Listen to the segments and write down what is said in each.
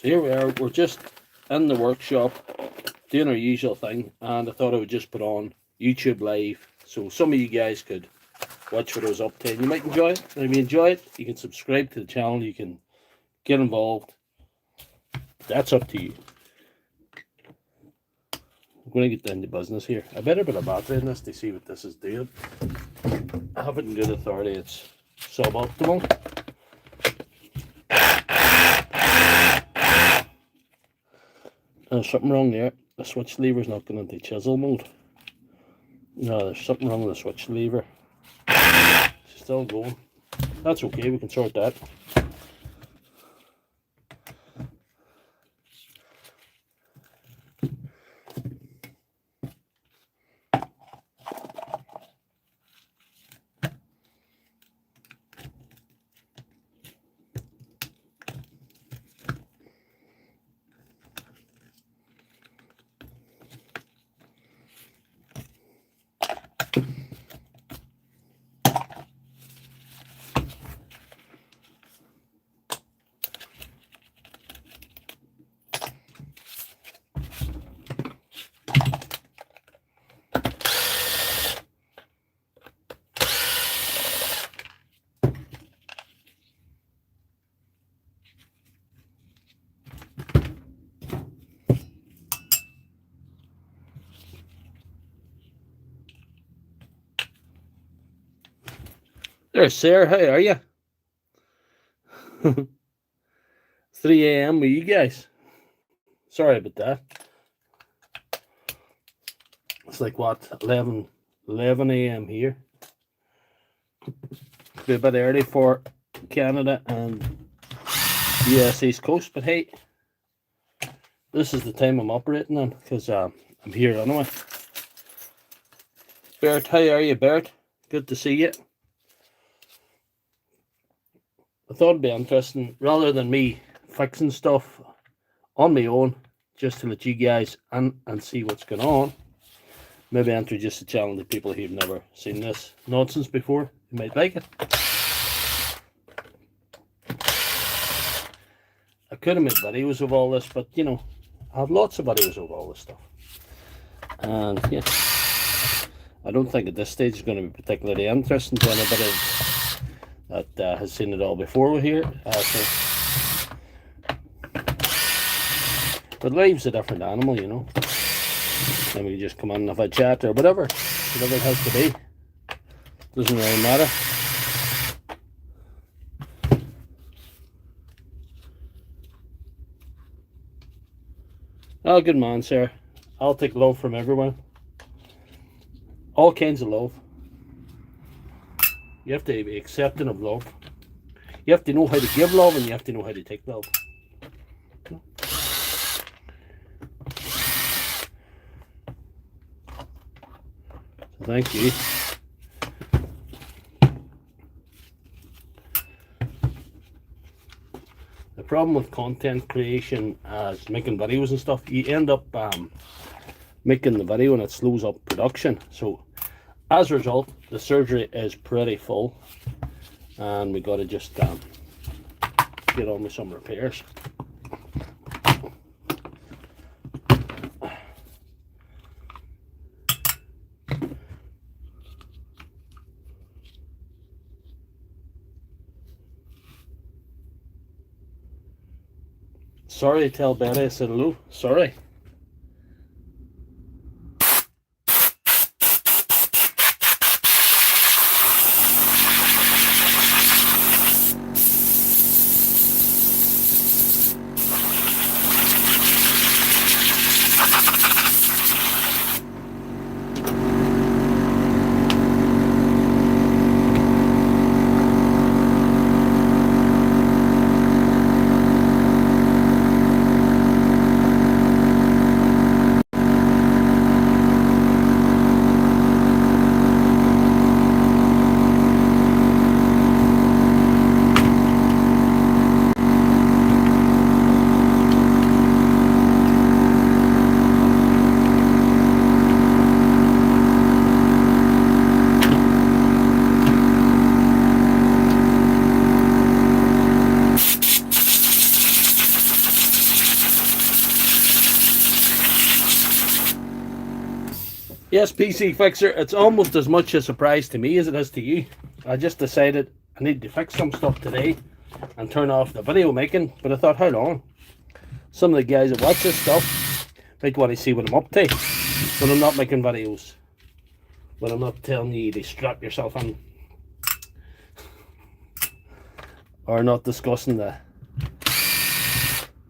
So here we are, we're just in the workshop doing our usual thing, and I thought I would just put on YouTube Live so some of you guys could watch what I was up to, and you might enjoy it. And if you enjoy it, you can subscribe to the channel, you can get involved. That's up to you. I'm going to get down to business here. I better put a battery in this to see what this is doing. I have it in good authority, it's suboptimal. There's something wrong there. The switch lever's not going into chisel mode. No, there's something wrong with the switch lever. It's still going. That's okay, we can sort that. There, Sarah, how are you? 3 a.m. with you guys. Sorry about that. It's like what, 11 a.m. here. Be a bit early for Canada and US East Coast, but hey, this is the time I'm operating on because I'm here anyway. Bert, how are you, Bert? Good to see you. I thought it'd be interesting, rather than me fixing stuff on my own, just to let you guys in and see what's going on. Maybe introduce the channel to people who've never seen this nonsense before. You might like it. I could have made videos of all this, but you know, I have lots of videos of all this stuff. And yeah, I don't think at this stage it's going to be particularly interesting to anybody that has seen it all before we're here. But live's a different animal, you know. Then we just come on and have a chat or whatever it has to be. Doesn't really matter. Oh, good man, sir. I'll take love from everyone. All kinds of love. You have to be accepting of love. You have to know how to give love, and you have to know how to take love. So thank you. The problem with content creation as making videos and stuff, you end up making the video and it slows up production. So as a result, the surgery is pretty full, and we got to just get on with some repairs. Sorry, tell Betty I said hello. Sorry. Yes, PC Fixer, it's almost as much a surprise to me as it is to you. I just decided I need to fix some stuff today and turn off the video making, but I thought, how long? Some of the guys that watch this stuff might want to see what I'm up to when I'm not making videos. When I'm not telling you to strap yourself in. Or not discussing the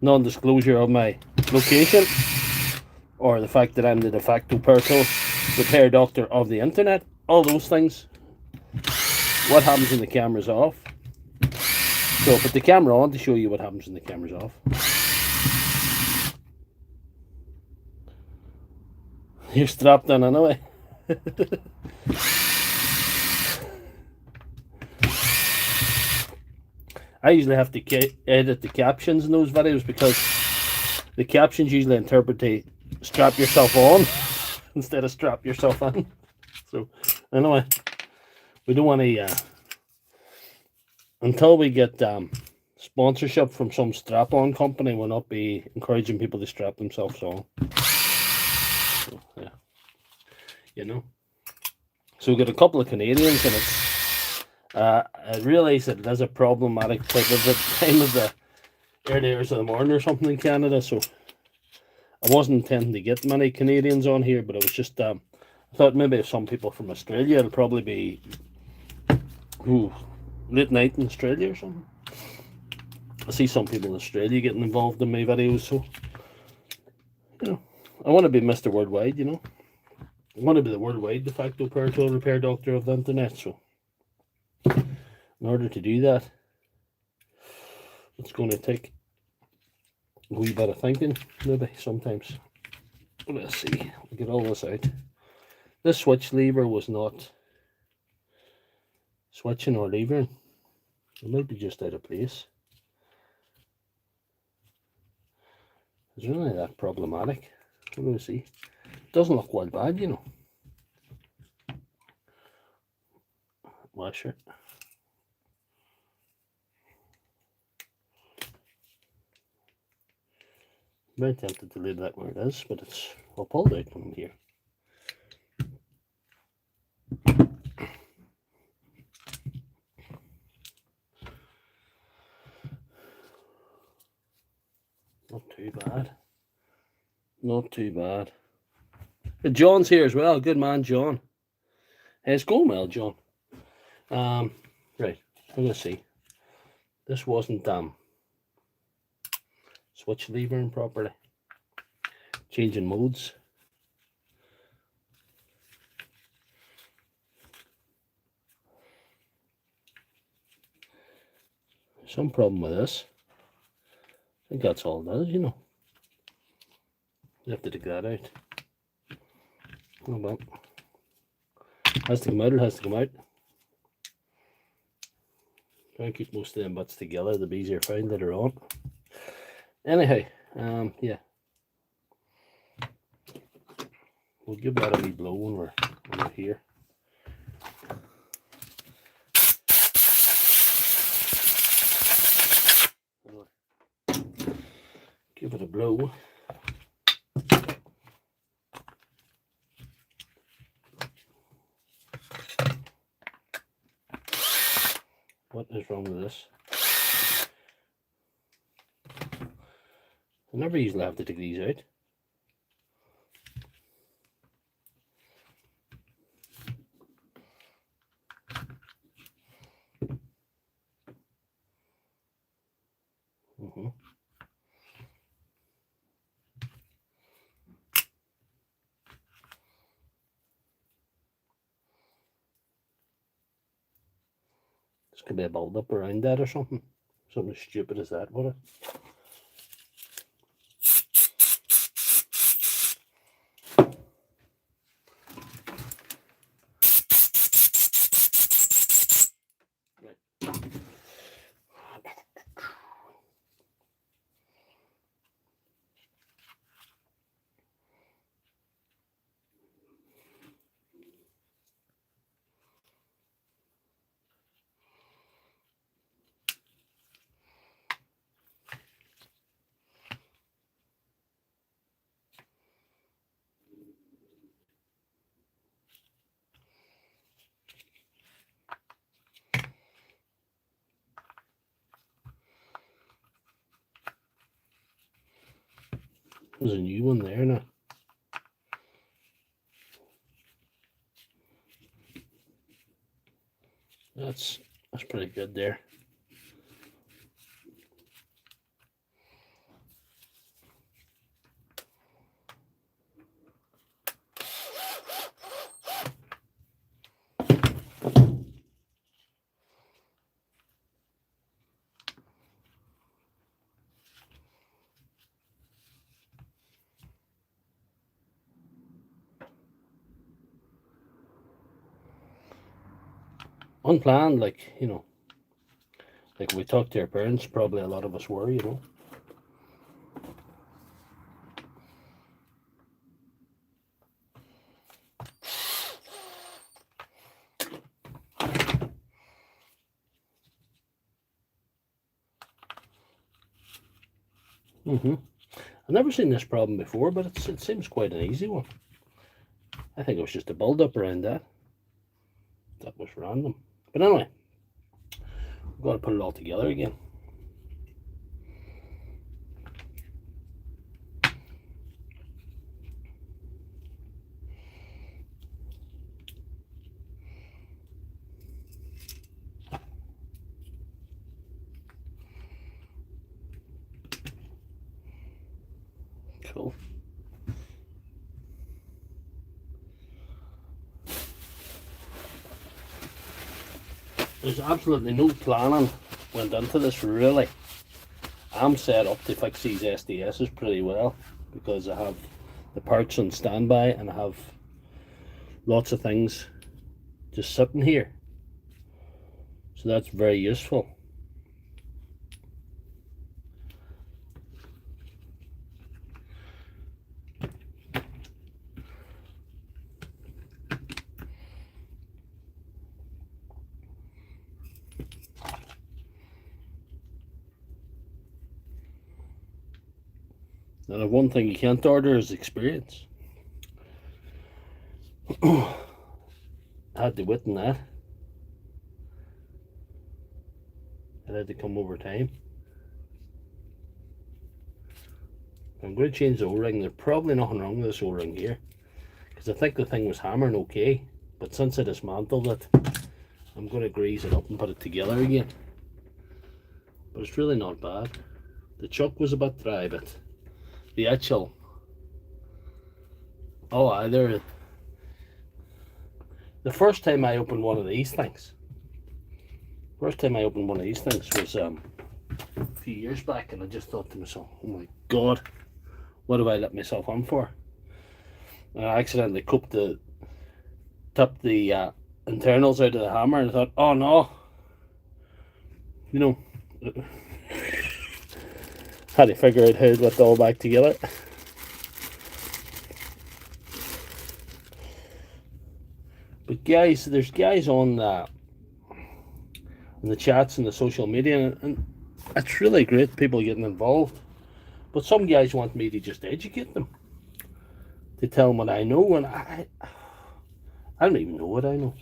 non-disclosure of my location. Or the fact that I'm the de facto personal repair doctor of the internet. All those things. What happens when the camera's off. So I'll put the camera on to show you what happens when the camera's off. You're strapped in anyway. I usually have to edit the captions in those videos because the captions usually interpret to strap yourself on instead of strap yourself in. So anyway, we don't want to until we get sponsorship from some strap-on company, we'll not be encouraging people to strap themselves on. So, yeah, you know. So we got a couple of Canadians, and it's I realise that it is a problematic type of the time of the early hours of the morning or something in Canada. So I wasn't intending to get many Canadians on here, but it was just I thought maybe if some people from Australia, it'll probably be late night in Australia or something. I see some people in Australia getting involved in my videos, so you know, I want to be Mr. Worldwide, you know. I want to be the worldwide de facto personal repair doctor of the internet, so in order to do that, it's going to take a wee bit of thinking, maybe, sometimes. Let's see, we'll get all this out. This switch lever was not switching or levering. It might be just out of place. It's really that problematic. What do we see? It doesn't look well bad, you know. Washer. I'm very tempted to leave that where it is, but it's all pulled out from here. Not too bad. Not too bad. But John's here as well. Good man, John. Hey, it's going well, John. Right. I'm gonna see. This wasn't switch levering properly. Changing modes. Some problem with this. I think that's all it is, you know. You have to dig that out. Oh well. Has to come out, it has to come out. Try and keep most of them bits together, they'll be easier to find later on. Anyhow, yeah. We'll give that a wee blow when we're here. Give it a blow. What is wrong with this? I never usually have to take these out. This could be a build up around that or something. Something as stupid as that, would it? There's a new one there now. That's pretty good there. Unplanned, like, you know, like we talked to our parents, probably a lot of us were, you know. I've never seen this problem before, but it seems quite an easy one. I think it was just a build-up around that. That was random. But anyway, we've got to put it all together again. Cool. There's absolutely no planning went into this, really. I'm set up to fix these SDSs pretty well because I have the parts on standby and I have lots of things just sitting here. So that's very useful. And one thing you can't order is experience. I had to wit in that. It had to come over time. I'm going to change the O-ring. There's probably nothing wrong with this O-ring here, because I think the thing was hammering okay, but since I dismantled it, I'm going to grease it up and put it together again. But it's really not bad. The chuck was a bit dry, but the actual, the first time I opened one of these things, was a few years back, and I just thought to myself, oh my god, what have I let myself on for? And I accidentally tipped the internals out of the hammer, and I thought, oh no, you know, had to figure out how to put it all back together. But guys, there's guys on the chats and the social media, and it's really great, people getting involved. But some guys want me to just educate them, to tell them what I know, and I don't even know what I know.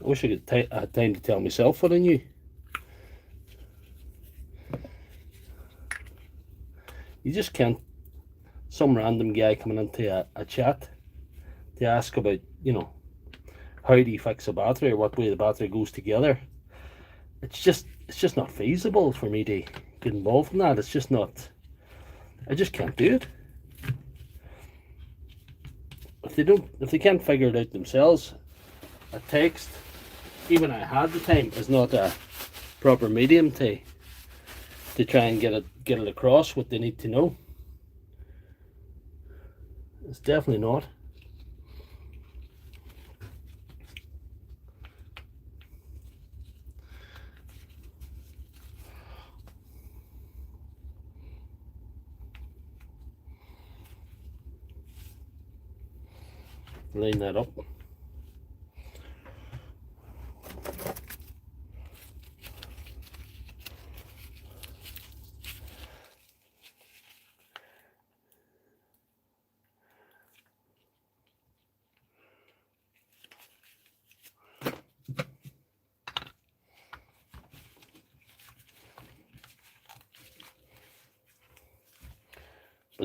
I wish I could had time to tell myself what I knew. You just can't, some random guy coming into a chat to ask about, you know, how do you fix a battery or what way the battery goes together. It's just not feasible for me to get involved in that. It's just not, I just can't do it. If they can't figure it out themselves, a text, even I had the time, is not a proper medium to try and get it across what they need to know. It's definitely not. Line that up.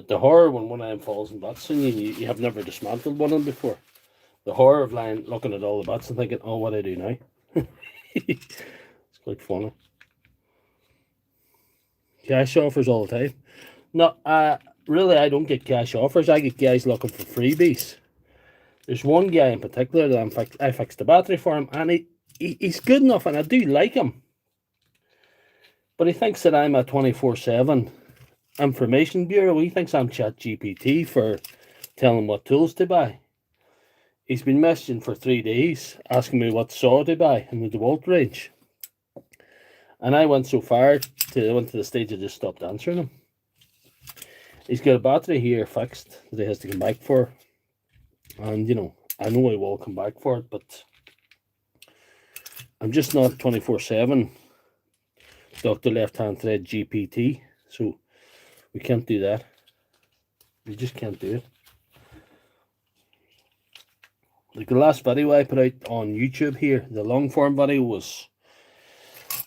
But the horror when one of them falls and bats on you, you have never dismantled one of them before. The horror of lying, looking at all the bats and thinking, oh, what do I do now? It's quite funny. Cash offers all the time. No, really, I don't get cash offers. I get guys looking for freebies. There's one guy in particular that I fixed the battery for him, and he's good enough, and I do like him. But he thinks that I'm a 24/7 information bureau. He thinks I'm ChatGPT for telling what tools to buy. He's been messaging for 3 days, asking me what saw to buy in the DeWalt range. And I went so far to the stage I just stopped answering him. He's got a battery here fixed that he has to come back for. And, you know I will come back for it, but I'm just not 24/7 Dr. Left-Hand-Thread GPT. So we can't do that. We just can't do it. Like the last video I put out on YouTube here, the long form video was,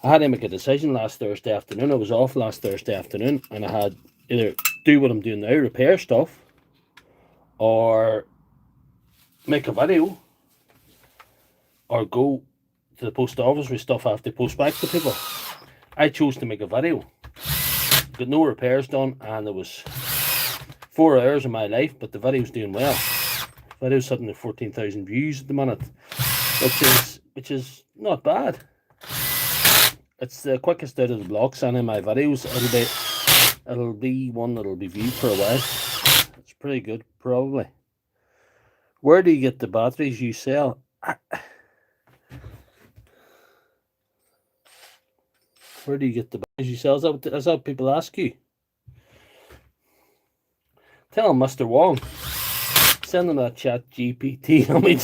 I had to make a decision last Thursday afternoon. I was off last Thursday afternoon, and I had either do what I'm doing now, repair stuff, or make a video, or go to the post office with stuff I have to post back to people. I chose to make a video. Got no repairs done, and it was 4 hours of my life, but the video's doing well. The video's sitting at 14,000 views at the minute, which is not bad. It's the quickest out of the blocks, and in my videos it'll be one that'll be viewed for a while. It's pretty good, probably. Where do you get the batteries you sell? Where do you get the batteries you sell? Is that what people ask you? Tell him, Mr. Wong. Send him that chat GPT. I mean,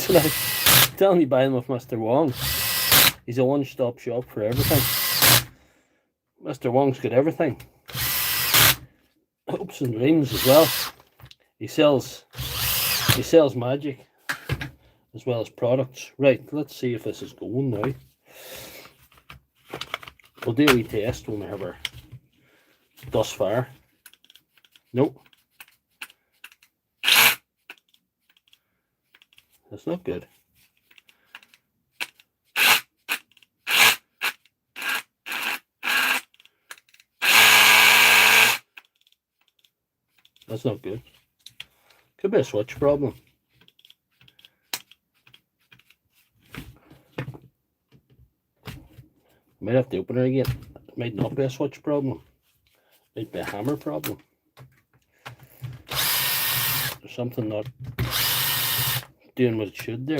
tell him you buy them with Mr. Wong. He's a one-stop shop for everything. Mr. Wong's got everything. Hopes and dreams as well. He sells magic as well as products. Right, let's see if this is going now. We'll do a wee test when we have our thus far. Nope. That's not good. That's not good. Could be a switch problem. Might have to open it again. It might not be a switch problem. It might be a hammer problem. There's something not doing what it should there.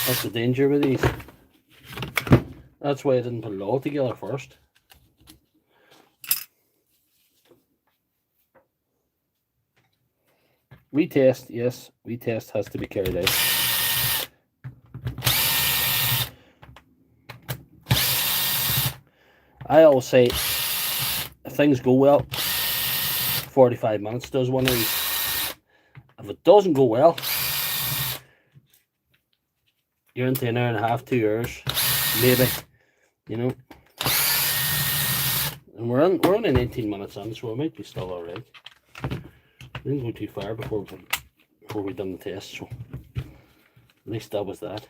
That's the danger with these. That's why I didn't put it all together first. Retest, yes, retest has to be carried out. I always say, if things go well, 45 minutes does one of these. If it doesn't go well, you're into an hour and a half, 2 hours, maybe, you know. And we're only 19 minutes in, so we might be still alright. We didn't go too far before we done the test, so at least that was that.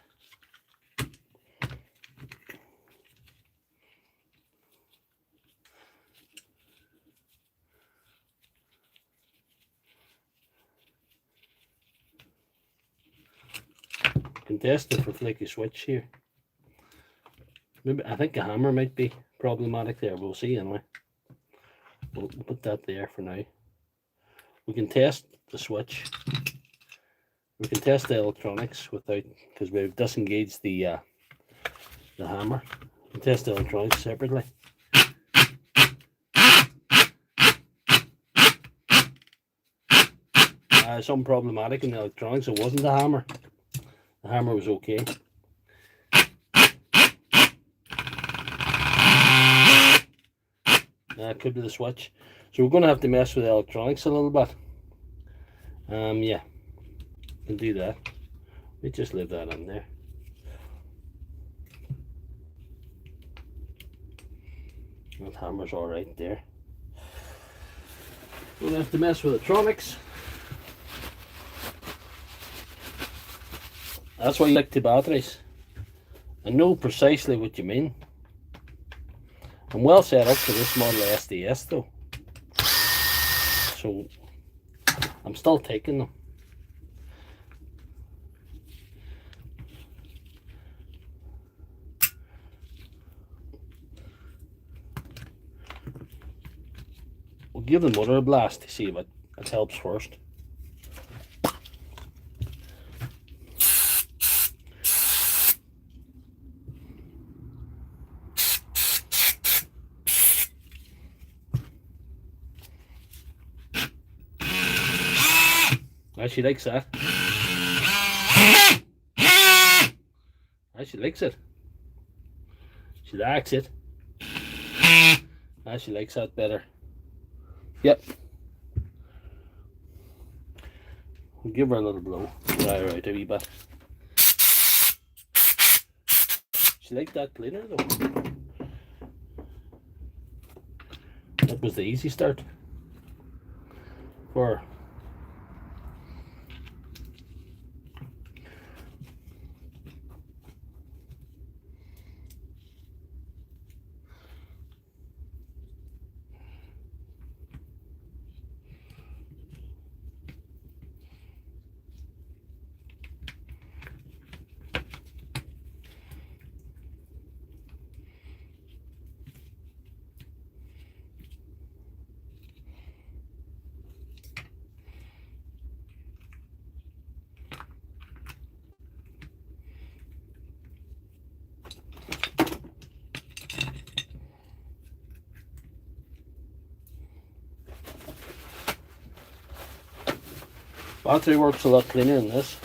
Can test it for flaky switch here. Maybe I think a hammer might be problematic there. We'll see anyway. We'll put that there for now. We can test the switch. We can test the electronics without, because we've disengaged the hammer. We can test the electronics separately. Something problematic in the electronics. It wasn't the hammer. The hammer was okay. It could be the switch. So we're going to have to mess with the electronics a little bit. Yeah, can do that. Let me just leave that in there. That hammer's alright there. Don't have to mess with electronics. That's why you like the batteries. I know precisely what you mean. I'm well set up for this model SDS though. So I'm still taking them. We'll give the motor a blast to see if it helps first. She likes that. She likes it. She likes it. She likes that better. Yep. We'll give her a little blow. Dry her out a wee bit. She liked that cleaner though. That was the easy start for her. Battery works a lot cleaner than this.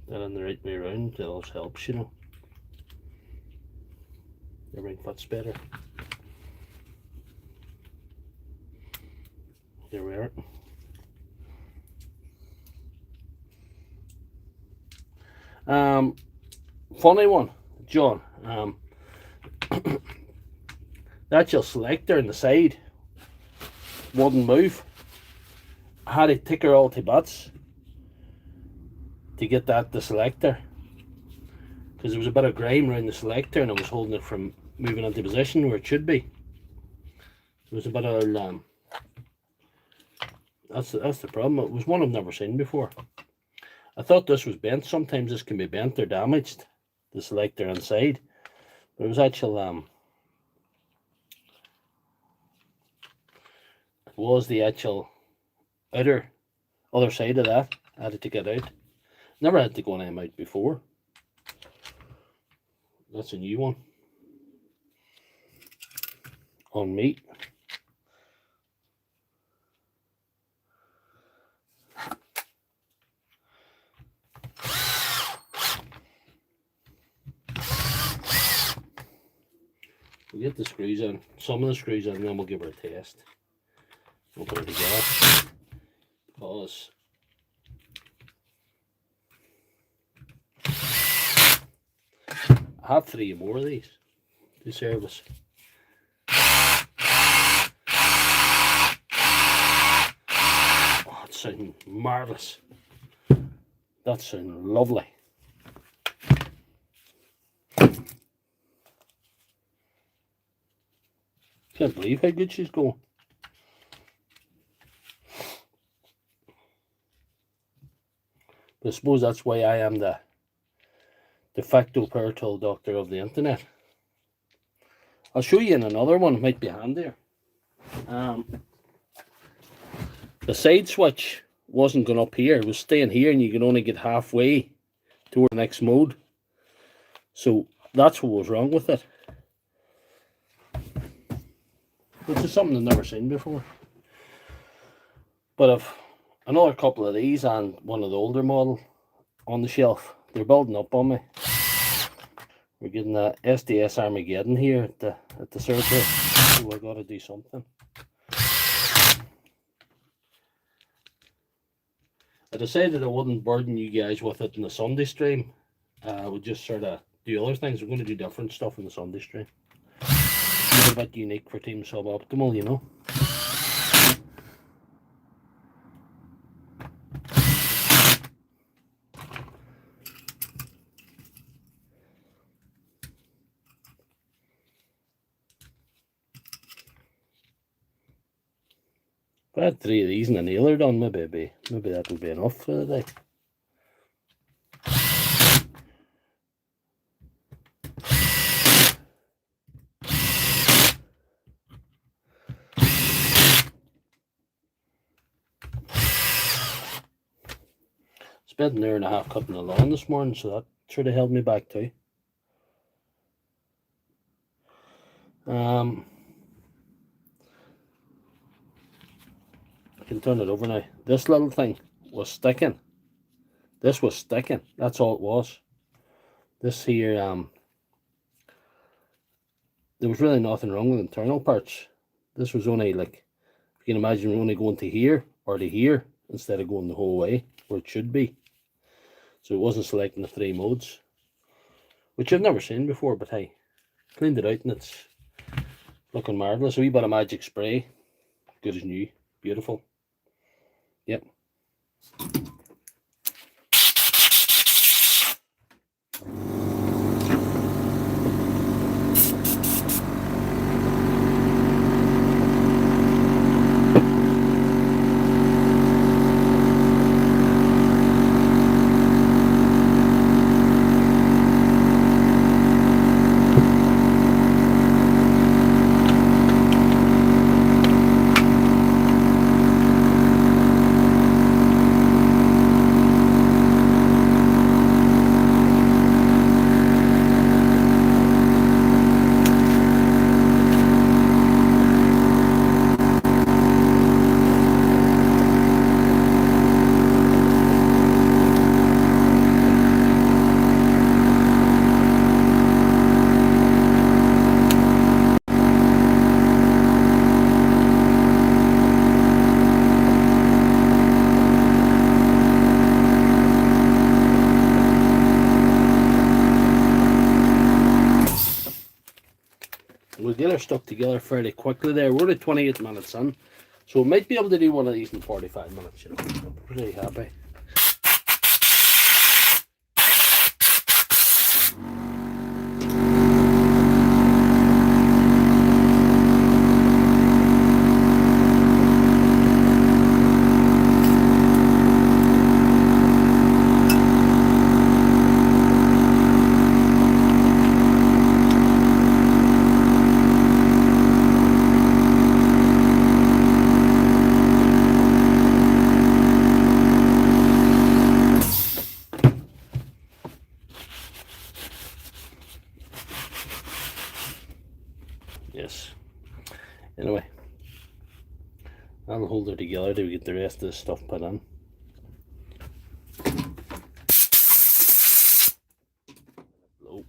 That on the right way around, that also helps, you know. Everything fits better. There we are. Funny one, John. The actual selector in the side wouldn't move. I had to take her all to bits to get that the selector, because there was a bit of grime around the selector and I was holding it from moving into position where it should be. There was a bit of that's the problem. It was one I've never seen before. I thought this was bent. Sometimes this can be bent or damaged, the selector inside, but it was actual it was the actual other side of that. I had to take it out. Never had to go on out before. That's a new one on me. We'll get the screws in, some of the screws in, and then we'll give her a test. We'll put her together. Because I have 3 more of these to service. Oh, it's sounding marvellous. That sounds lovely. Can't believe how good she's going. But I suppose that's why I am the Defacto power tool doctor of the internet. I'll show you in another one, it might be handier. The side switch wasn't going up here, it was staying here, and you can only get halfway to the next mode. So that's what was wrong with it, which is something I've never seen before. But I've another couple of these and one of the older model on the shelf. They're building up on me. We're getting a SDS Armageddon here at the surgery. So I gotta do something. I decided I wouldn't burden you guys with it in the Sunday stream. I would just sort of do other things. We're going to do different stuff in the Sunday stream. It's a bit unique for Team Suboptimal, you know. If I had 3 of these and a nailer done, maybe that would be enough for the day. Spent an hour and a half cutting the lawn this morning, so that sort of held me back too. I can turn it over now. This little thing was sticking. This was sticking. That's all it was. This here, there was really nothing wrong with internal parts. This was only like, you can imagine, we're only going to here or to here instead of going the whole way where it should be. So it wasn't selecting the 3 modes, which I've never seen before, but hey, cleaned it out and it's looking marvellous. A wee bit of magic spray, good as new, beautiful. Yep. We'll get her stuck together fairly quickly there. We're at 28 minutes in, so we might be able to do one of these in 45 minutes, you know. I'm pretty happy. Yes. Anyway, I'll hold her together till we get the rest of the stuff put in. Low.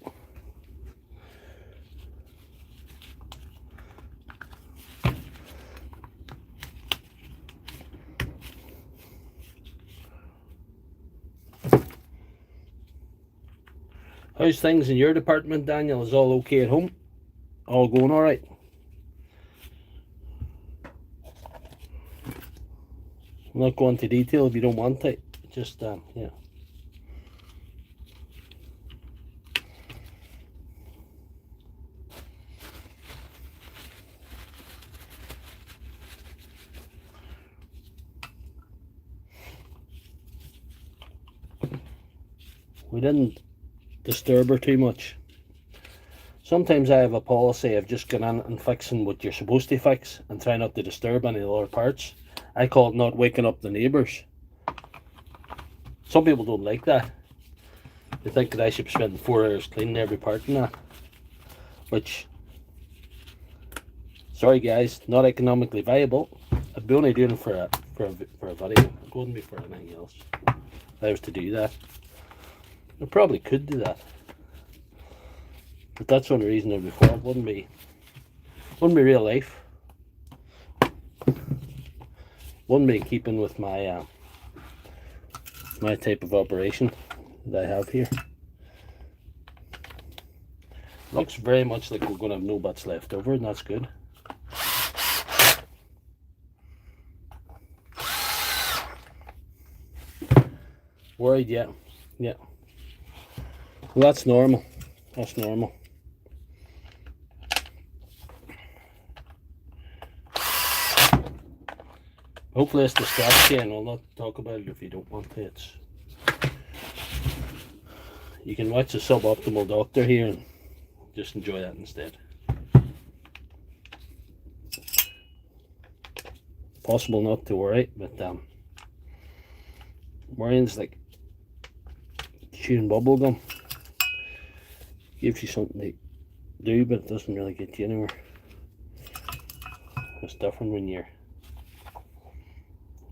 How's things in your department, Daniel? Is all okay at home? All going all right? I'm not going into detail if you don't want to. Just yeah. We didn't disturb her too much. Sometimes I have a policy of just going in and fixing what you're supposed to fix and try not to disturb any other parts. I call it not waking up the neighbours. Some people don't like that. They think that I should be spending 4 hours cleaning every part in that. Which, sorry guys, not economically viable. I'd be only doing it for a video. It wouldn't be for anything else. If I was to do that, I probably could do that. But that's the only reason I'd be for it. Wouldn't be real life. Wouldn't be in keeping with my my type of operation that I have here. Looks very much like we're going to have no butts left over, and that's good. Worried, yeah. Well, that's normal. That's normal. Hopefully it's distracts you, and I'll not talk about it if you don't want to. You can watch the Suboptimal Doctor here and just enjoy that instead. Possible not to worry, but worrying's like chewing bubble gum. Gives you something to do, but it doesn't really get you anywhere. It's different when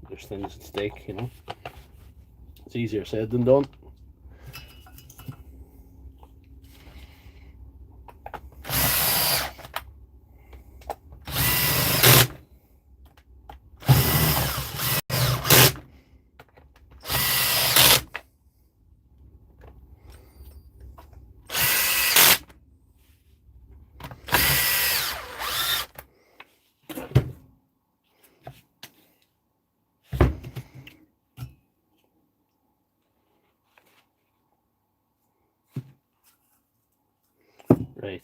there's things at stake, you know. It's easier said than done. Right.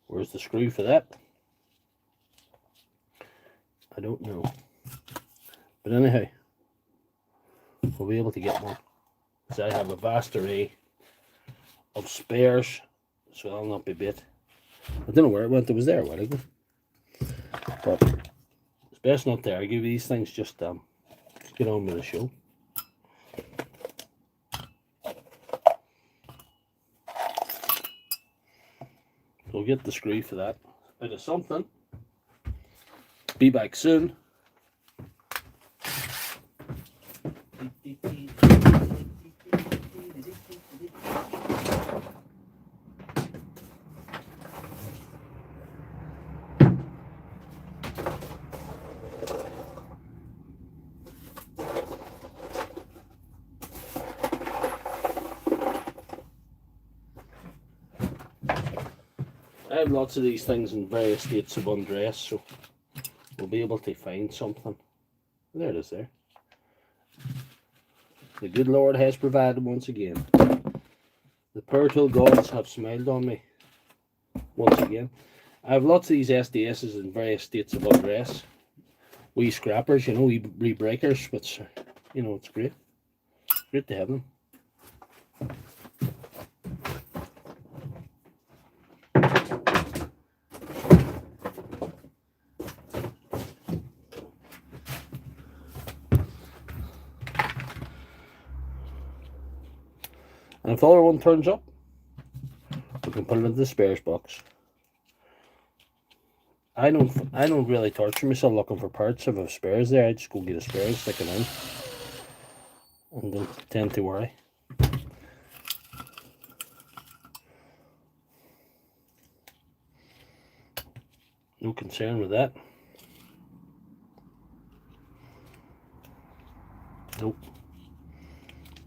Where's the screw for that? I don't know. But anyhow, we'll be able to get one. So I have a vast array of spares, so I'll not be bit. I don't know where it went. It was there a while ago. But it's best not to argue with these things. Just get on with the show. We'll get the screw for that out of something. Be back soon. I have lots of these things in various states of undress, so we'll be able to find something. There it is there. The good Lord has provided once again. The Purtle gods have smiled on me once again. I have lots of these SDSs in various states of undress. Wee scrappers, you know, wee breakers, which, you know, it's great. Great to have them. And if the other one turns up, we can put it into the spares box. I don't really torture myself looking for parts. If I have spares there, I just go get a spare, stick it in, and don't tend to worry. No concern with that. Nope.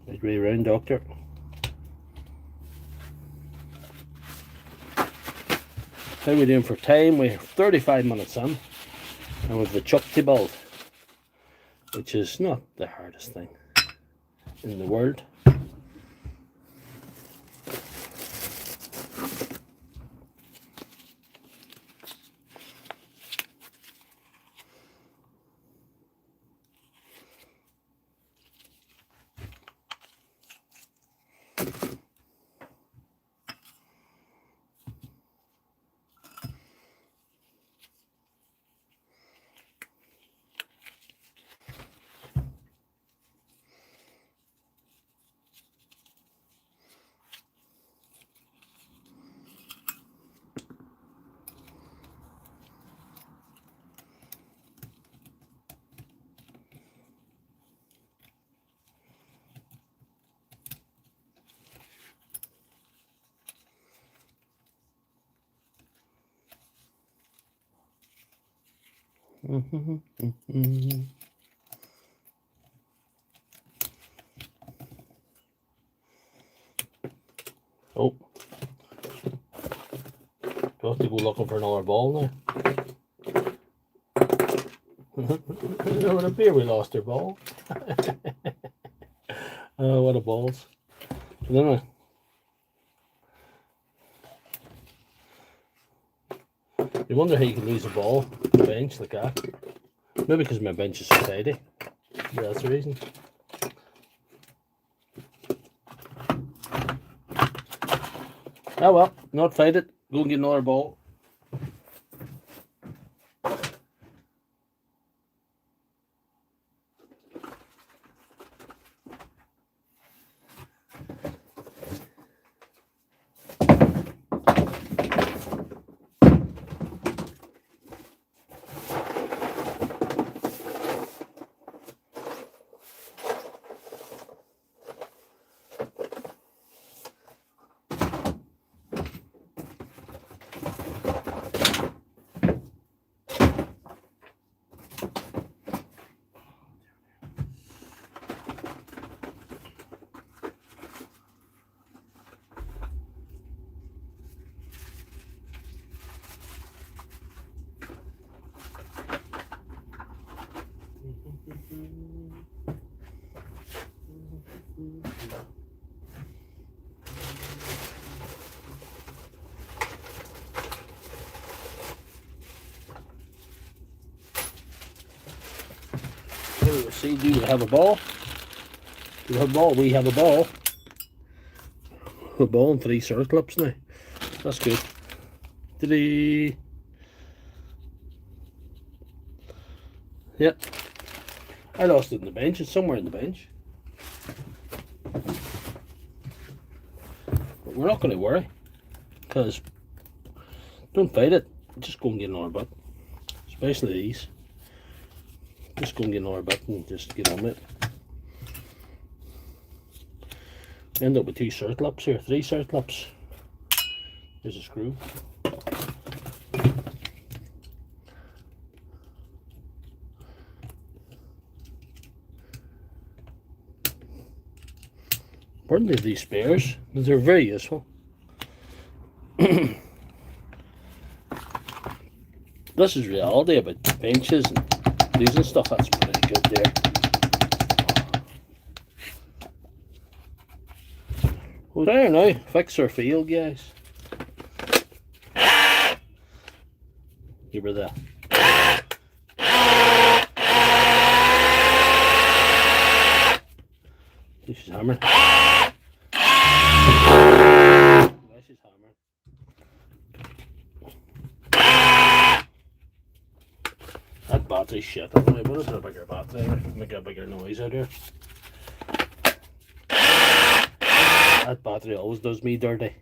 Right way around, Doctor. How are we doing for time? We're 35 minutes in, and with the chuck to build, which is not the hardest thing in the world. Oh, do I have to go looking for another ball now? It would appear we lost our ball. Oh, what a balls. But anyway, you wonder how you can lose a ball on the bench like that. Maybe because my bench is so tidy. Yeah, that's the reason. Oh well, not fight it. Go and get another ball. Here we see, do you have a ball? Do you have a ball? We have a ball. A ball and 3 circlips now. That's good. Did Yep. I lost it in the bench. It's somewhere in the bench. But we're not going to worry. Because don't fight it. Just go and get another bit. Especially these. Just go and get another bit and just get on it. End up with 2 circlips here. 3 circlips. There's a screw. Pardon me, these spares, they're very useful. This is reality about benches and losing stuff. That's pretty good there. Well, there now, fix our field, guys. You were there. She's hammering. She's hammering. That battery's shit. I want to put a bigger battery, make a bigger noise out here. That battery always does me dirty.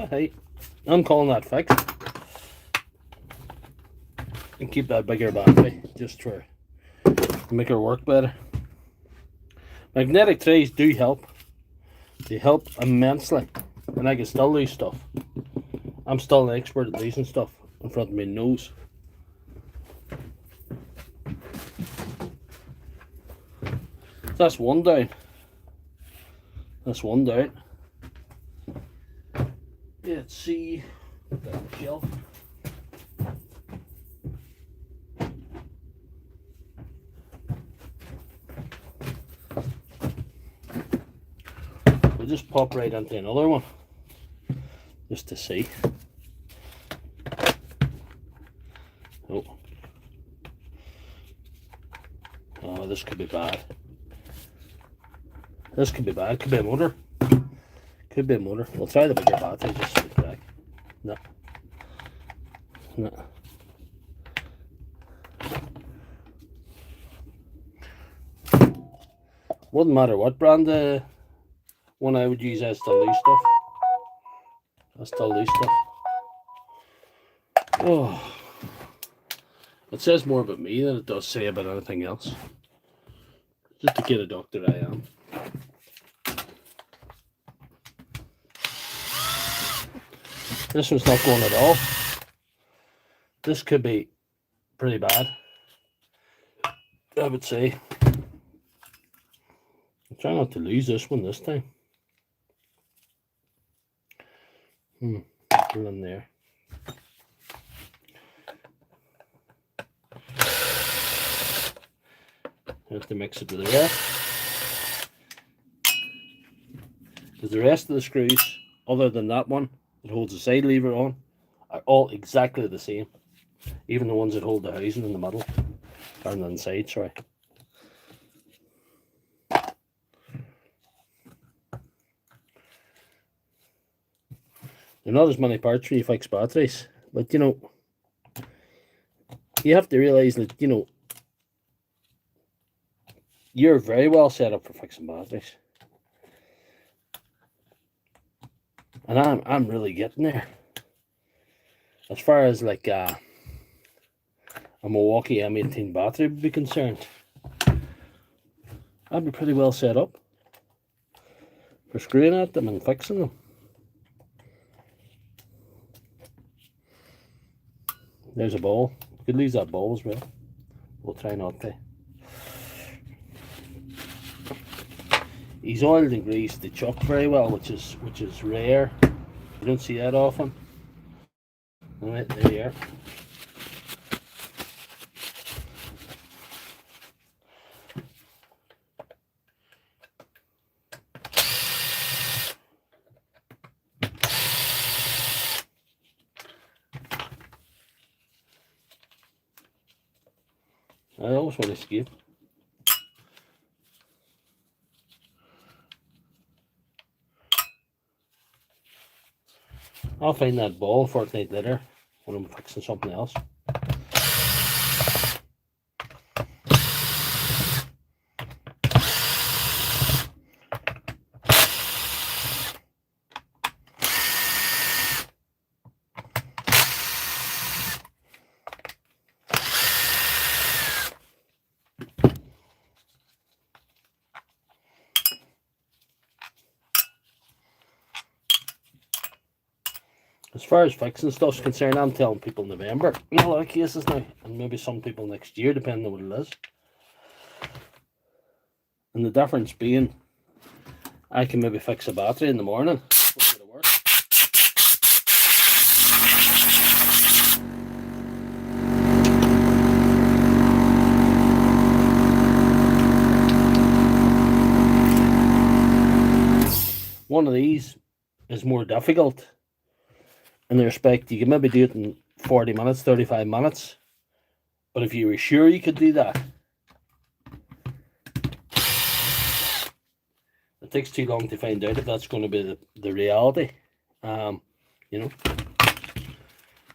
Hey, I'm calling that fixed. And keep that bigger battery just for make her work better. Magnetic trays do help. They help immensely, and I can still lose stuff. I'm still an expert at losing stuff in front of my nose. That's one down. That's one down. Let's see. Put that on the shelf. We'll just pop right into another one, just to see. Oh, oh, this could be bad. This could be bad. Could be a motor. Could be a motor. We'll try the bigger battery just for the crack. No. No. Wouldn't matter what brand one I would use, I still lose stuff. I still lose stuff. Oh, it says more about me than it does say about anything else. Just to get a doctor I am. This one's not going at all. This could be pretty bad, I would say. I'm trying not to lose this one this time. Put it in there. I have to mix it with the rest. Because the rest of the screws, other than that one that holds the side lever on, are all exactly the same. Even the ones that hold the housing in the middle, or on the inside, sorry. There are not as many parts when you fix batteries, but you know, you have to realise that, you know, you're very well set up for fixing batteries. And I'm really getting there. As far as like a Milwaukee M18 battery would be concerned, I'd be pretty well set up for screwing at them and fixing them. There's a ball. You could lose that ball as well. We'll try not to. He's oiled and greased the chuck very well, which is rare. You don't see that often. Alright, there you are. I always want to escape. I'll find that ball a fortnight later when I'm fixing something else. As far as fixing stuff's concerned, I'm telling people November in a lot of cases now, and maybe some people next year, depending on what it is. And the difference being, I can maybe fix a battery in the morning before I go to work. One of these is more difficult in the respect you can maybe do it in 40 minutes, 35 minutes. But if you were sure you could do that, it takes too long to find out if that's going to be the reality. You know,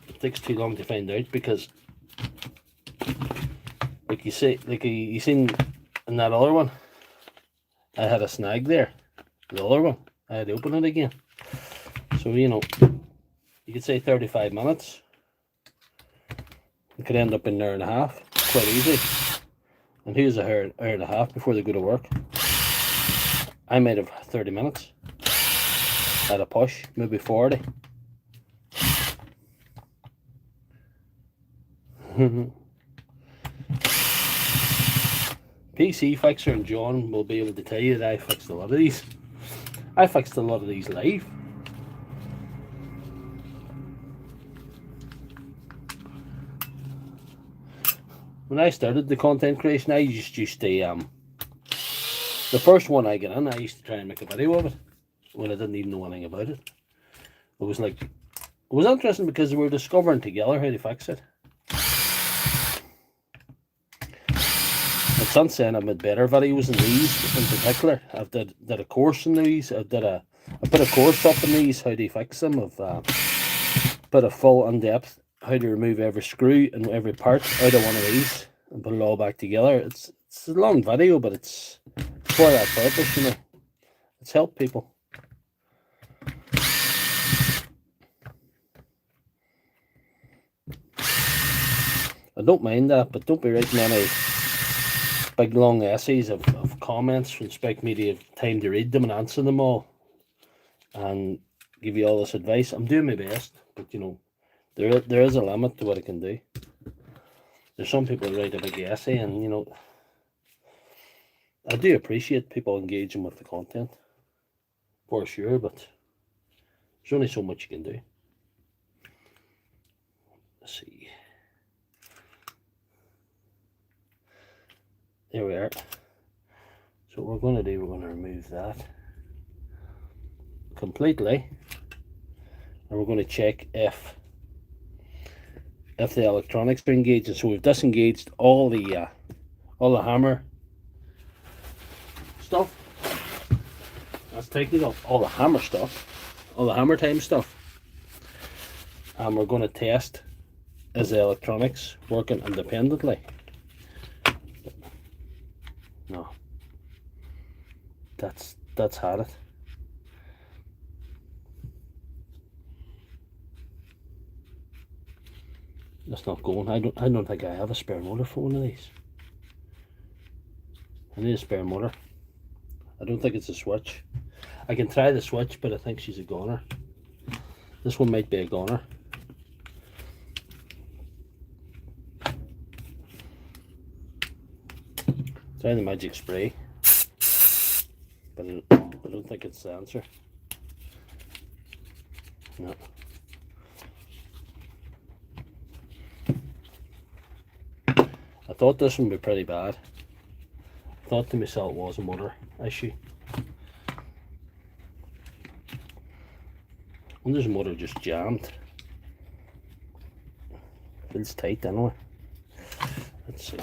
it takes too long to find out because, like you say, like you seen in that other one, I had a snag there. The other one, I had to open it again. So, you know, you could say 35 minutes. It could end up in an hour and a half, quite easy. And here's an hour and a half before they go to work. I might have 30 minutes at a push, maybe 40. PC Fixer and John will be able to tell you that I fixed a lot of these. I fixed a lot of these live. When I started the content creation, I just used to, the first one I got in, I used to try and make a video of it when I didn't even know anything about it. It was like, it was interesting because we were discovering together how to fix it. And since then, I've made better videos than these in particular. I've did a course in these. I put a course up in these, how to fix them. I've put a full in-depth how to remove every screw and every part out of one of these and put it all back together. It's a long video, but it's for that purpose, you know. It's helped people. I don't mind that, but don't be writing any big long essays of comments and expect me to have time to read them and answer them all and give you all this advice. I'm doing my best, but you know, there is a limit to what I can do. There's some people who write a big essay, and you know, I do appreciate people engaging with the content, for sure, but there's only so much you can do. Let's see. There we are. So what we're going to do, we're going to remove that completely, and we're going to check if the electronics are engaged. So we've disengaged all the hammer stuff. That's taking off all the hammer stuff, all the hammer time stuff, and we're going to test is the electronics working independently. No, that's had it. That's not going. I don't think I have a spare motor for one of these. I need a spare motor. I don't think it's a switch. I can try the switch, but I think she's a goner. This one might be a goner. Try the magic spray, but I don't think it's the answer. No. I thought this one would be pretty bad. I thought to myself it was a motor issue. I wonder if the motor just jammed. Feels tight anyway. Let's see.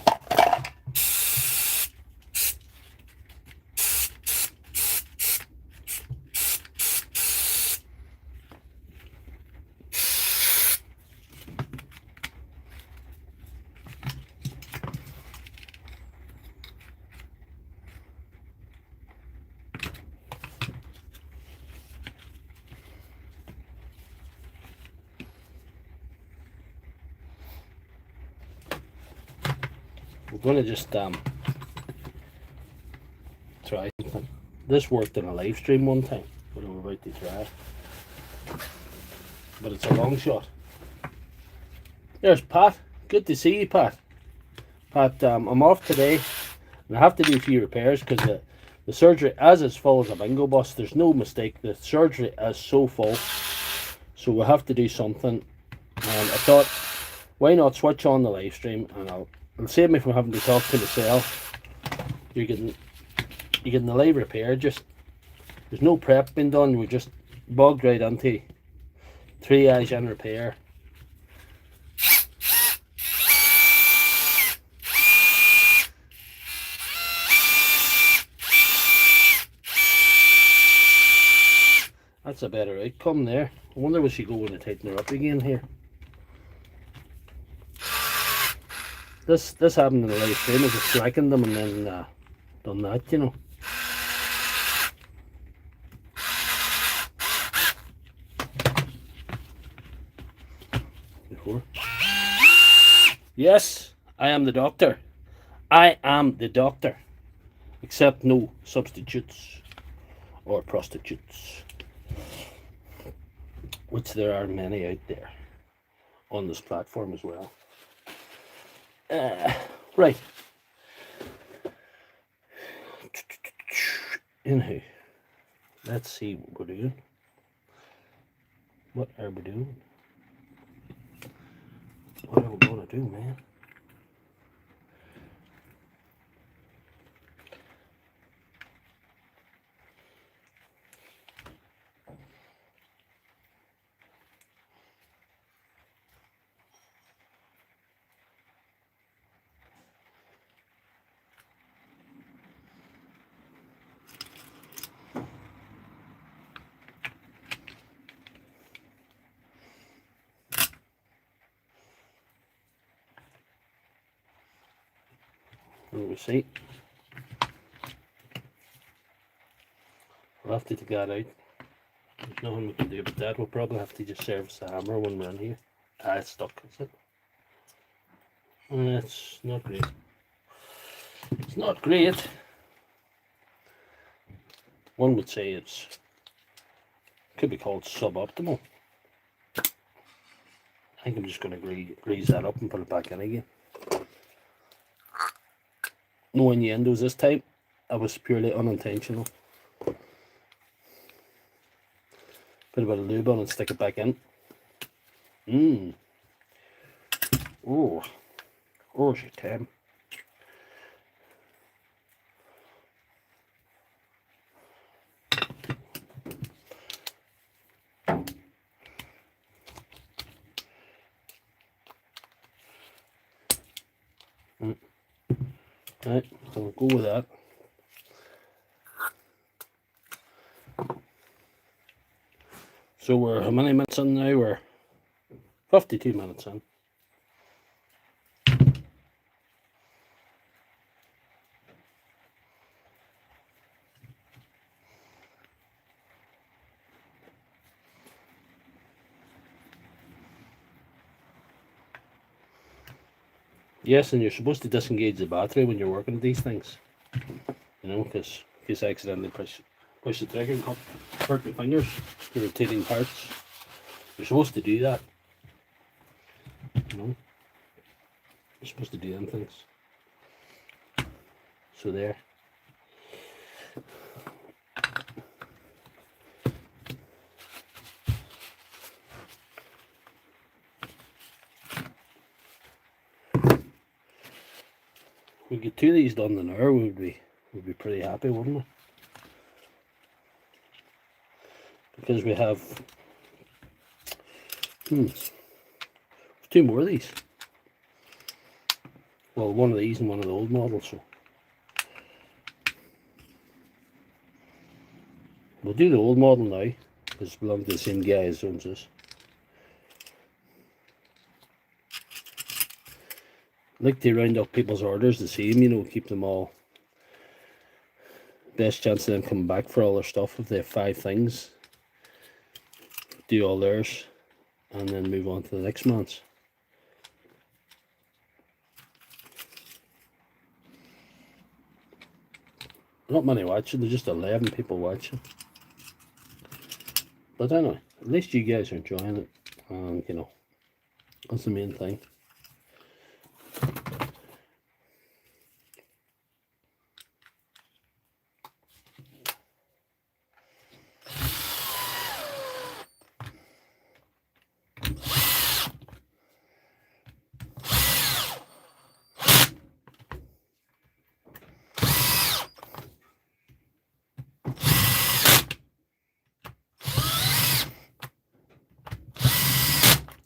We're going to just try something. This worked in a live stream one time, but we're about to try it. But it's a long shot. There's Pat. Good to see you, Pat. Pat, I'm off today, and I have to do a few repairs because the surgery, as full as a bingo bus, there's no mistake. The surgery is so full, so we have to do something. And I thought, why not switch on the live stream, and I'll save me from having to talk to myself. You're getting the live repair. Just there's no prep being done. We're just bogged right into triage and repair. That's a better outcome there. I wonder will she go in and tighten her up again here. This happened in the live stream. I just slackened them and then done that, you know. Before. Yes, I am the doctor. I am the doctor. Except no substitutes or prostitutes, which there are many out there on this platform as well. Right. Anywho, let's see what we're doing. What are we doing? What are we gonna do, man? Let me see. We'll have to take that out. There's nothing we can do about that. We'll probably have to just service the hammer when we're in here. It's stuck, is it? It's not great. It's not great. One would say it's could be called suboptimal. I think I'm just going to grease that up and put it back in again. No innuendos this time. That was purely unintentional. Put a bit of lube on and stick it back in. Oh, shit, Tim. Right, so we'll go with that. So we're how many minutes in now? We're 52 minutes in. Yes, and you're supposed to disengage the battery when you're working at these things. You know, because in case I accidentally push the trigger and hurt your fingers, the rotating parts. You're supposed to do that. You know, you're supposed to do them things. So there. We get 2 of these done an hour, we'd be pretty happy, wouldn't we? Because we have 2 more of these. Well, one of these and one of the old models. So we'll do the old model now because it belongs to the same guy as owns this. I like to round up people's orders the same, you know, keep them all. Best chance of them coming back for all their stuff if they have 5 things. Do all theirs and then move on to the next man's. Not many watching, there's just 11 people watching. But anyway, at least you guys are enjoying it, and you know, that's the main thing.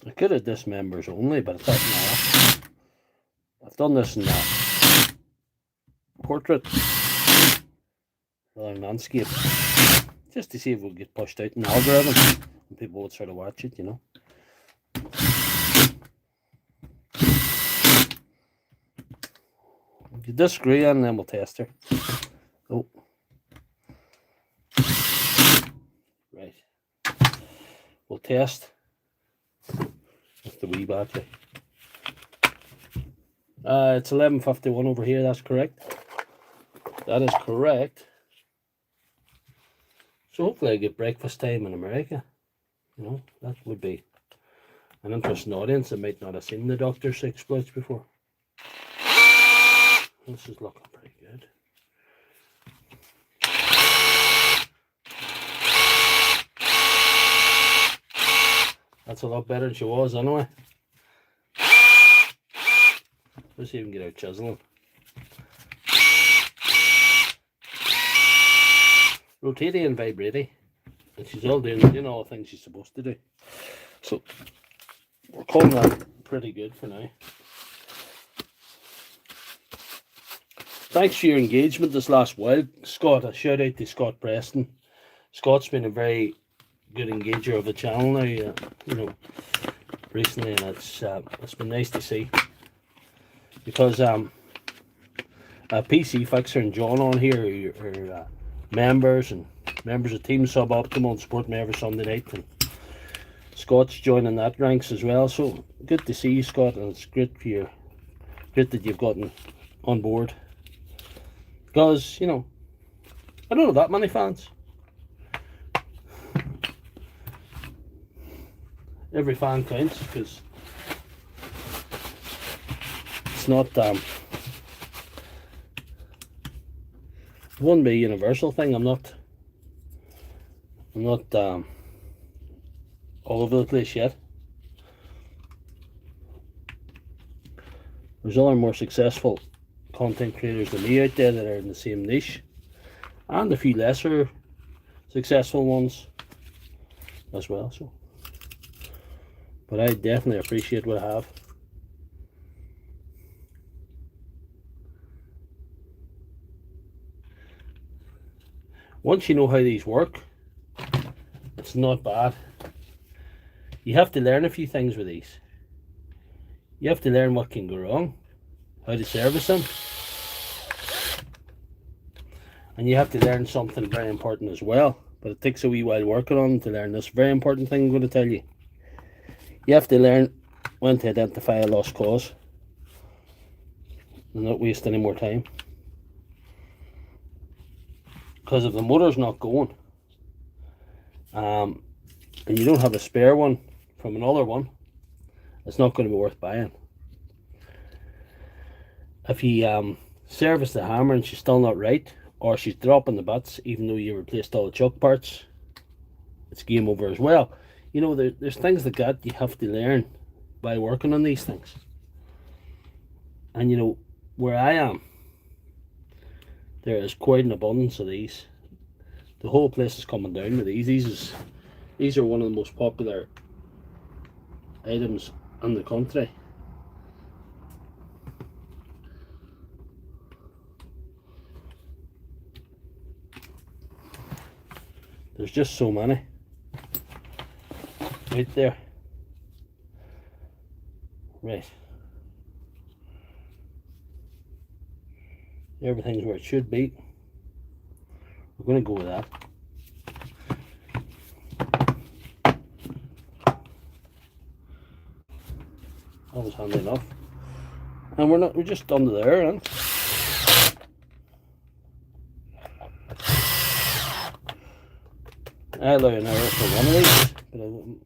I could have this members only, but I thought no. I've done this in that portrait landscape just to see if it would get pushed out in the algorithm and people would sort of watch it, you know. If you disagree, and then we'll test her. Oh, right. We'll test with the wee battery. It's 11:51 over here. That's correct. That is correct. So hopefully I get breakfast time in America. You know, that would be an interesting audience that might not have seen the Doctor's exploits before. This is looking pretty good. That's a lot better than she was anyway. Let's see if we can get out chiseling. Rotating and vibrating. And she's all doing all the things she's supposed to do. So we're calling that pretty good for now. Thanks for your engagement this last while, Scott. A shout out to Scott Preston. Scott's been a very good engager of the channel now, you know, recently, and it's been nice to see. Because PC Fixer and John on here are members and members of Team Suboptimal and support me every Sunday night, and Scott's joining that ranks as well. So good to see you, Scott, and it's great for your great that you've gotten on board, because you know I don't have that many fans. Every fan counts, because it's not wouldn't be a universal thing. I'm not all over the place yet. There's other more successful content creators than me out there that are in the same niche, and a few lesser successful ones as well. So, but I definitely appreciate what I have. Once you know how these work, it's not bad. You have to learn a few things with these. You have to learn what can go wrong, how to service them, and you have to learn something very important as well. But it takes a wee while working on to learn this very important thing I'm going to tell you. You have to learn when to identify a lost cause and not waste any more time. Because if the motor's not going, and you don't have a spare one from another one, it's not going to be worth buying. If you service the hammer and she's still not right, or she's dropping the butts even though you replaced all the chuck parts, it's game over as well. You know, there's things like that you have to learn by working on these things. And you know, where I am, there is quite an abundance of these. The whole place is coming down with these. These are one of the most popular items in the country. There's just so many right there. Right. Everything's where it should be. We're going to go with that. That was handy enough. And we're just under there, and I allow an hour for one of these, but I wouldn't.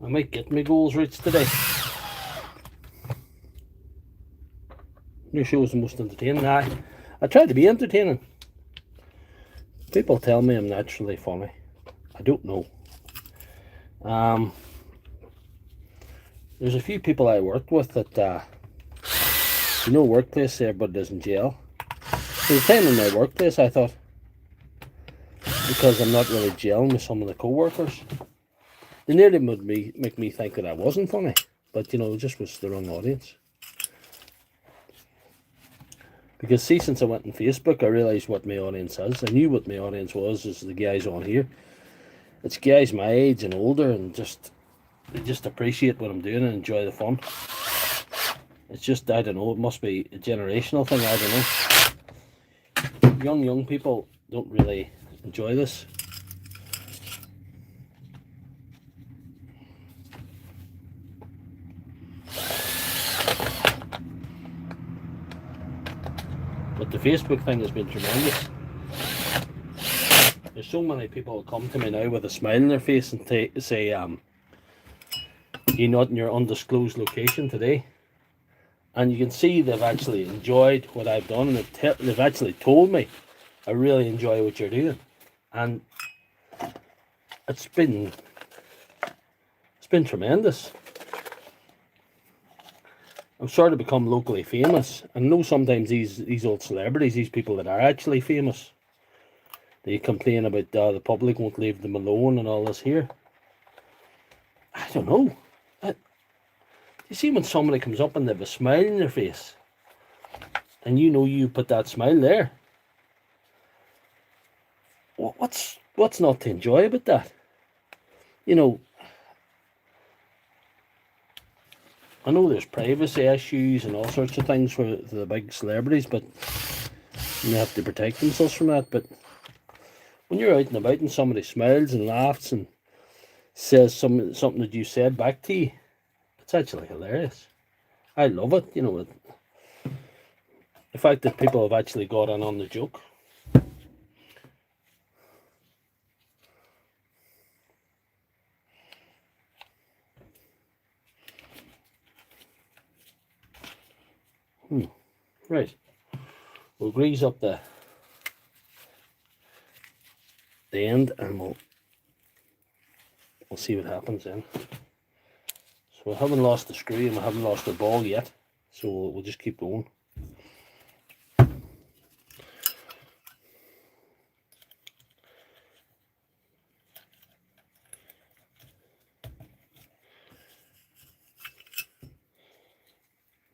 I might get my goals reached today. New show is the most entertaining. I try to be entertaining. People tell me I'm naturally funny. I don't know. There's a few people I worked with that, you know, workplace, everybody does in jail. At the time in my workplace, I thought, because I'm not really gelling with some of the co-workers, they nearly would make me think that I wasn't funny. But, you know, it just was the wrong audience. Because, see, since I went on Facebook, I realised what my audience is. I knew what my audience was the guys on here. It's guys my age and older, and they just appreciate what I'm doing and enjoy the fun. It's just, I don't know, it must be a generational thing, I don't know. Young people don't really enjoy this. But the Facebook thing has been tremendous. There's so many people who come to me now with a smile on their face and say, you're not in your undisclosed location today. And you can see they've actually enjoyed what I've done, and they've actually told me, I really enjoy what you're doing. And it's been tremendous. I've sort of become locally famous. I know sometimes these old celebrities, these people that are actually famous, they complain about the public won't leave them alone and all this here. I don't know. You see, when somebody comes up and they have a smile on their face, and you know you put that smile there, what's not to enjoy about that? You know, I know there's privacy issues and all sorts of things for the big celebrities, but they have to protect themselves from that. But when you're out and about and somebody smiles and laughs and says something that you said back to you, it's actually hilarious. I love it, you know, the fact that people have actually got in on the joke. Right, we'll grease up the end, and we'll see what happens then. So we haven't lost the screw and we haven't lost the ball yet, so we'll just keep going.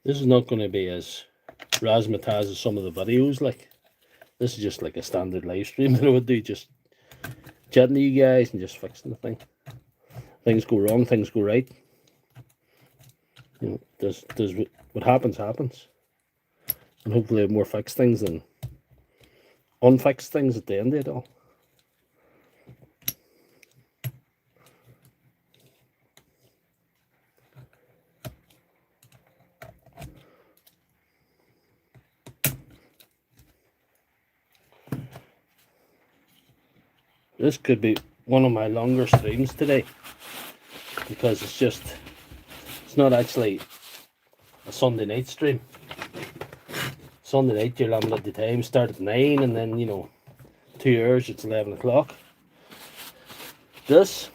This is not going to be as razzmatazz as some of the videos. Like, this is just like a standard live stream that I would do, just chatting to you guys and just fixing the thing. Things go wrong, things go right. You know, does what happens, and hopefully have more fixed things than unfixed things at the end of it all. This could be one of my longer streams today, because it's not actually a Sunday night stream. Sunday night you're limited the time, start at 9, and then, you know, 2 hours, it's 11 o'clock. This,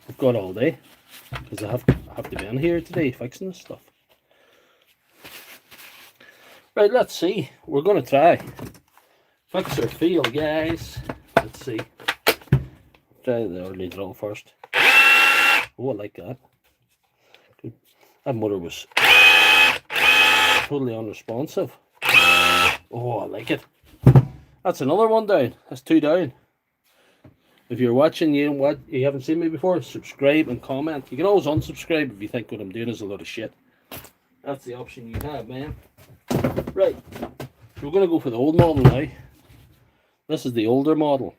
I've got all day, because I have to be in here today fixing this stuff. Right, let's see. We're going to try fix our field, guys. Let's see. Try the early drill first. Oh, I like that. Good. That motor was totally unresponsive. Oh, I like it. That's another one down. That's 2 down. If you're watching, you haven't seen me before, subscribe and comment. You can always unsubscribe if you think what I'm doing is a lot of shit. That's the option you have, man. Right. We're going to go for the old model now. This is the older model.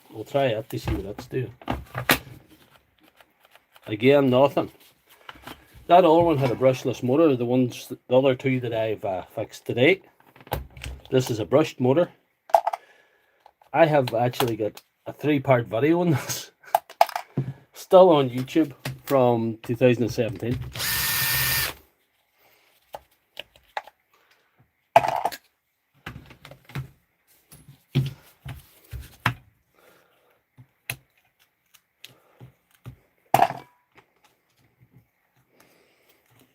We'll try it to see what that's doing. Again, nothing. That other one had a brushless motor. The other two that I've fixed today. This is a brushed motor. I have actually got a 3-part video on this. Still on YouTube from 2017.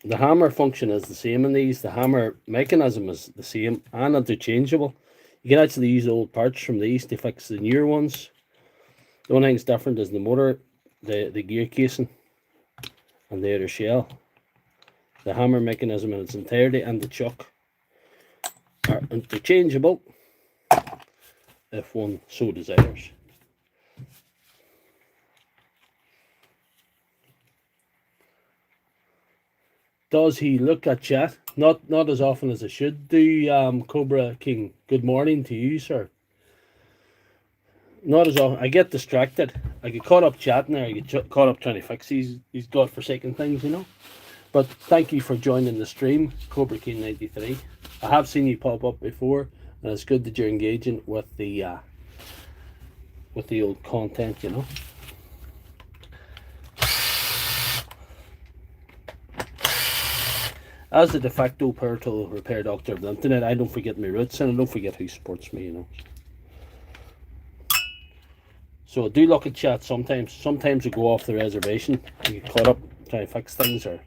The hammer function is the same in these. The hammer mechanism is the same and interchangeable. You can actually use old parts from these to fix the newer ones. The only thing that's different is the motor, the gear casing, and the outer shell. The hammer mechanism in its entirety and the chuck are interchangeable if one so desires. Does he look at chat? Not as often as I should do, Cobra King. Good morning to you, sir. Not as often. I get distracted. I get caught up chatting there. I get caught up trying to fix these godforsaken things, you know. But thank you for joining the stream, Cobra King 93. I have seen you pop up before, and it's good that you're engaging with the old content, you know. As the de facto power tool repair doctor of the internet, I don't forget my roots and I don't forget who supports me, you know. So I do look at chat sometimes. Sometimes I go off the reservation and get caught up trying to fix things or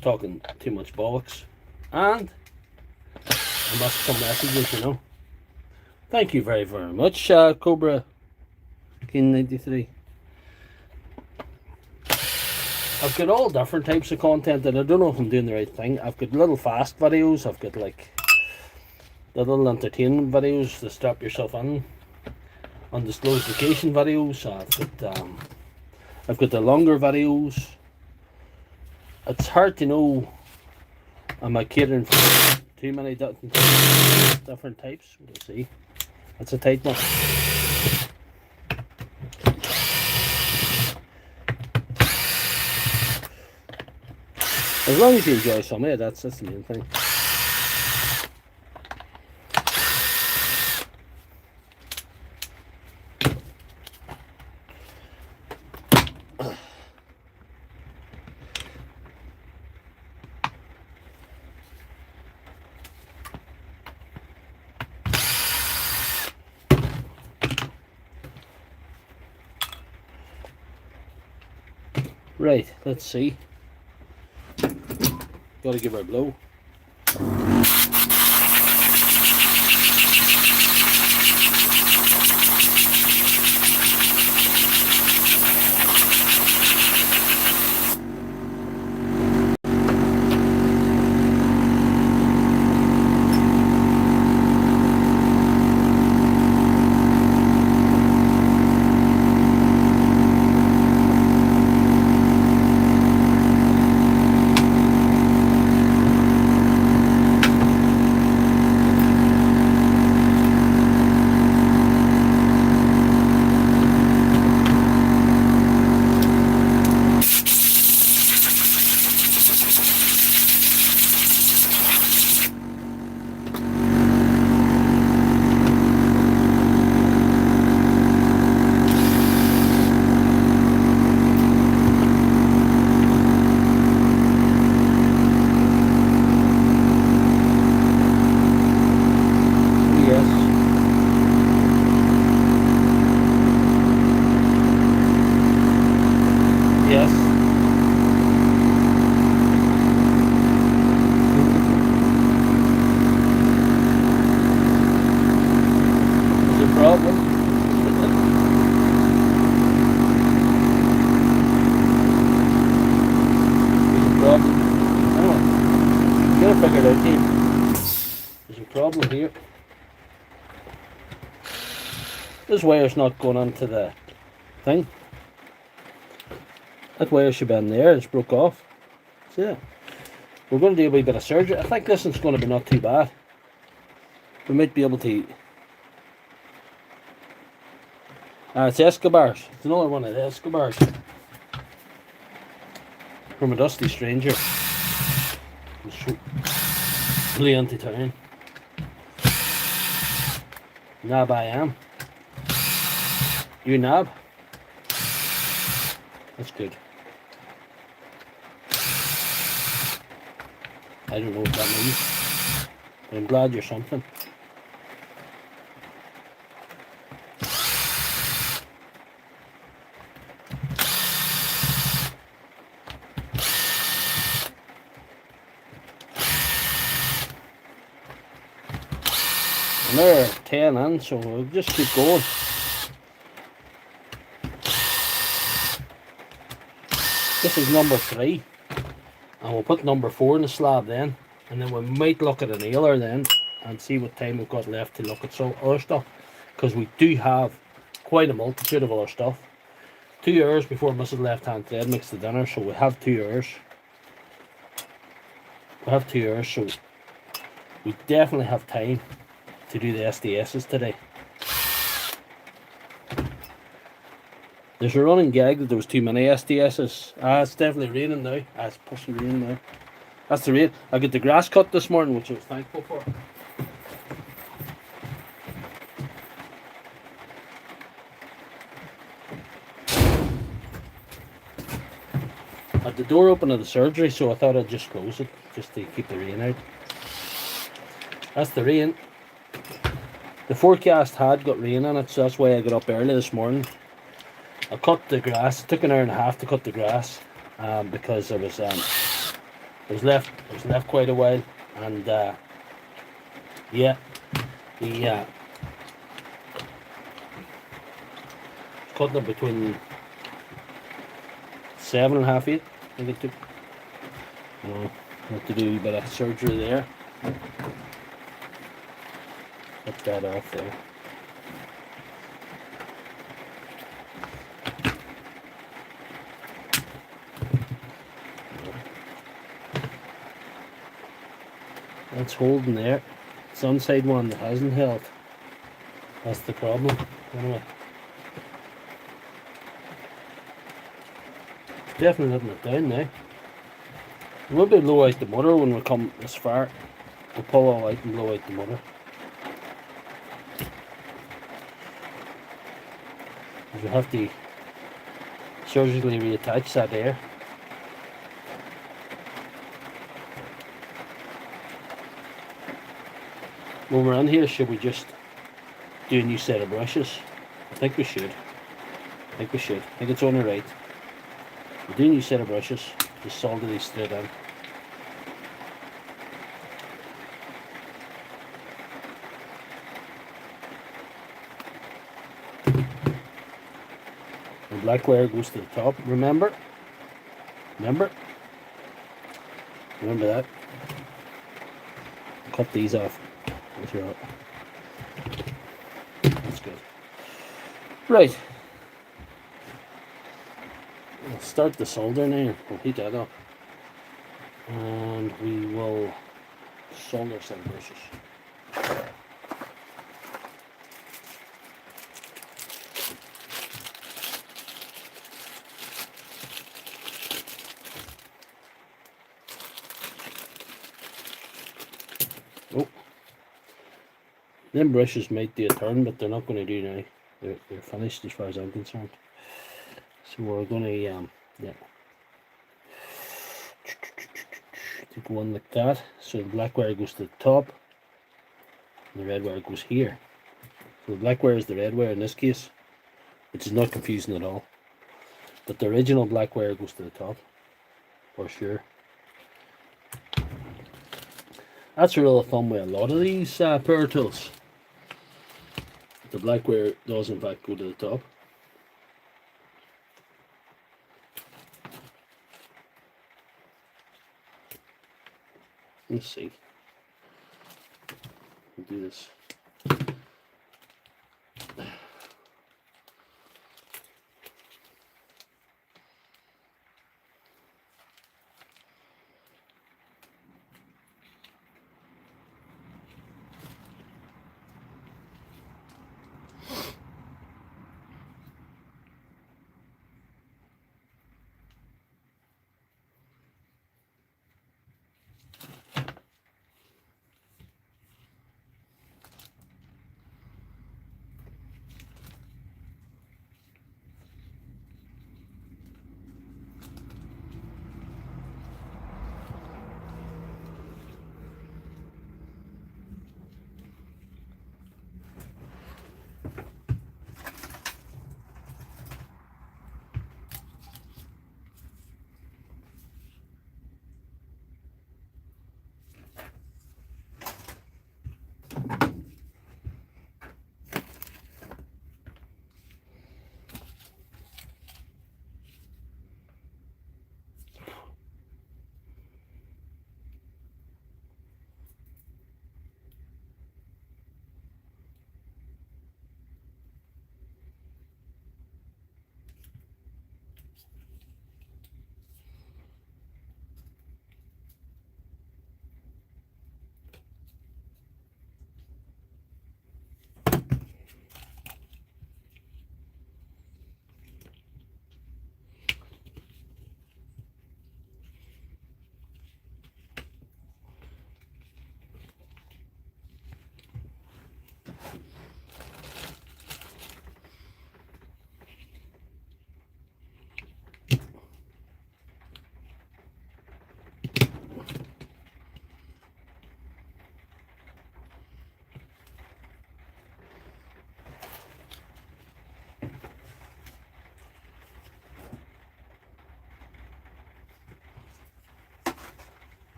talking too much bollocks. And I must some messages, you know. Thank you very, very much, Cobra King 93. I've got all different types of content, and I don't know if I'm doing the right thing. I've got little fast videos. I've got like the little entertainment videos to strap yourself in. Undisclosed vacation videos. I've got the longer videos. It's hard to know. Am I catering for too many different types? We'll see. That's a tight one. As long as you enjoy some of it, that's the main thing. Right, let's see. Gotta give her a blow. Yes. There's a problem. There's a problem. Hang on. Gotta figure it out here. There's a problem here. This wire's not going onto the thing. That wire should be in there, it's broke off. So yeah, we're going to do a wee bit of surgery. I think this one's going to be not too bad. We might be able to... it's Escobars. It's another one of the Escobars. From a dusty stranger. Flee into town. Nab I am. You nab? That's good. I don't know what that means, but I'm glad you're something. And they're 10 in, so we'll just keep going. This is number 3. And we'll put number 4 in the slab then, and then we might look at a nailer then and see what time we've got left to look at some other stuff, because we do have quite a multitude of other stuff. 2 hours before Mrs. Left Hand Thread makes the dinner, so we have 2 hours. We have 2 hours, so we definitely have time to do the SDSs today. There's a running gag that there was too many SDSs. It's definitely raining now. It's pushing rain now. That's the rain. I got the grass cut this morning, which I was thankful for. I had the door open of the surgery, so I thought I'd just close it, just to keep the rain out. That's the rain. The forecast had got rain in it, so that's why I got up early this morning. I cut the grass. It took an hour and a half to cut the grass, because I was left quite a while, and yeah, the cutting it between 7 and a half, 8. I think it took. Have to do a bit of surgery there. Cut that off there. That's holding there. It's the inside one that hasn't held. That's the problem. Anyway. Definitely letting it down now. We'll be blow out the motor when we come this far. We'll pull all out and blow out the motor. We have to surgically reattach that air. When we're in here, should we just do a new set of brushes? I think we should. I think it's only right. We'll do a new set of brushes. Just solder these straight in. The black wire goes to the top. Remember that. Cut these off. That's good. Right. We'll start the solder now. We'll heat that up. And we will solder some brushes. Oh. Them brushes might do a turn, but they're not going to do now. They're finished as far as I'm concerned. So we're going to, take one like that. So the black wire goes to the top, and the red wire goes here. So the black wire is the red wire in this case, which is not confusing at all. But the original black wire goes to the top, for sure. That's a rule of thumb with a lot of these power tools. The black wire does in fact go to the top. Let's see. We'll do this.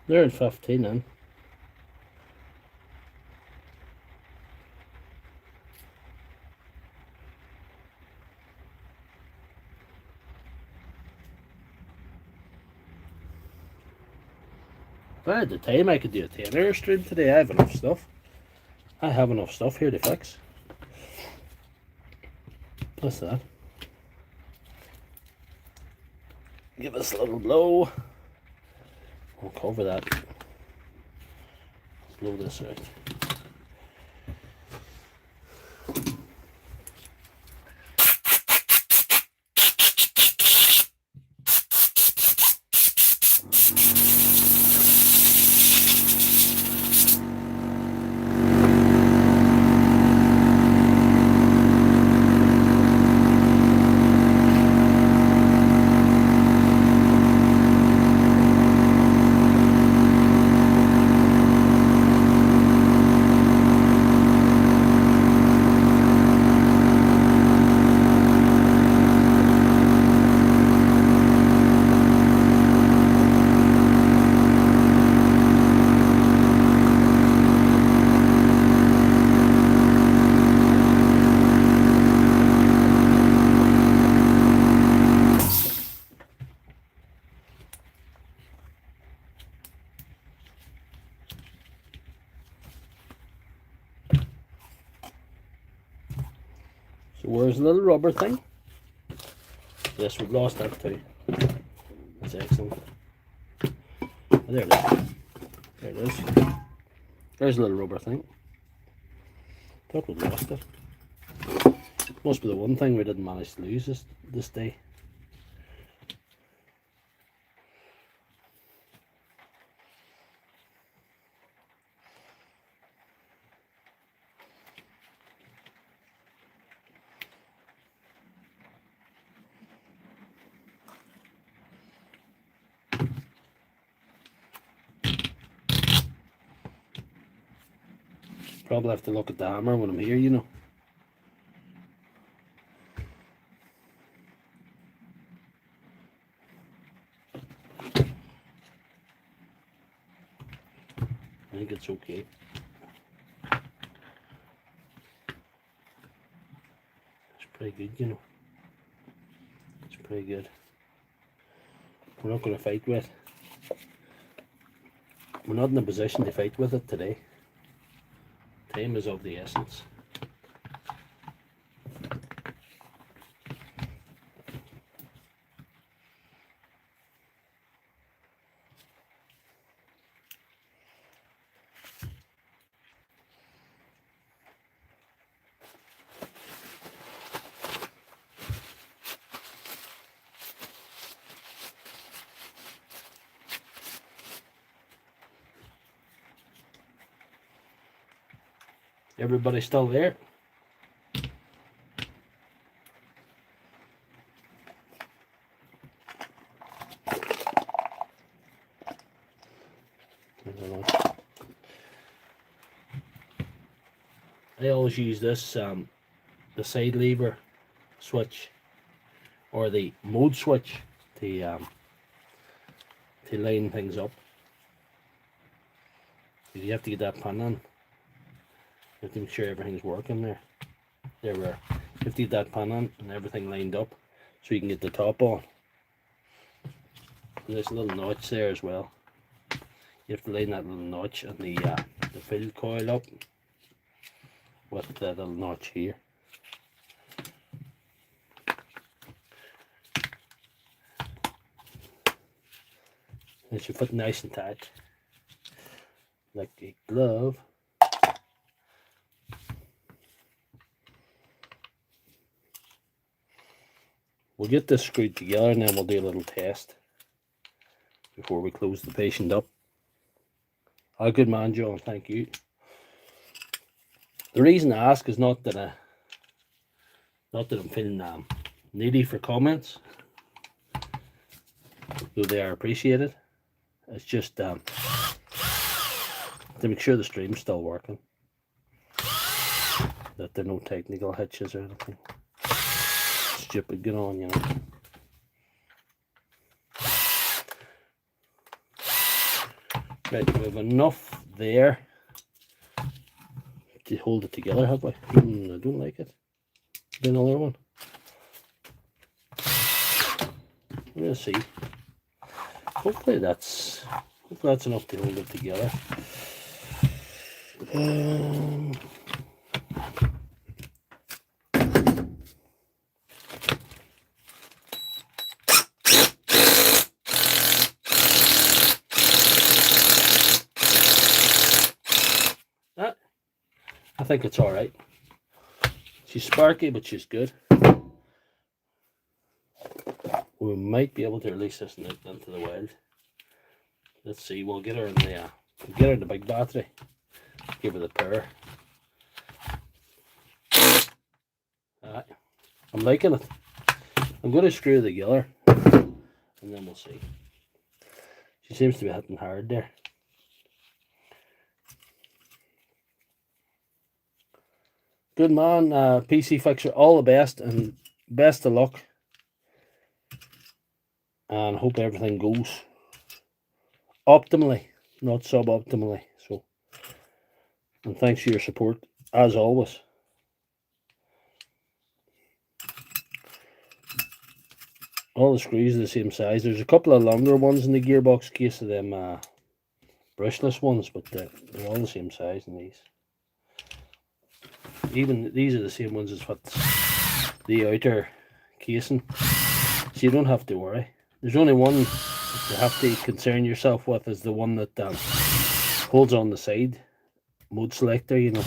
They're at 15 then. If I had the time, I could do a 10-hour stream today. I have enough stuff. I have enough stuff here to fix. Plus that. Give us a little blow. We'll cover that. Blow this out. So where's the little rubber thing? Yes, we've lost that too. That's excellent. Oh, there it is. There it is. There's a little rubber thing. Thought we'd lost it. Must be the one thing we didn't manage to lose this day. Probably have to look at the hammer when I'm here, you know. I think it's okay. It's pretty good, you know. It's pretty good. We're not going to fight with it. We're not in a position to fight with it today. Time is of the essence. Everybody still there? I always use this, the side lever switch or the mode switch to line things up. You have to get that pin in. You have to make sure everything's working there. There we are. You have to get that pin in and everything lined up so you can get the top on. And there's a little notch there as well. You have to line that little notch and the fill coil up with that little notch here. It should fit nice and tight, like a glove. We'll get this screwed together and then we'll do a little test before we close the patient up. Oh, good man, John, thank you. The reason I ask is not that I'm feeling needy for comments, though they are appreciated. It's just to make sure the stream's still working, that there are no technical hitches or anything stupid going on, you know. Right, we have enough there to hold it together, have we? I don't like it. Do another one. We'll see. Hopefully that's enough to hold it together. I think it's all right. She's sparky, but she's good. We might be able to release this into the wild. Let's see. We'll get her in the big battery. Give her the power. Alright. I'm liking it. I'm going to screw it together, and then we'll see. She seems to be hitting hard there. Good man, PC Fixer, all the best and best of luck, and hope everything goes optimally, not suboptimally. So, and thanks for your support as always. All the screws are the same size. There's a couple of longer ones in the gearbox case of them brushless ones, but they're all the same size in these. Even these are the same ones as what the outer casing, so you don't have to worry. There's only one that you have to concern yourself with, is the one that holds on the side mode selector, you know.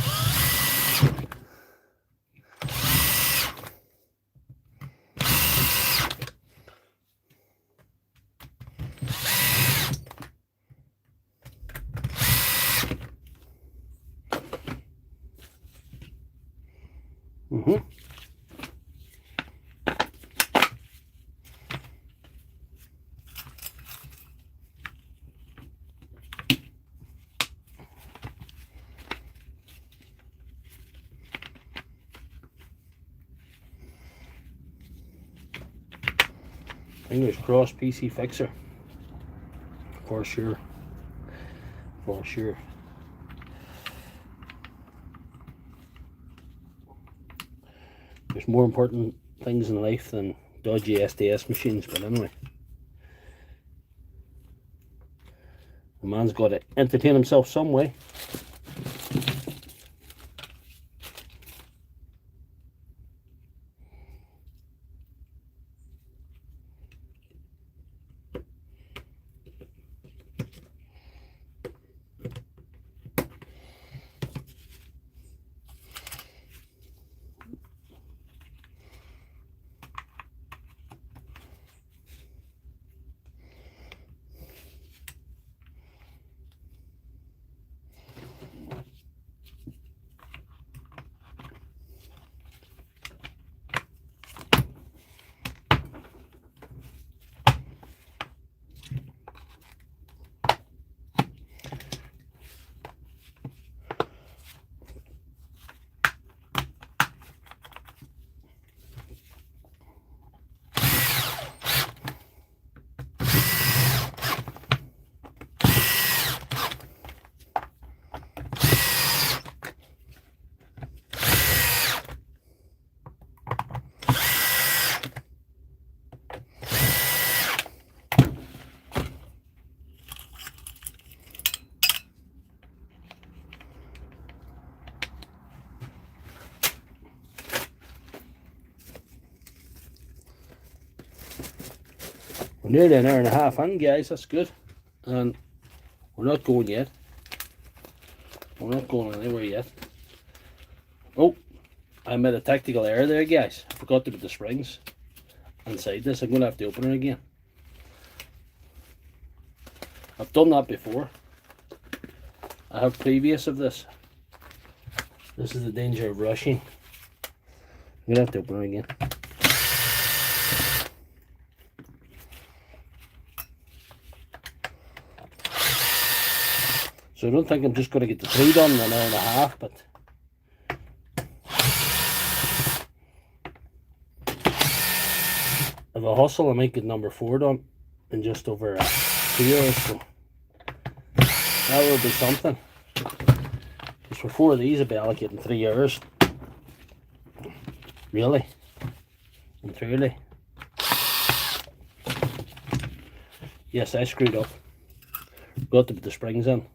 Fingers crossed, PC fixer. For sure. For sure. There's more important things in life than dodgy SDS machines, but anyway. The man's got to entertain himself some way. We're nearly an hour and a half in, guys. That's good. And we're not going yet. We're not going anywhere yet. Oh, I made a tactical error there, guys. I forgot to put the springs inside this. I'm going to have to open it again. I've done that before. I have previous of this. This is the danger of rushing. I'm going to have to open it again. So I don't think I'm just going to get the 3 done in an hour and a half, but if I hustle, I might get number 4 done in just over 2 hours. So that will be something. Because for 4 of these, I'll be allocating 3 hours. Really and truly. Yes, I screwed up. Got to put the springs in.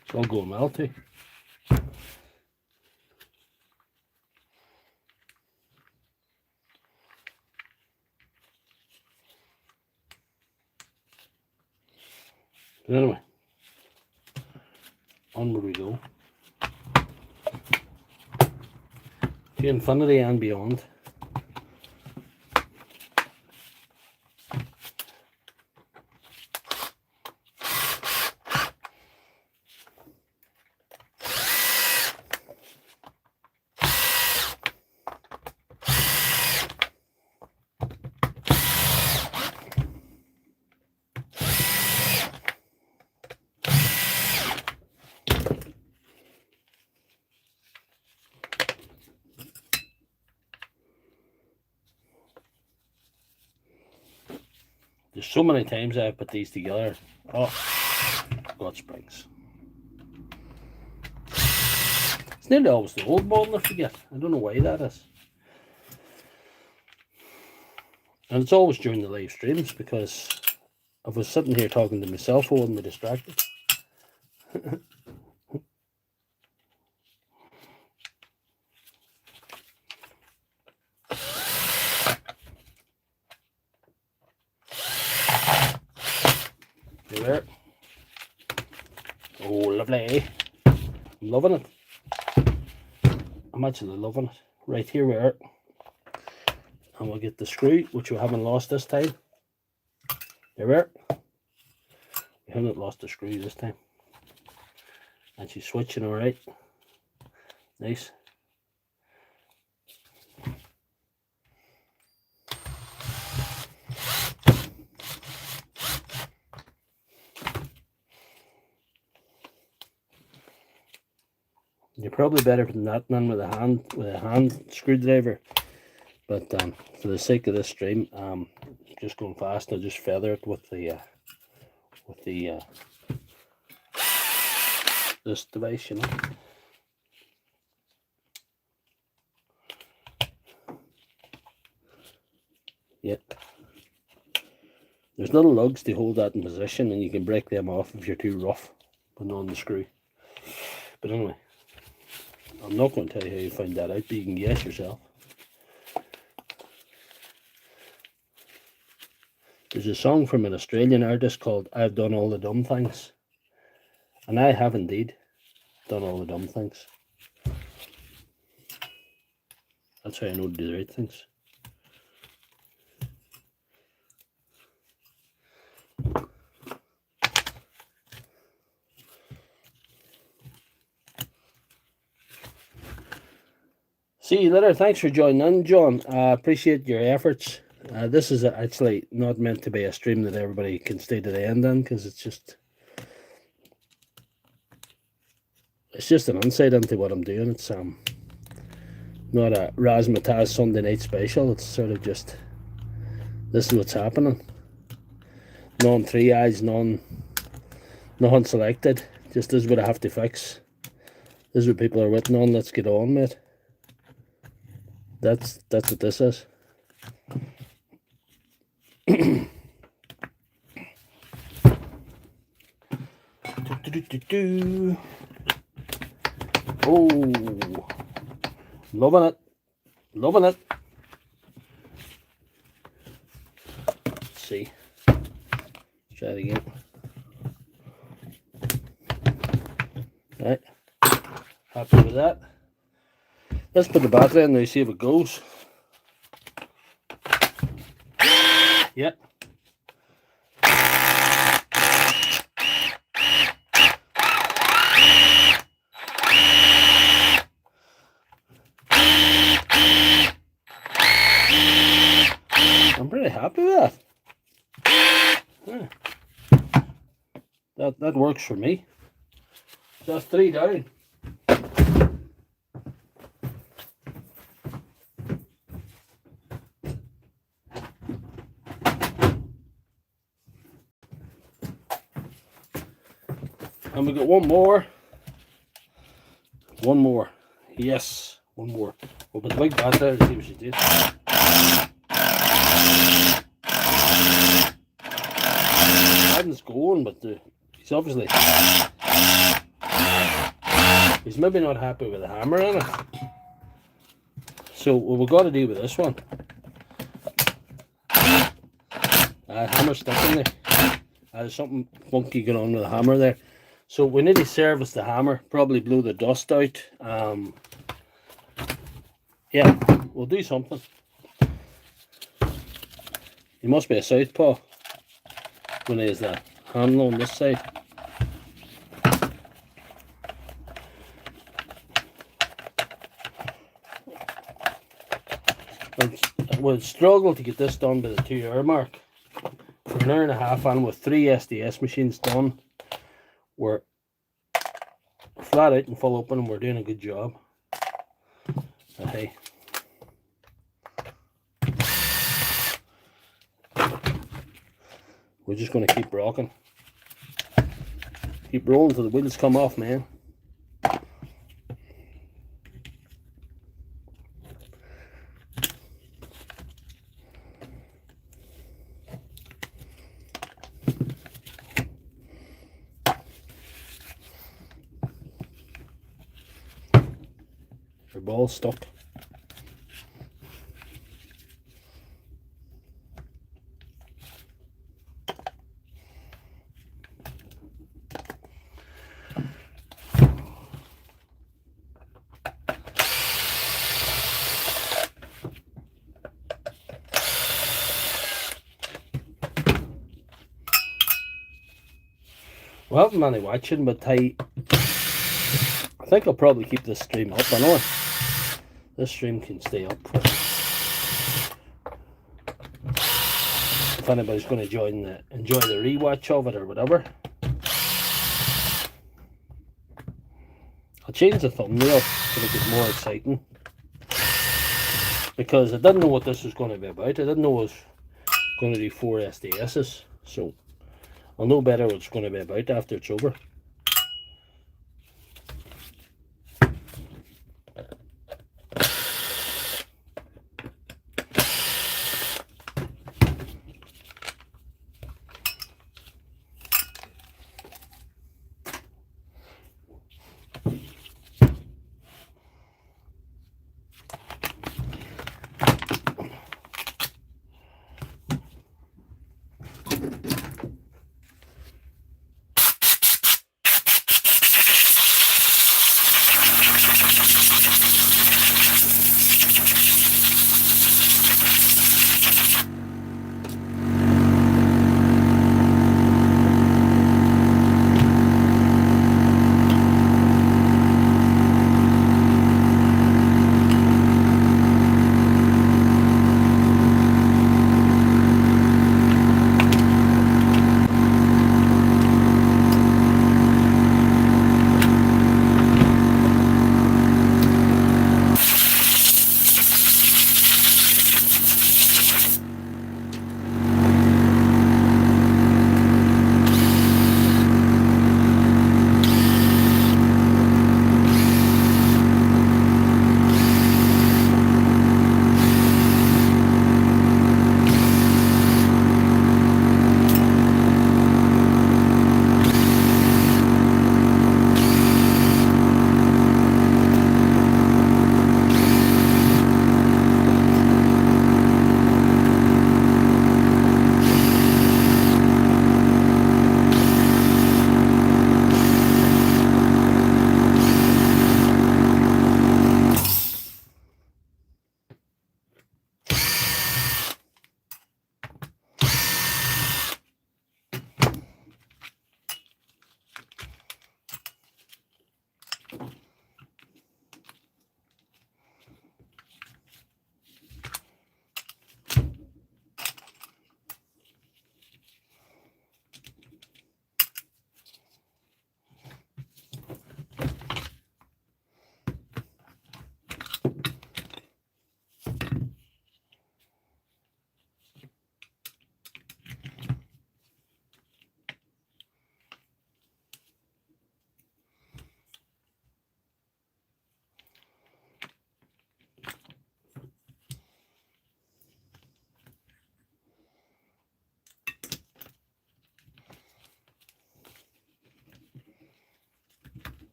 It's all going well too. But anyway, onward we go to infinity and beyond. There's so many times I've put these together. Oh, God springs. It's nearly always the old model I forget. I don't know why that is. And it's always during the live streams, because if I was sitting here talking to myself, I wouldn't be distracted. There. Oh, lovely. I'm loving it. I'm actually loving it. Right, here we are. And we'll get the screw, which we haven't lost this time. There we are. We haven't lost the screw this time. And she's switching all right. Nice. You're probably better than that than with a hand screwdriver. But for the sake of this stream, just going fast, I'll just feather it with this device, you know. Yep. There's little lugs to hold that in position, and you can break them off if you're too rough putting on the screw. But anyway, I'm not going to tell you how you find that out, but you can guess yourself. There's a song from an Australian artist called I've Done All the Dumb Things. And I have indeed done all the dumb things. That's how I know to do the right things. See you later. Thanks for joining in, John. I appreciate your efforts. This is actually not meant to be a stream that everybody can stay to the end in, because it's just an insight into what I'm doing. It's not a Razzmatazz Sunday night special. It's sort of just, this is what's happening. None triage, none selected. Just this is what I have to fix. This is what people are waiting on. Let's get on, mate. That's what this is. Oh, loving it, loving it. Let's see. Let's try it again. Right, happy with that. Let's put the battery in now, see if it goes. Yep. I'm pretty happy with that. Yeah. That works for me. That's 3 down. And we got one more. One more. Yes, one more. We'll put the big battery and see what she did. It's going, but he's obviously, he's maybe not happy with the hammer in it. So what we've got to do with this one, hammer sticking there. There's something funky going on with the hammer there. So we need to service the hammer, probably blow the dust out. Yeah, we'll do something. He must be a southpaw when he has the handle on this side. We'll struggle to get this done by the 2 hour mark. For an hour and a half on with 3 SDS machines done, we're flat out and full open, and we're doing a good job. Hey. we're just going to keep rocking. Keep rolling till the wheels come off, man. Your ball's stuck. Well, I haven't many watching, but I think I'll probably keep this stream up. I know this stream can stay up for, if anybody's going to enjoy the rewatch of it or whatever. I'll change the thumbnail to make it more exciting, because I didn't know what this was going to be about. I didn't know it was going to do 4 SDSs, so I'll know better what it's going to be about after it's over.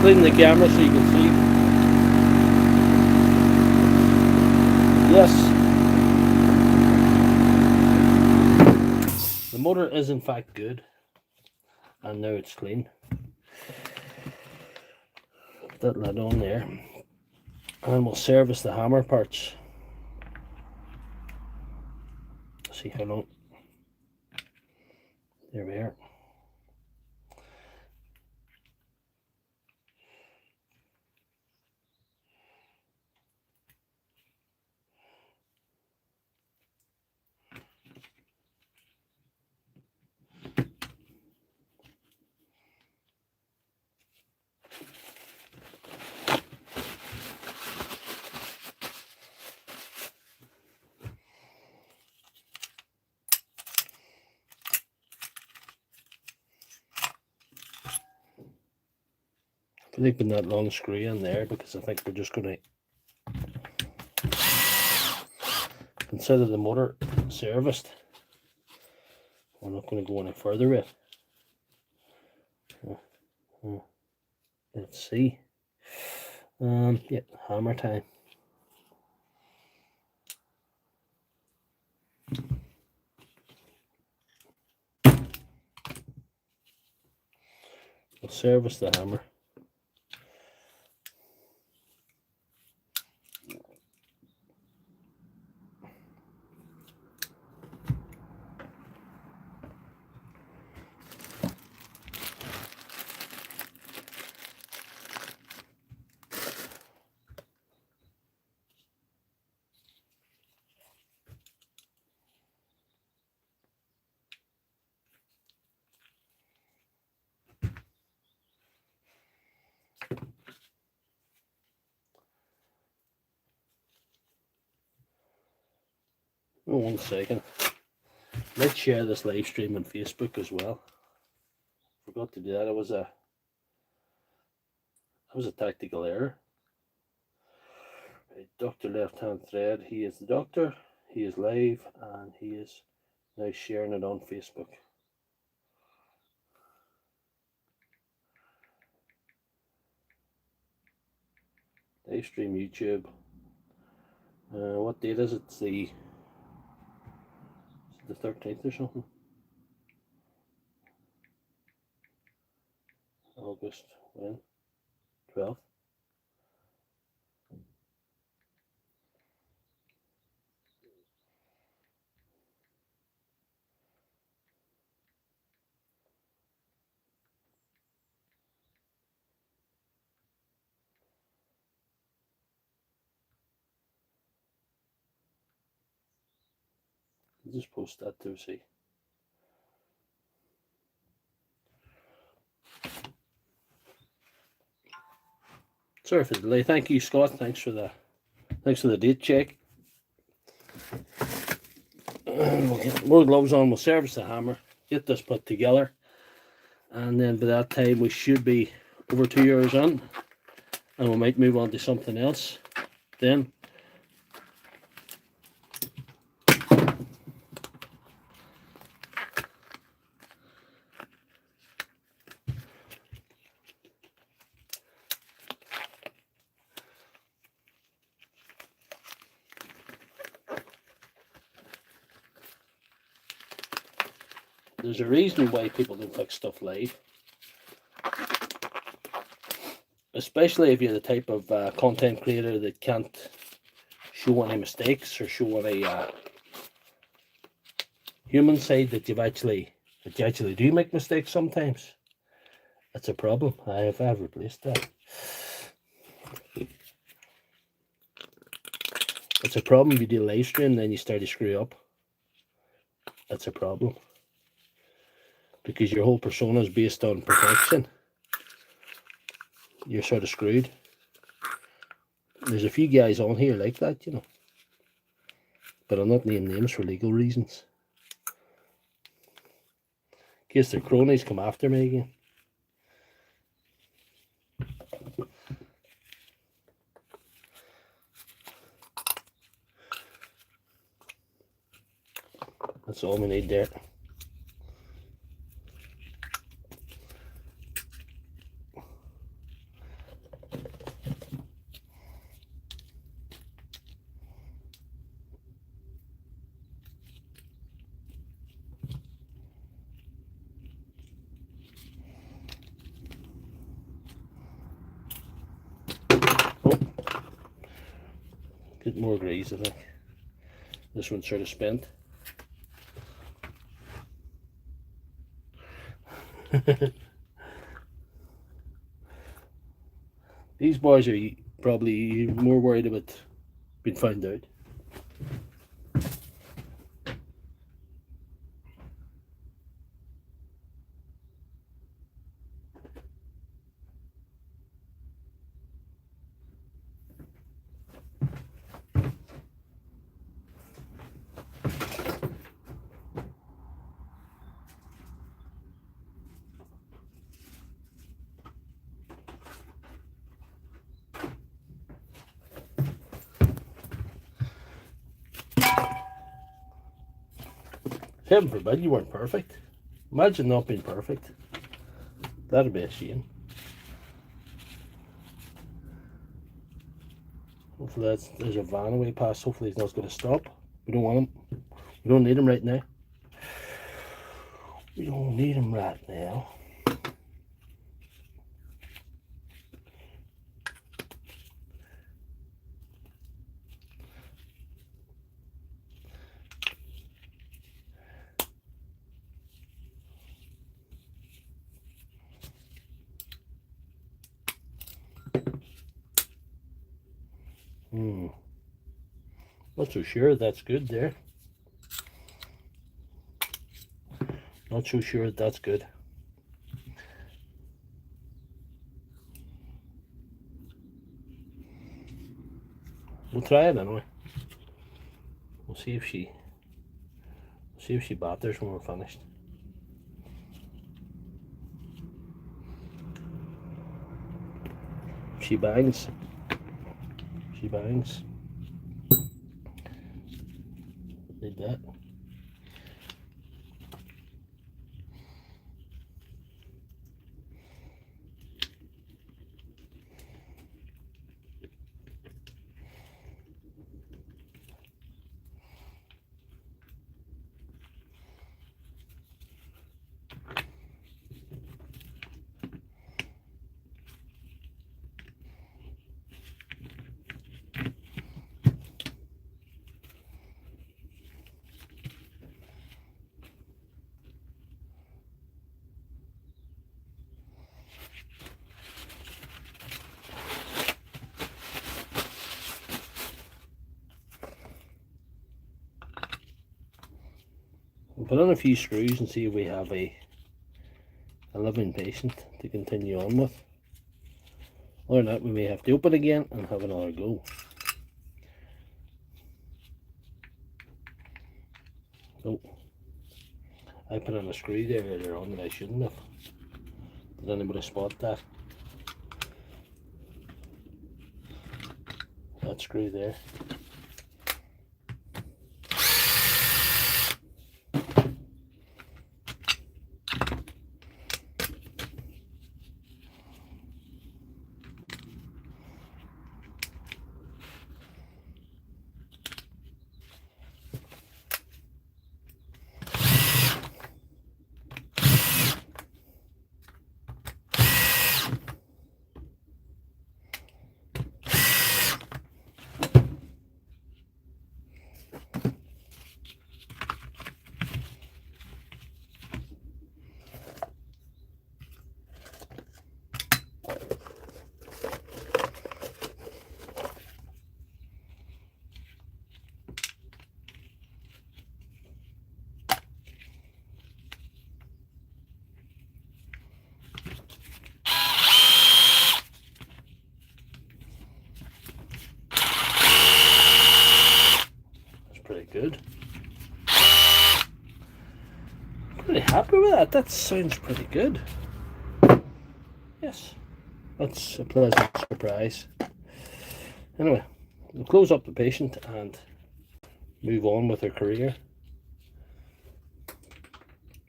clean the camera so you can see. Yes, the motor is in fact good, and now it's clean. Put that lid on there, and we'll service the hammer parts. See how long. There we are. Putting that long screw in there because I think we're just going to consider the motor serviced. We're not going to go any further with it. Let's see. Yeah, hammer time. We'll service the hammer. Oh, 1 second. Let's share this live stream on Facebook as well. Forgot to do that. It was a tactical error. Right, Dr. Left Hand Thread. He is the doctor. He is live, and he is now sharing it on Facebook. Live stream YouTube. What date is it? It's the 13th or something. August, when? 12th. I'll just post that to see. Sorry for the delay. Thank you, Scott. Thanks for the date check. We'll get more gloves on. We'll service the hammer. Get this put together, and then by that time we should be over 2 hours in, and we might move on to something else then. There's a reason why people don't fix stuff live, especially if you're the type of content creator that can't show any mistakes or show any human side that you actually do make mistakes sometimes. That's a problem. I've replaced that. It's a problem if you do a live stream and then you start to screw up. That's a problem. Because your whole persona is based on perfection. You're sort of screwed. There's a few guys on here like that, you know. But I'll not name names for legal reasons. In case their cronies come after me again. That's all we need there. Get more grease, I think. This one's sort of spent. These boys are probably more worried about being found out. Heaven forbid you weren't perfect. Imagine not being perfect. That'd be a shame. Hopefully there's a van away past. Hopefully he's not going to stop. We don't want him. We don't need him right now. We don't need him right now. Not so sure that's good there. Not so sure that's good. We'll try it anyway. We'll see if she batters when we're finished. She bangs. She bangs. Need that. We'll put on a few screws and see if we have a living patient to continue on with. Or not, we may have to open again and have another go. Oh, I put on a screw there earlier on that I shouldn't have. Did anybody spot that? That screw there. Good. Pretty happy with that. That sounds pretty good. Yes, that's a pleasant surprise. Anyway, we'll close up the patient and move on with her career.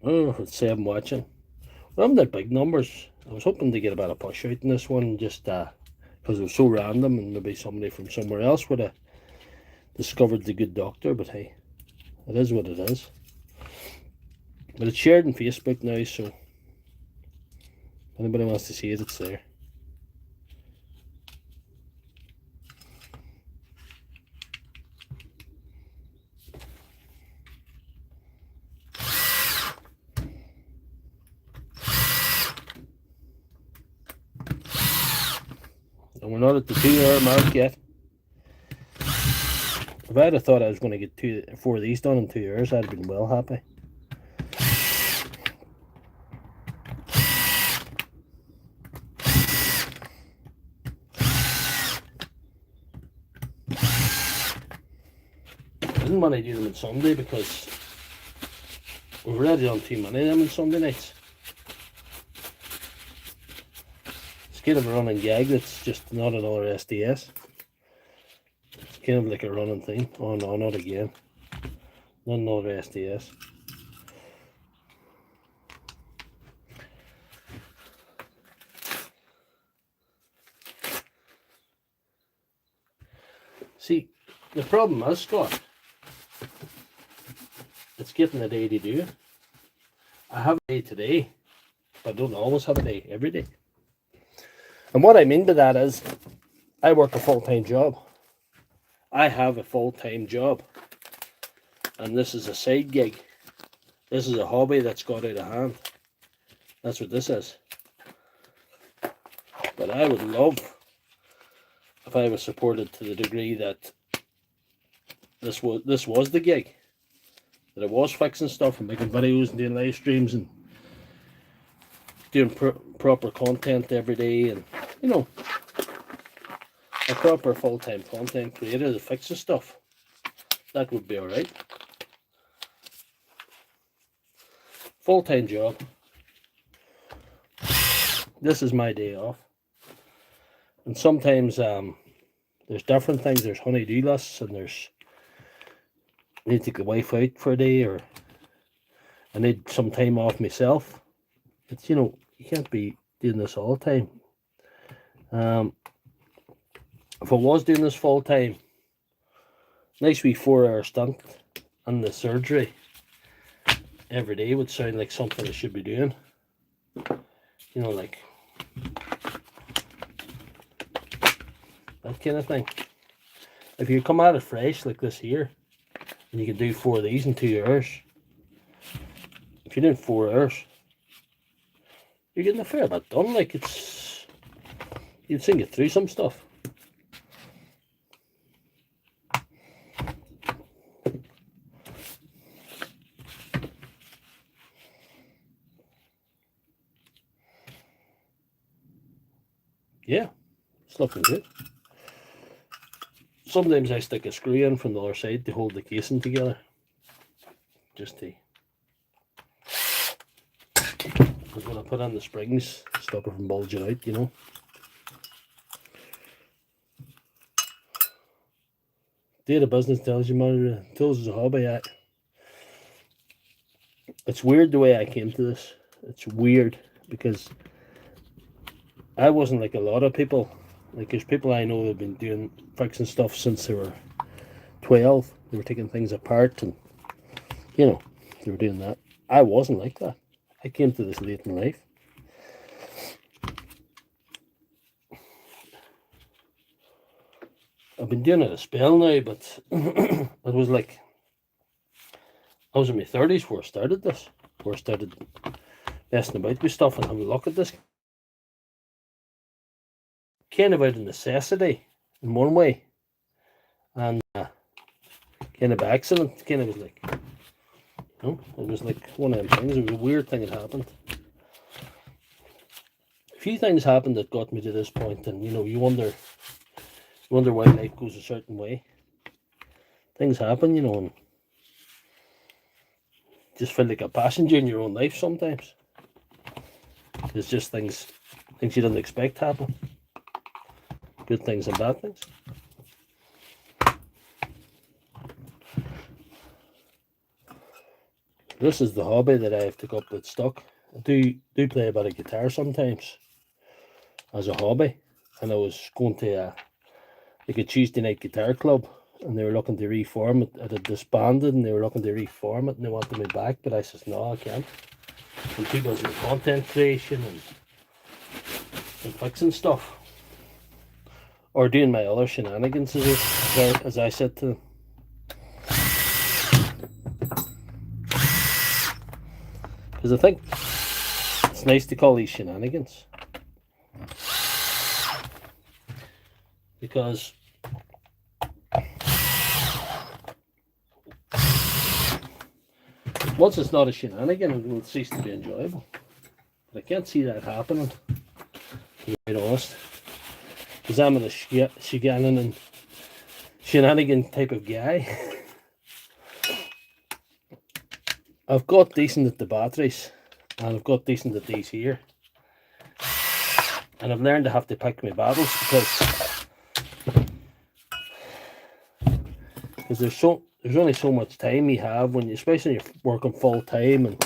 Oh, let's say I'm watching. Well, I'm not big numbers. I was hoping to get a bit of push out in this one, just because it was so random and maybe somebody from somewhere else would have discovered the good doctor, but hey, it is what it is. But it's shared on Facebook now, so if anybody wants to see it, it's there. And we're not at the 2 hour mark yet. If I'd have thought I was going to get 4 of these done in 2 hours, I'd have been well happy. I didn't want to do them on Sunday because we've already done too many of them on Sunday nights. It's kind of a running gag that's just not another SDS. It's kind of like a running thing. Oh no, not again. Not another SDS. See, the problem is, Scott, it's getting a day to do it. I have a day today, but I don't always have a day every day. And what I mean by that is, I work a full-time job. I have a full-time job. And this is a side gig. This is a hobby that's got out of hand. That's what this is. But I would love if I was supported to the degree that this was the gig. That I was fixing stuff and making videos and doing live streams and doing proper content every day, and you know, a proper full-time content creator that fixes stuff. That would be alright. Full-time job. This is my day off. And sometimes there's different things. There's honey-do lists, and there's I need to take the wife out for a day, or I need some time off myself. It's, you know, you can't be doing this all the time. If I was doing this full time, nice wee 4-hour stint and the surgery every day would sound like something I should be doing. You know, like that kind of thing. If you come at it fresh like this here, and you can do 4 of these in 2 hours, if you're doing 4 hours, you're getting a fair bit done. Like, it's, you'd soon get through some stuff. Yeah, it's looking good. Sometimes I stick a screw in from the other side to hold the casing together. Just to, because when I put on the springs, stop it from bulging out, you know. Data business tells you money, tells us a hobby. It's weird the way I came to this. It's weird because I wasn't like a lot of people. Like, there's people I know that have been doing fixing stuff since they were 12. They were taking things apart and, you know, they were doing that. I wasn't like that. I came to this late in life. I've been doing it a spell now, but it was like, I was in my 30s before I started this. Before I started messing about with stuff and having a look at this. Kind of out of necessity in one way, and kind of by accident. Kind of was like, you know, it was like one of them things. It was a weird thing that happened. A few things happened that got me to this point, and you know, you wonder why life goes a certain way. Things happen, you know, and just feel like a passenger in your own life sometimes. There's just things you didn't expect happen. Good things and bad things. This is the hobby that I have took up with stock. I do play a bit of guitar sometimes as a hobby, and I was going to like a Tuesday night guitar club, and they were looking to reform it. It had disbanded, and they were looking to reform it, and they wanted me back, but I says no, I can't. I'm too busy with content creation and fixing stuff. Or doing my other shenanigans, as I said to them. Because I think it's nice to call these shenanigans. because once it's not a shenanigan, it will cease to be enjoyable. But I can't see that happening, to be honest, because I'm a shenanigan and shenanigan type of guy. I've got decent at the batteries, and I've got decent at these here, and I've learned to have to pick my battles because there's only so much time you have when you, especially when you're working full time and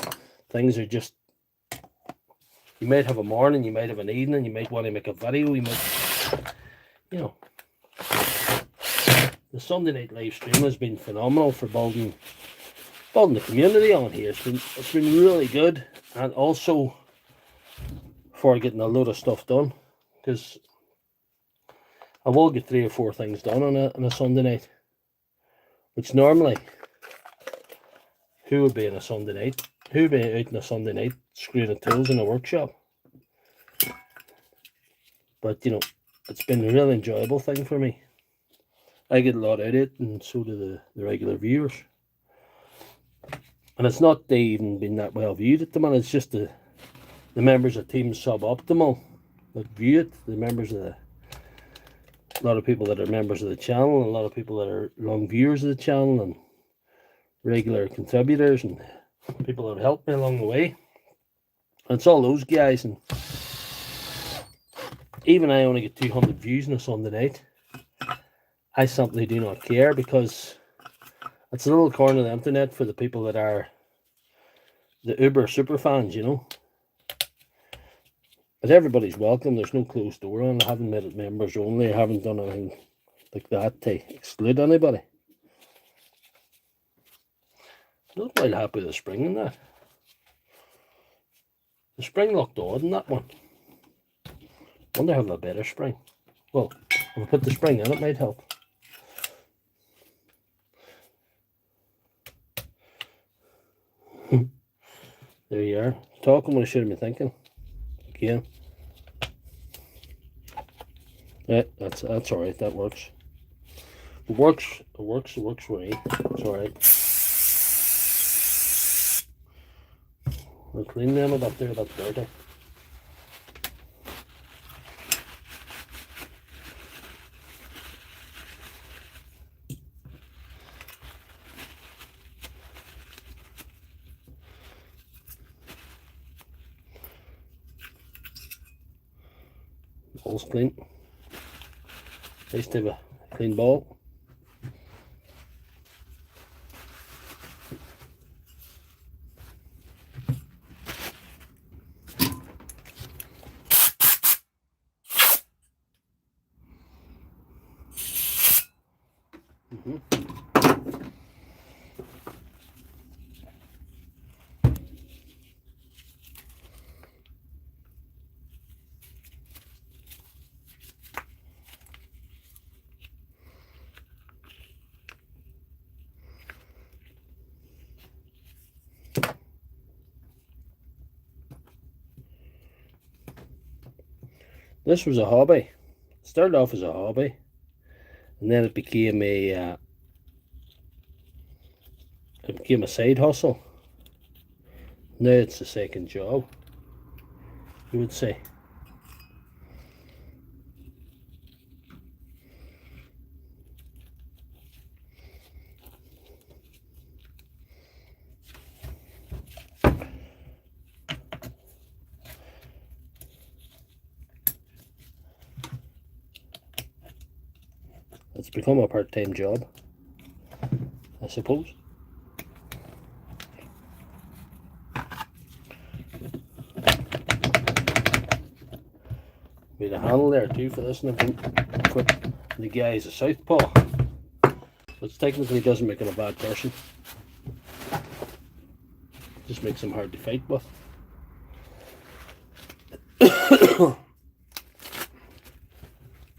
things are just, you might have a morning, you might have an evening, you might want to make a video, you might, you know. The Sunday night live stream has been phenomenal for building the community on here. It's been really good, and also for getting a load of stuff done, because I will get 3 or 4 things done on a Sunday night, which normally, who would be in a Sunday night? Who would be out on a Sunday night screwing at tools in a workshop? But you know, it's been a really enjoyable thing for me. I get a lot out of it, and so do the regular viewers. And it's not they even been that well viewed at the moment, it's just the members of Team Suboptimal that view it, the members of a lot of people that are members of the channel, and a lot of people that are long viewers of the channel, and regular contributors, and people that have helped me along the way. And it's all those guys, and even I only get 200 views on a Sunday night. I simply do not care, because it's a little corner of the internet for the people that are the uber super fans, you know. But everybody's welcome. There's no closed door on. I haven't made it members only. I haven't done anything like that to exclude anybody. I'm not quite happy with the spring in that. The spring looked odd in that one. I wonder if I have a better spring. Well, if I put the spring in, it might help. There you are. Talking when I should have been thinking. Again. Yeah, that's alright, that works. It works for me. It's alright. I'll clean them up there, that's dirty. Ball's clean. Nice to have a clean ball. This was a hobby. It started off as a hobby, and then it became a side hustle. Now it's a second job, you would say. It's become a part-time job, I suppose. Made a handle there too for this, and I've been put the guy is a southpaw, which technically doesn't make him a bad person. Just makes him hard to fight with.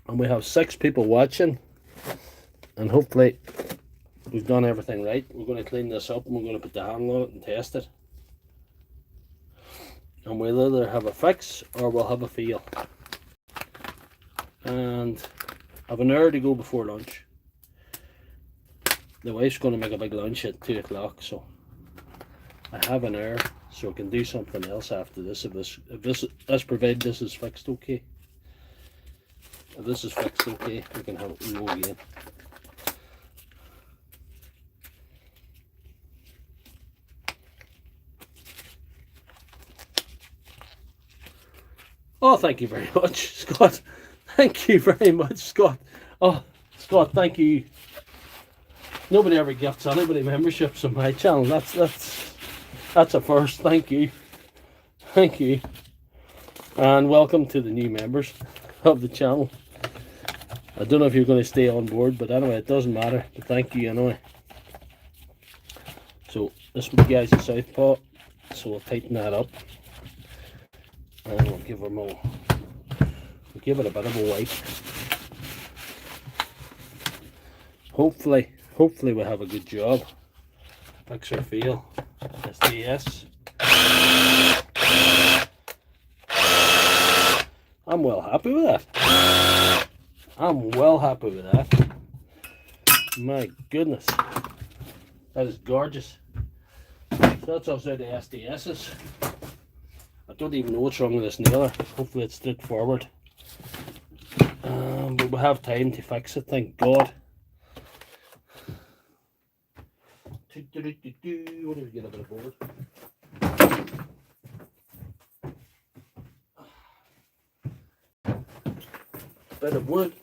And we have 6 people watching, and hopefully we've done everything right. We're going to clean this up, and we're going to put the handle on it and test it, and we'll either have a fix or we'll have a feel. And I have an hour to go before lunch. The wife's going to make a big lunch at 2 o'clock, so I have an hour, so I can do something else after this. Let's provide this is fixed okay. If this is fixed okay, we can have it go again. Oh, thank you very much, Scott. Thank you very much, Scott. Oh, Scott, thank you. Nobody ever gifts anybody memberships on my channel. That's a first. Thank you. Thank you. And welcome to the new members of the channel. I don't know if you're going to stay on board, but anyway, it doesn't matter. But thank you anyway. So this one, guys, is southpaw. So we'll tighten that up. And we'll give them all. We'll give it a bit of a wipe. Hopefully we have a good job. Fix or fail. SDS. I'm well happy with that. I'm well happy with that. My goodness. That is gorgeous. So that's also the SDS's. I don't even know what's wrong with this nailer. Hopefully it's straightforward. But we have time to fix it, thank God. What do we get a bit of board? Bit of wood.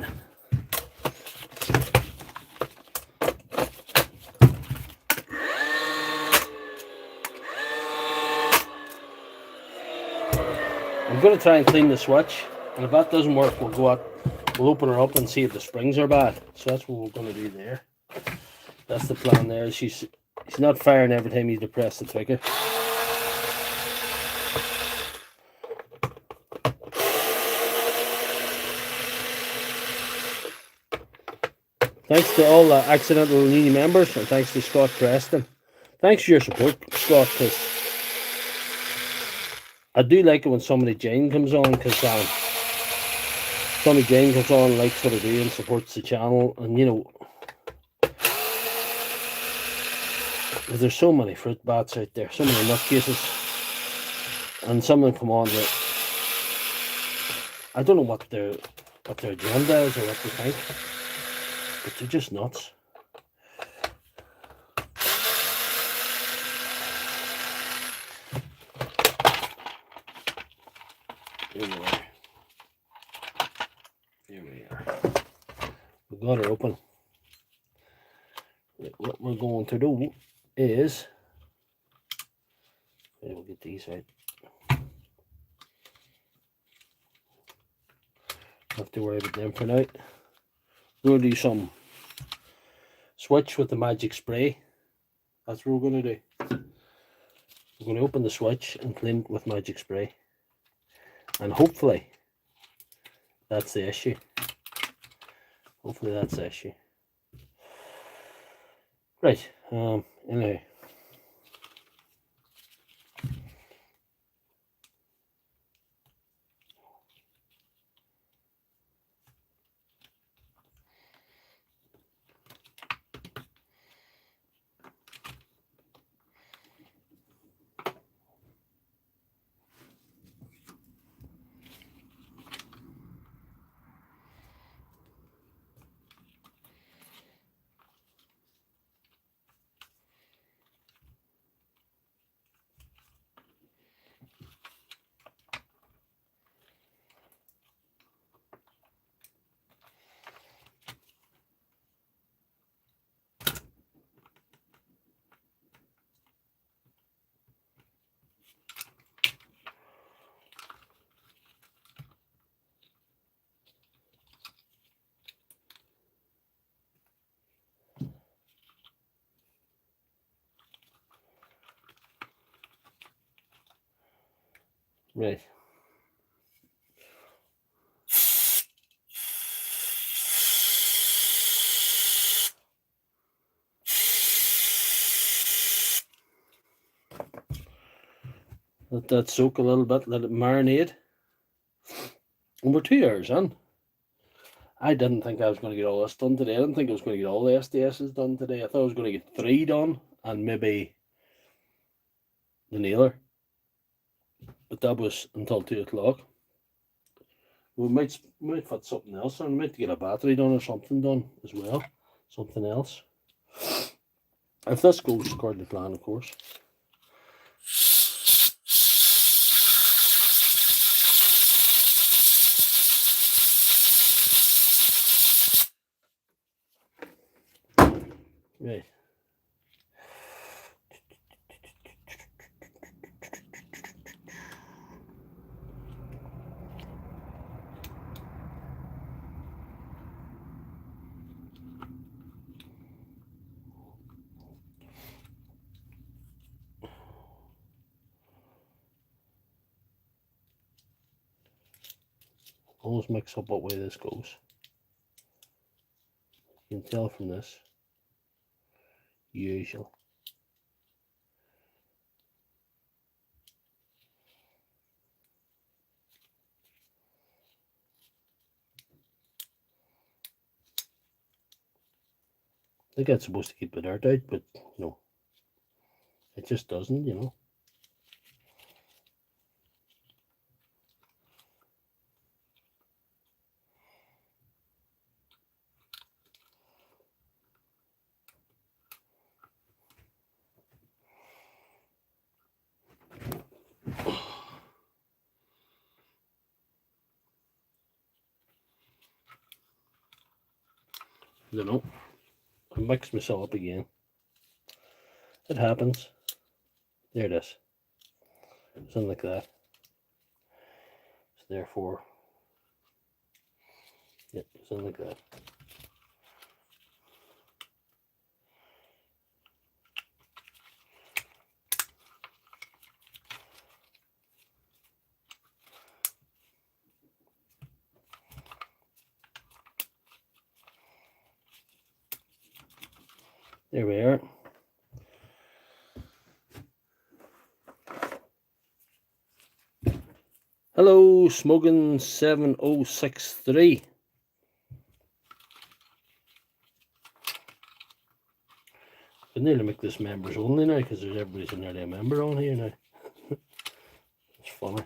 I'm going to try and clean the switch, and if that doesn't work, we'll go out, we'll open her up and see if the springs are bad. So that's what we're going to do there. That's the plan there. She's not firing every time you depress the trigger. Thanks to all the accidental new members, and thanks to Scott Preston. Thanks for your support, Scott, because I do like it when somebody Jane comes on, because somebody Jane comes on and likes what I do and supports the channel. And you know, there's so many fruit bats out there, so many nutcases, and some of them come on that I don't know what their agenda is or what they think, but they're just nuts. Here we are. Here we are. We've got her open. What we're going to do is, we'll get these out. Have to worry about them for now. We're going to do some switch with the magic spray. That's what we're going to do. We're going to open the switch and clean it with magic spray. And hopefully that's the issue. Hopefully that's the issue. Right, anyway. Right. Let that soak a little bit, let it marinate. And we're 2 hours in. I didn't think I was going to get all this done today. I didn't think I was going to get all the SDSs done today. I thought I was going to get 3 done and maybe the nailer. But that was until 2 o'clock. We might fit something else on. We might get a battery done or something done as well. Something else. If this goes according to plan, of course. Right. Almost mix up what way this goes. You can tell from this. Usual. I think it's supposed to keep the dirt out, but no. It just doesn't, you know. I don't know. I mixed myself up again. It happens. There it is. Something like that. So therefore, yep, something like that. There we are. Hello, Smoking 7063. I nearly make this members only now because there's everybody's nearly a member on here now. It's funny.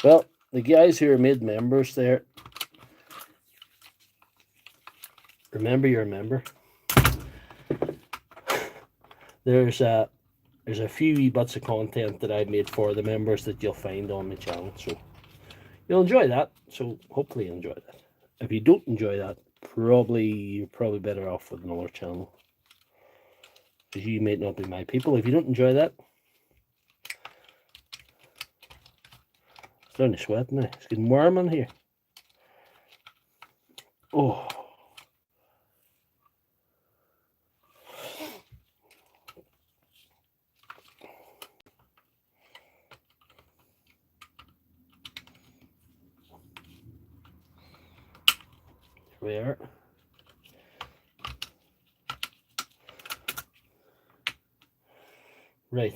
Well, the guys who are made members there, remember you're a member. There's a few wee bits of content that I've made for the members that you'll find on my channel, so you'll enjoy that. So hopefully you enjoy that. If you don't enjoy that, you're probably better off with another channel, because you might not be my people. If you don't enjoy that, it's starting to sweat now. It's getting warm in here. Oh. We are. Right.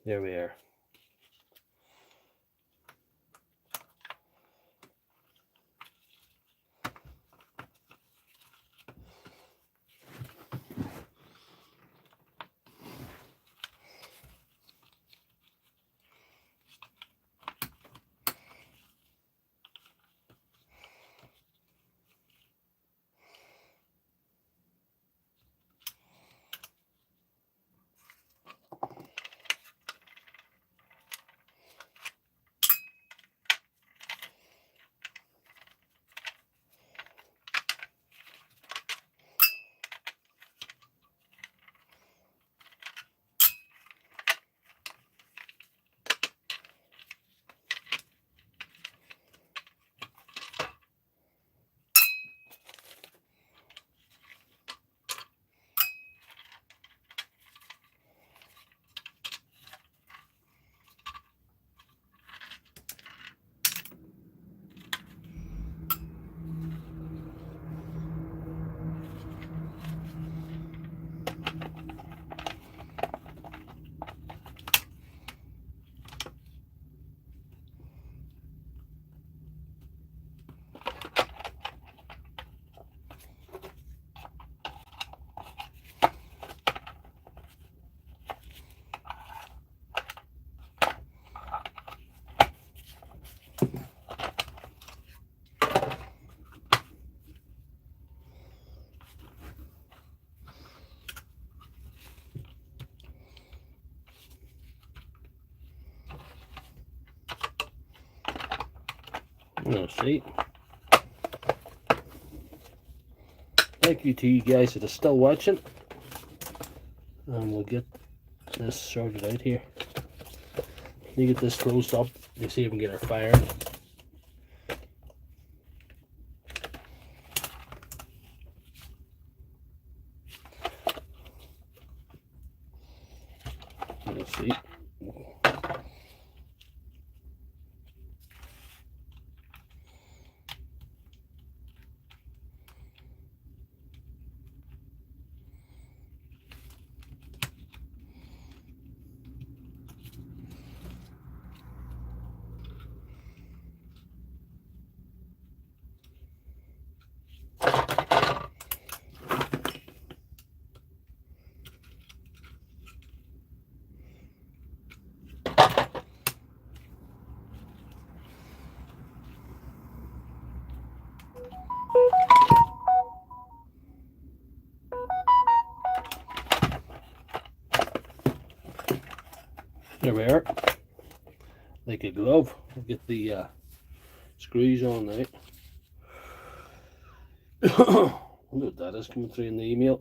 There we are. Let's see. Thank you to you guys that are still watching. And we'll get this sorted out here. You get this closed up. You see if we can get her fired. Let's see. There we are. Like a glove. We'll get the screws on now. Look, that is coming through in the email.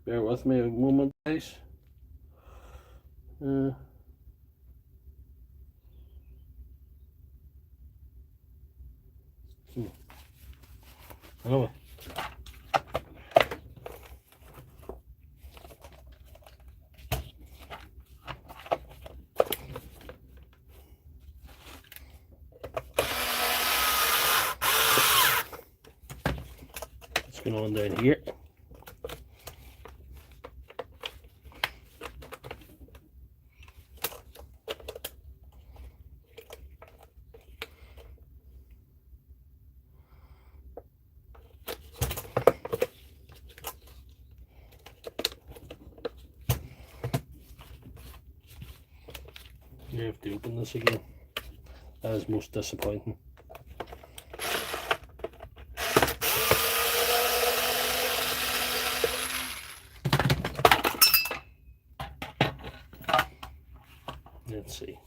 Bear with me a moment, guys. Anyway. What's going on down here? You have to open this again. That is most disappointing. Let's see.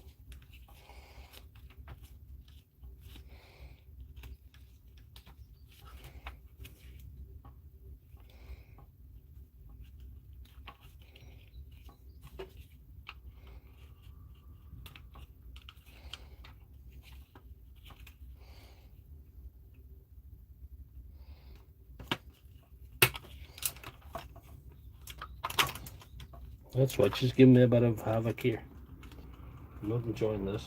That switch is giving me a bit of havoc here. I'm not enjoying this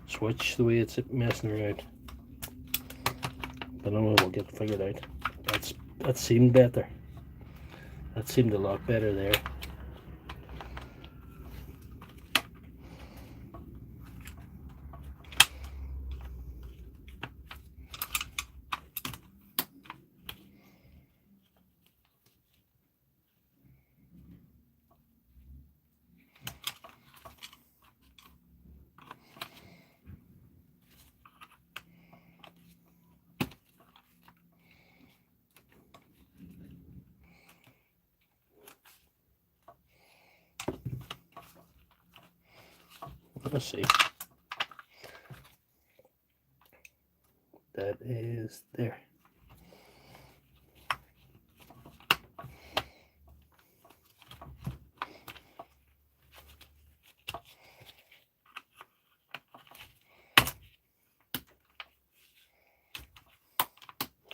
switch the way it's messing around. But I don't know, we'll get it figured out. That seemed better. That seemed a lot better there. Let's see. That is there.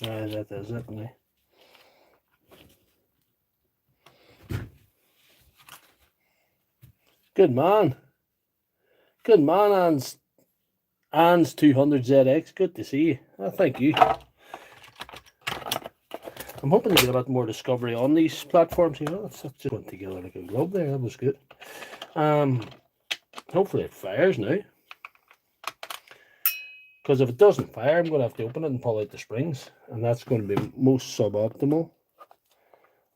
That is it now. Good man. Good man, Ann's 200ZX. Good to see you. Oh, thank you. I'm hoping to get a bit more discovery on these platforms. You know, that's just went together like a glove there. That was good. Hopefully it fires now. Because if it doesn't fire, I'm going to have to open it and pull out the springs. And that's going to be most suboptimal.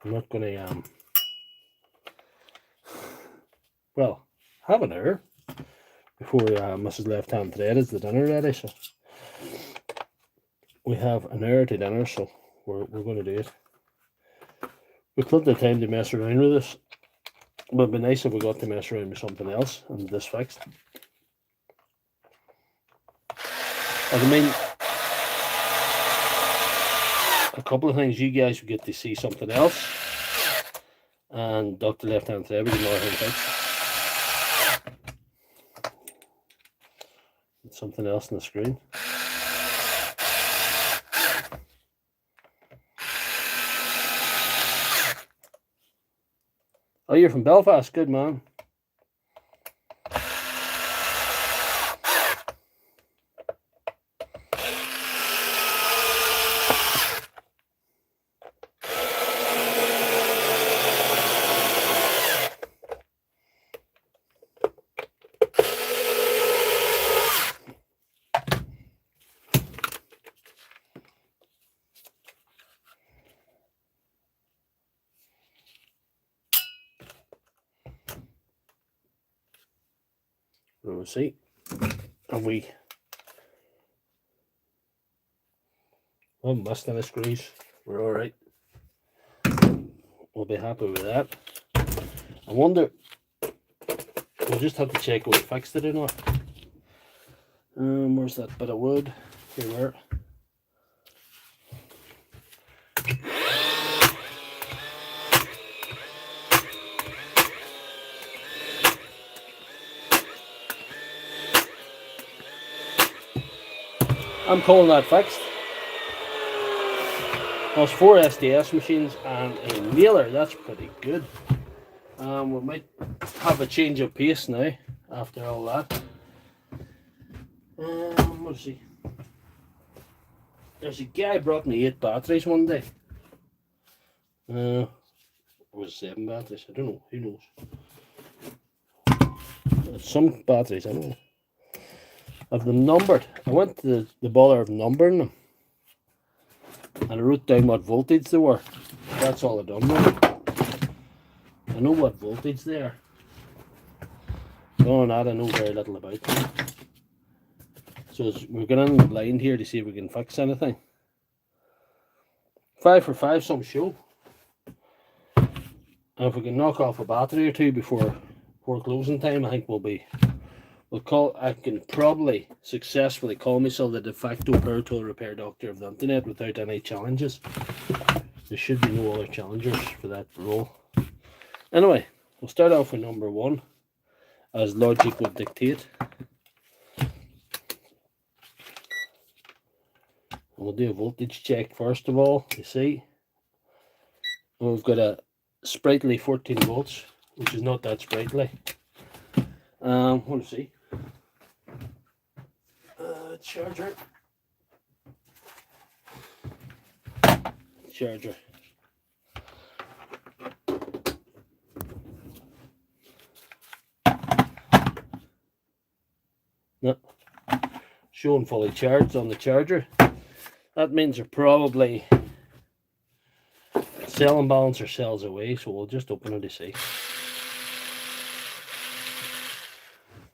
I'm not going to, well, have an hour before Mrs. Left Hand Thread is the dinner ready. So we have an hour to dinner, so we're going to do it. We've plenty of time to mess around with this. But it'd be nice if we got to mess around with something else and this fixed. I mean, a couple of things, you guys will get to see something else, and Dr. Left Hand Thread, we can know how to fix something else on the screen. Oh, you're from Belfast, good man. We'll see. And we haven't missed any screws. We're all right. We'll be happy with that. I wonder, we'll just have to check if we fixed it or not. Where's that bit of wood? Here we are. I'm calling that fixed. There's 4 SDS machines and a nailer. That's pretty good. We might have a change of pace now after all that. Let's see. There's a guy brought me 8 batteries one day. It was 7 batteries. I don't know. Who knows? There's some batteries anyway. I've them numbered. I went to the bother of numbering them, and I wrote down what voltage they were. That's all I've done with them. I know what voltage they are. Beyond that, I know very little about them. So we're going on line here to see if we can fix anything. 5 for 5, some show. And if we can knock off a battery or two before closing time, I think I can probably successfully call myself the de facto power tool repair doctor of the internet without any challenges. There should be no other challengers for that role. Anyway, we'll start off with number 1, as logic would dictate. We'll do a voltage check first of all, you see. We've got a sprightly 14 volts, which is not that sprightly. Let's see. Charger. No. Showing fully charged on the charger. That means they're probably cell imbalance or cells away, so we'll just open it to see.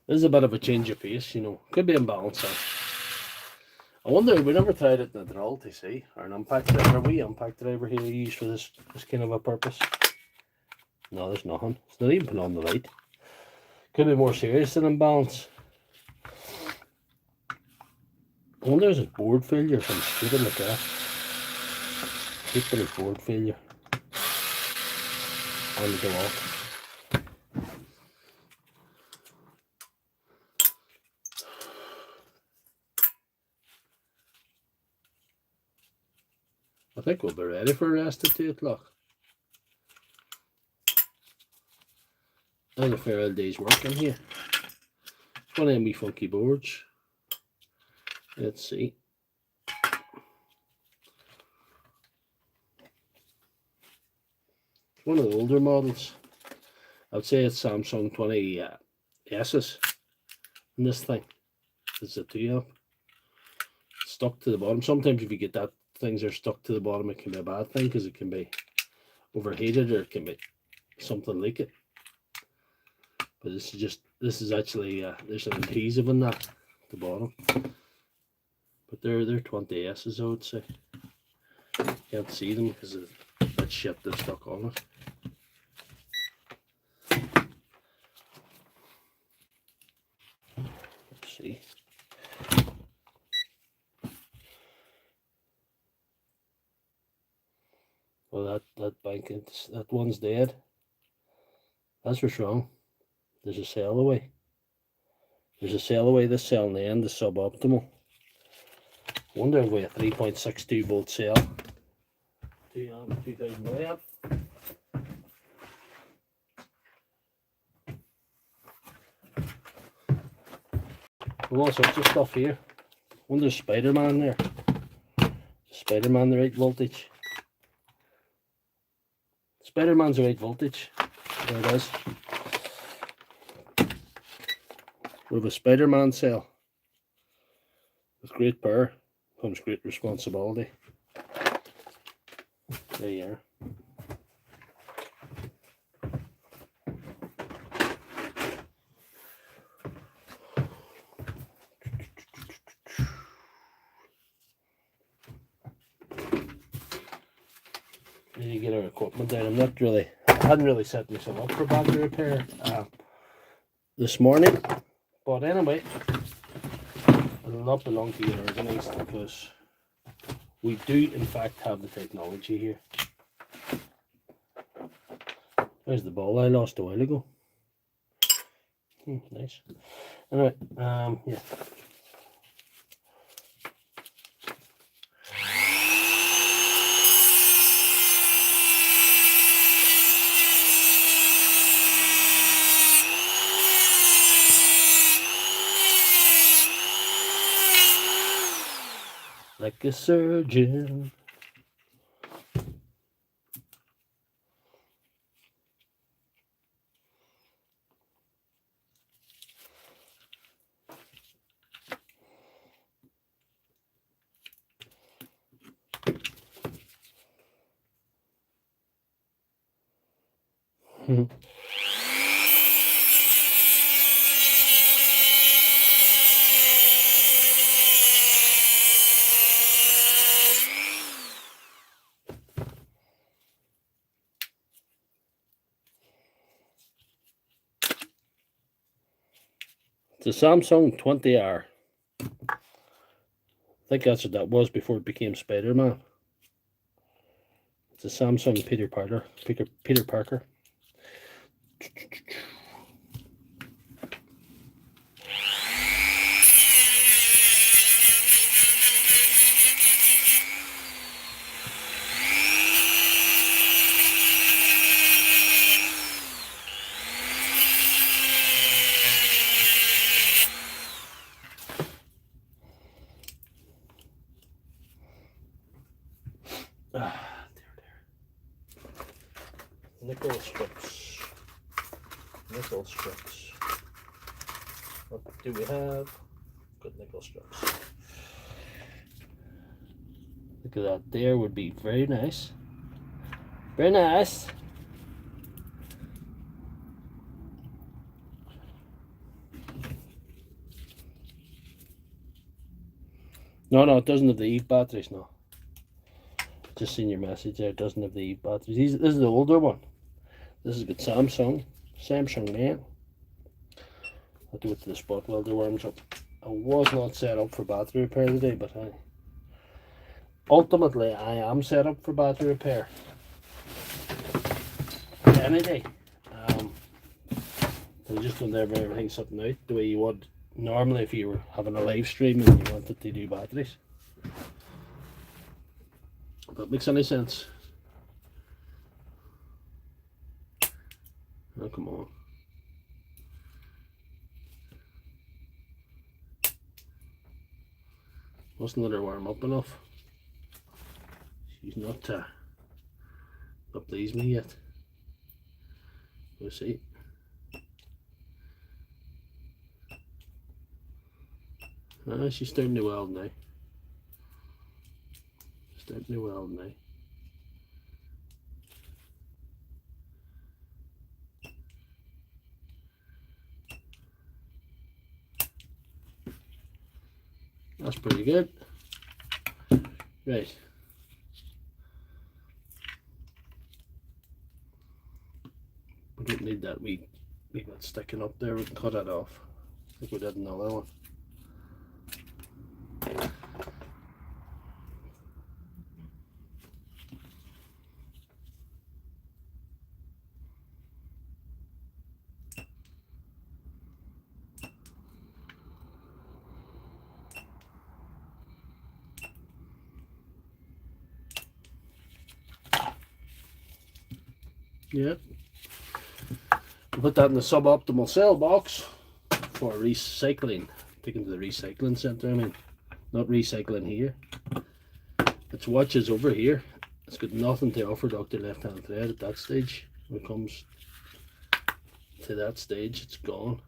This is a bit of a change of pace, you know. Could be imbalance. I wonder, we never tried it in a drill to see, or an impact driver. A wee impact driver here used for this kind of a purpose. No, there's nothing. It's not even put on the light. Could be more serious than imbalance. I wonder if there's a board failure or something stupid like that. Could be a board failure. On the go off. I think we'll be ready for a rest at 2 o'clock. I had a fair old day's work in here. It's one of them wee funky boards. Let's see. It's one of the older models. I'd say it's Samsung 20S's in this thing. It's a 2-amp. Stuck to the bottom. Sometimes if you get that, things are stuck to the bottom, it can be a bad thing because it can be overheated or it can be something like it. But this is actually there's an adhesive in that at the bottom. But they're 20S's, I would say. Can't see them because of that shit that's stuck on it. Let's see. think that one's dead. That's what's wrong. There's a cell away. There's a cell away. This cell in the end is suboptimal. Wonder if we have a 3.62 volt cell. 2 amp, 2000 milliamp. All sorts of stuff here. Wonder if Spider-Man there. Spider-Man the right voltage. Spider-Man's the right voltage. There it is. We have a Spider-Man cell. With great power comes great responsibility. There you are. Need to get our equipment down. I hadn't really set myself up for battery repair this morning. But anyway, it'll not be long to get organised because we do in fact have the technology here. There's the ball I lost a while ago. Nice. Alright, yeah. Like a surgeon. It's a Samsung 20R. I think that's what that was before it became Spider-Man. It's a Samsung Peter Parker. Nickel strips. What do we have? Good nickel strips. Look at that there, would be very nice. Very nice. No, it doesn't have the EVE batteries, no. Just seen your message there, it doesn't have the EVE batteries. This is the older one. This is good Samsung man. I'll do it to the spot welder worms up. I was not set up for battery repair today, but ultimately I am set up for battery repair any day. I just don't have everything something out the way you would normally if you were having a live stream and you wanted to do batteries. If that makes any sense. Oh, come on. Mustn't let her warm up enough. She's not pleased me yet. We'll see. She's starting to weld now. That's pretty good. Right. We don't need that wee bit sticking up there. We can cut it off. I think we did another one. Yeah. Put that in the suboptimal cell box for recycling. Taken to the recycling centre, I mean. Not recycling here. Its watch is over here. It's got nothing to offer Dr. Left Hand Thread at that stage. When it comes to that stage, it's gone.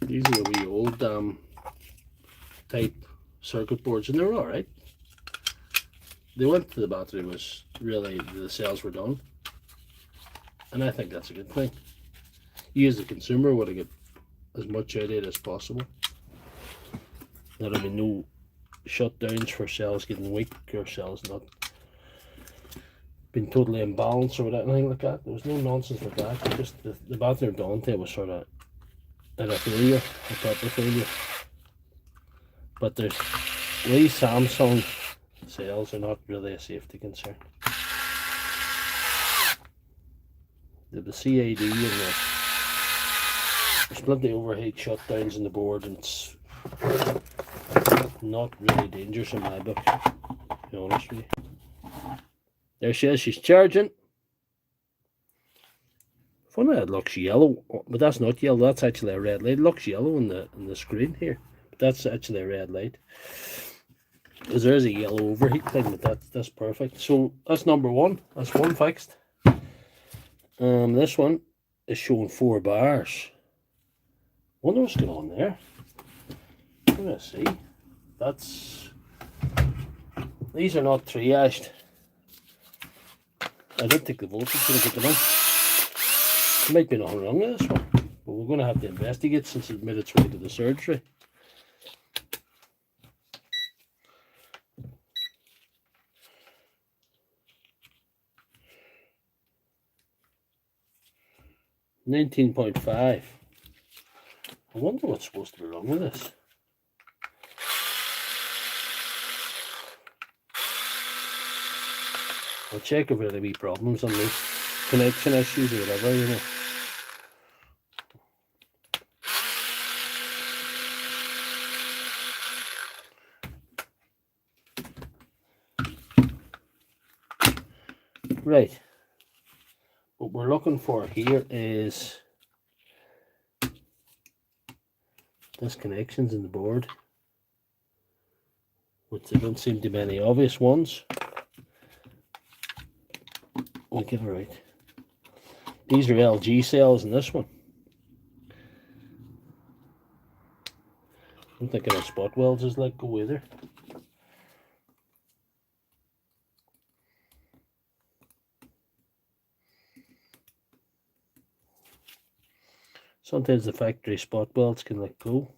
These are the wee old type circuit boards, and they're alright. They went to the battery was really, the cells were done, and I think that's a good thing. You as a consumer want to get as much out of it as possible. There'll be no shutdowns for cells getting weak or cells not being totally imbalanced or anything like that. There was no nonsense with that. Just the battery of Dante was sort of at a failure, a proper failure. But there's these Samsung cells are not really a safety concern. The CAD and there's plenty of overheat shutdowns in the board, and it's not really dangerous in my book, to be honest with you. There she is, she's charging. Funny it looks yellow, but that's not yellow, that's actually a red light. It looks yellow on the screen here, but that's actually a red light. Because there is a yellow overheat thing, but that's perfect. So that's number one. That's one fixed. This one is showing 4 bars. Wonder what's going on there. Let's see. These are not triaged. I don't think the voltage is going to get them on. There might be nothing wrong with this one, but we're going to have to investigate since it made its way to the surgery. $19.5. I wonder what's supposed to be wrong with this. I'll check if there are any problems on these connection issues or whatever, you know. Right. What we're looking for here is disconnections in the board, which there don't seem to be any obvious ones. We'll get it right. These are LG cells in this one. I'm thinking of spot welds is like go either. Sometimes the factory spot welds can let go.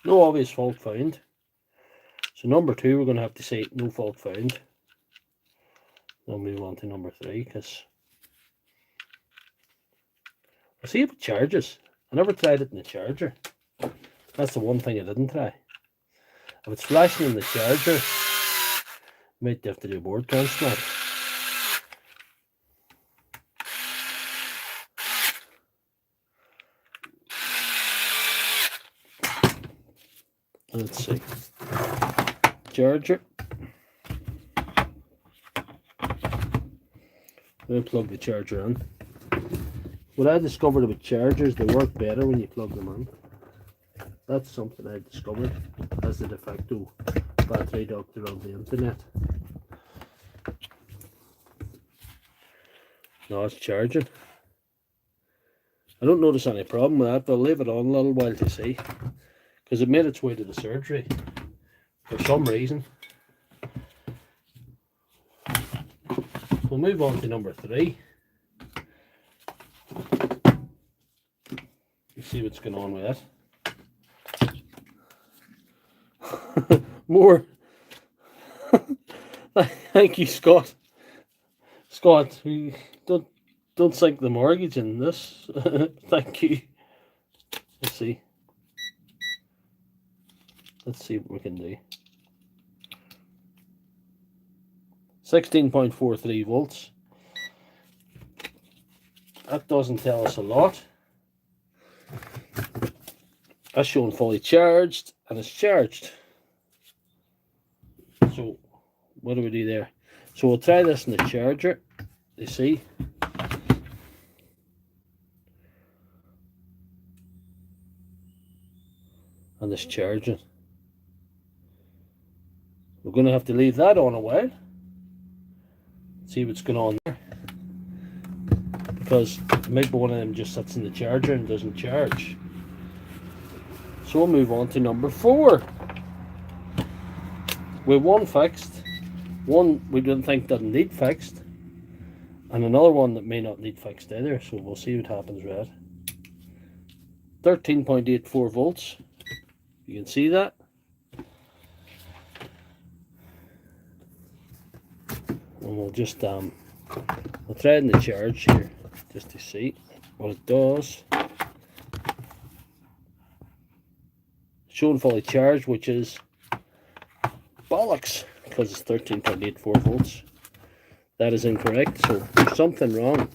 No obvious fault found. So number 2, we're going to have to say no fault found. Then move on to number 3, because I'll see if it charges. I never tried it in the charger. That's the one thing I didn't try. If it's flashing in the charger, might have to do a board transplant. Let's see. Charger. We'll plug the charger in. What I discovered about chargers, they work better when you plug them in. That's something I discovered as the Defacto battery doctor on the internet. Now it's charging. I don't notice any problem with that, but I'll leave it on a little while to see. Because it made its way to the surgery for some reason. We'll move on to number 3. Let's see what's going on with that. More. Thank you, Scott. Scott, we don't Don't sink the mortgage in this. Thank you. Let's see. Let's see what we can do. 16.43 volts. That doesn't tell us a lot. That's showing fully charged, and it's charged. So what do we do there? So we'll try this in the charger. You see? And it's charging. We're going to have to leave that on a while. See what's going on there. Because maybe one of them just sits in the charger and doesn't charge. So we'll move on to number 4. With one fixed, one we didn't think doesn't need fixed, and another one that may not need fixed either. So we'll see what happens with it. 13.84 volts. You can see that. And we'll just we'll try it in the charge here just to see what it does. Showing fully charged, which is bollocks because it's 13.84 volts. That is incorrect, so there's something wrong.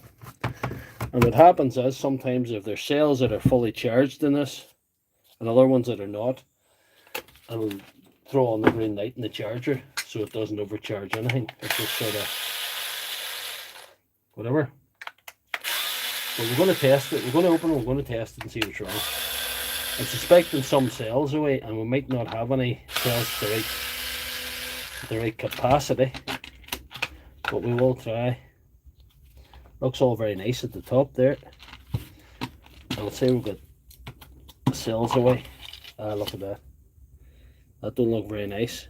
And what happens is sometimes if there's cells that are fully charged in this and other ones that are not, it'll throw on the green light in the charger so it doesn't overcharge anything. It's just sort of whatever. But we're going to test it. We're going to open it, we're going to test it and see what's wrong. I'm suspecting some cells away, and we might not have any cells to the right capacity, but we will try. Looks all very nice at the top there. I'll say we've got the cells away. Look at that. That don't look very nice.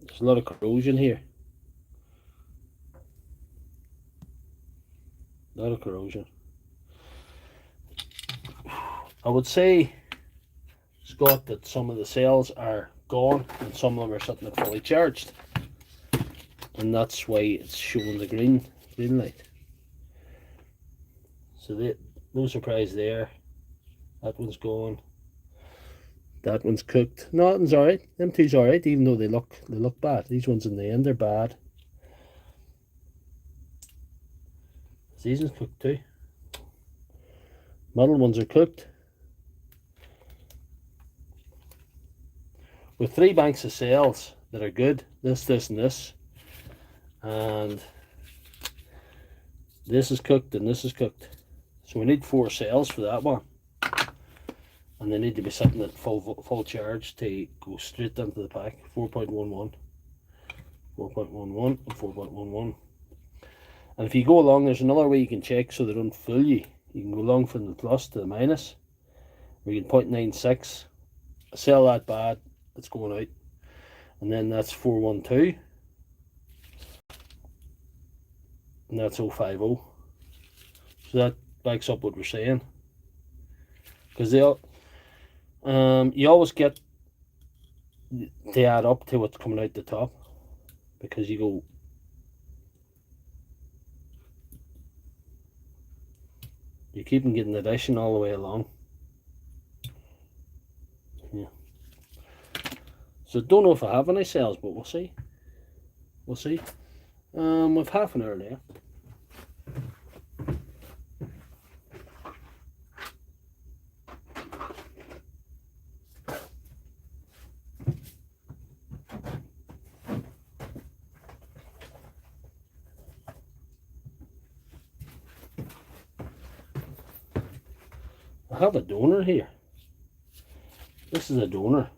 There's a lot of corrosion here. A lot of corrosion. I would say, Scott, that some of the cells are gone and some of them are sitting at fully charged, and that's why it's showing the green light. So no surprise there. That one's gone. That one's cooked. No, that one's alright. Them two's alright, even though they look bad. These ones in the end they're bad. These ones cooked too. Middle ones are cooked. With 3 banks of cells that are good, this, and this, and this is cooked and this is cooked. So we need 4 cells for that one, and they need to be sitting at full charge to go straight into the pack. 4.11, 4.11, and 4.11. And if you go along, there's another way you can check so they don't fool you. You can go along from the plus to the minus, or you can 0.96. A cell that bad, it's going out, and then that's 412, and that's 050. So that backs up what we're saying, because you always get to add up to what's coming out the top, because you keep on getting addition all the way along. Yeah. So don't know if I have any cells, but we'll see. We'll see. We've half an hour there. I have a donor here. This is a donor,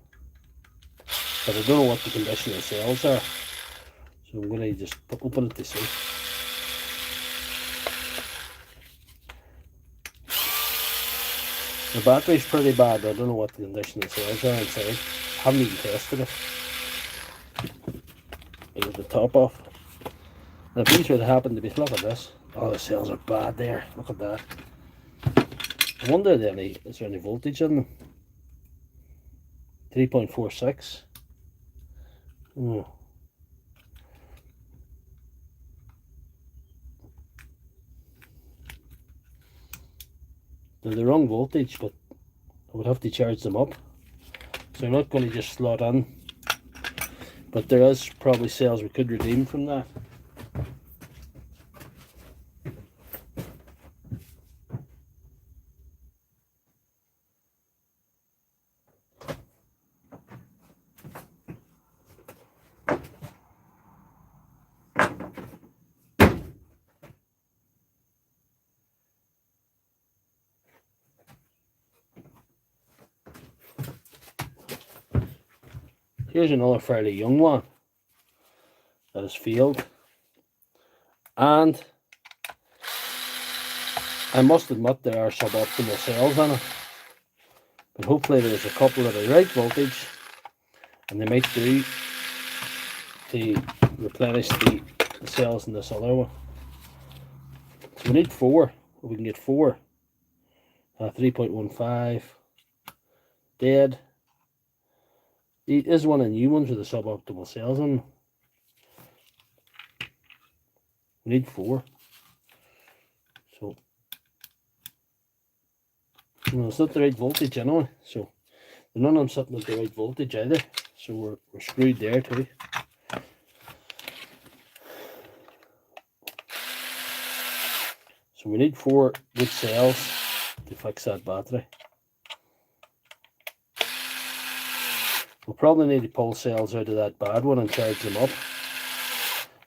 but I don't know what the condition of the cells are, so I'm going to just open it to see. The battery's pretty bad, but I don't know what the condition of the cells are inside. I haven't even tested it. I get the top off. And if these were to happen to be, look at this. Oh, the cells are bad there. Look at that. I wonder is there any voltage in them? 3.46. Oh. They're the wrong voltage, but I would have to charge them up. So I'm not going to just slot in. But there is probably cells we could redeem from that. Here's another fairly young one that has failed, and I must admit there are suboptimal cells in it, but hopefully there's a couple that are right voltage and they might do to replenish the cells in this other one. So we need 4, we can get 4, 3.15, dead. There is one of the new ones with the suboptimal cells in them. We need 4. So, it's not the right voltage anyway. So, none of them sitting at the right voltage either. So, we're screwed there too. So, we need 4 good cells to fix that battery. We'll probably need to pull cells out of that bad one and charge them up.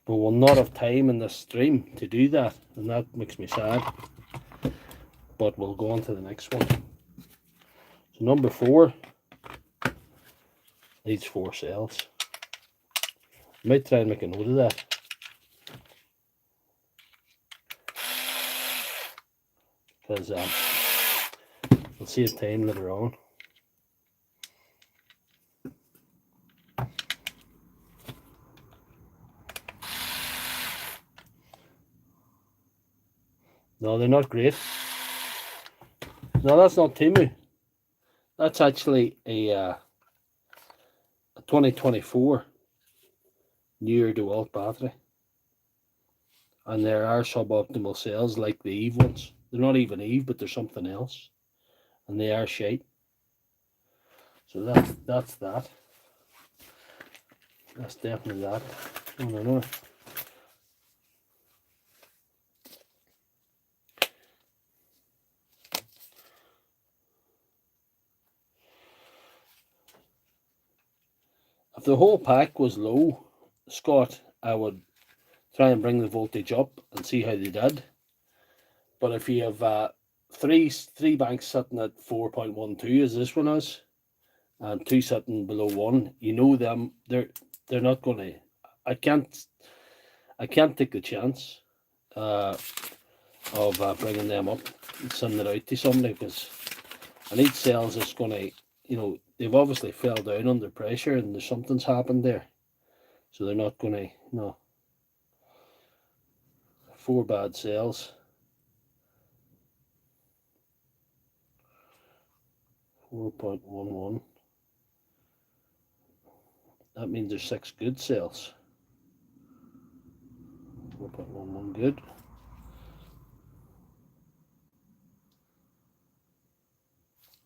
But we'll not have time in this stream to do that, and that makes me sad. But we'll go on to the next one. So number 4 needs 4 cells. I might try and make a note of that. Because we'll see a time later on. No, they're not great. No, that's not Timu. That's actually a 2024 newer DeWalt battery. And there are suboptimal cells like the Eve ones. They're not even Eve, but they're something else. And they are shite. So that's that. That's definitely that. Oh, no. If the whole pack was low, Scott, I would try and bring the voltage up and see how they did. But if you have three banks sitting at 4.12, as this one is, and 2 sitting below 1, you know them. They're not going to. I can't take the chance of bringing them up and sending it out to somebody, because I need cells that's going to, they've obviously fell down under pressure and there's something's happened there. So they're not going to, no. 4 bad cells. 4.11. That means there's 6 good cells. 4.11 good.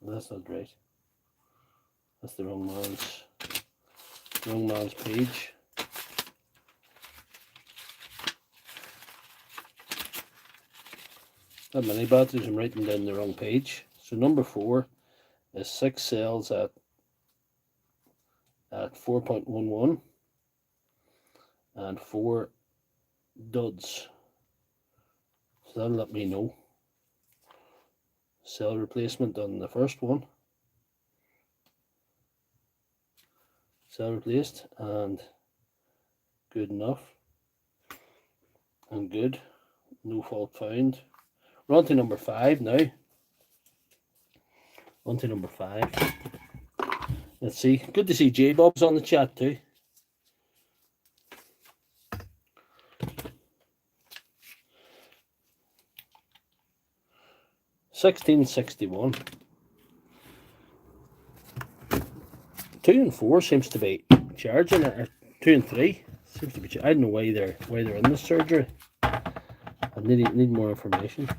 That's not right. That's the wrong man's page. That many batteries, I'm writing down the wrong page. So number 4 is 6 cells at 4.11 and 4 duds. So that'll let me know. Cell replacement on the first one. Cell replaced and good enough. And good. No fault found. We're on to number 5 now. On to number 5. Let's see. Good to see J-Bob's on the chat too. $16.61. 2 and 4 seems to be charging it, or 2 and 3 seems to be. I don't know why they're in this surgery. I need more information.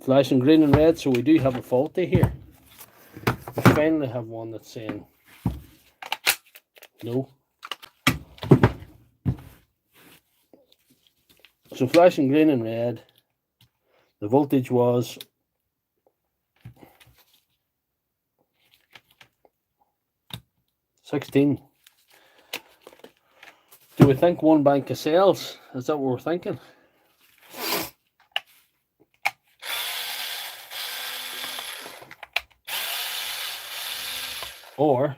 flashing green and red, so we do have a faulty here. We finally have one that's saying no. So flashing green and red, the voltage was 16. Do we think one bank of cells? Is that what we're thinking? Or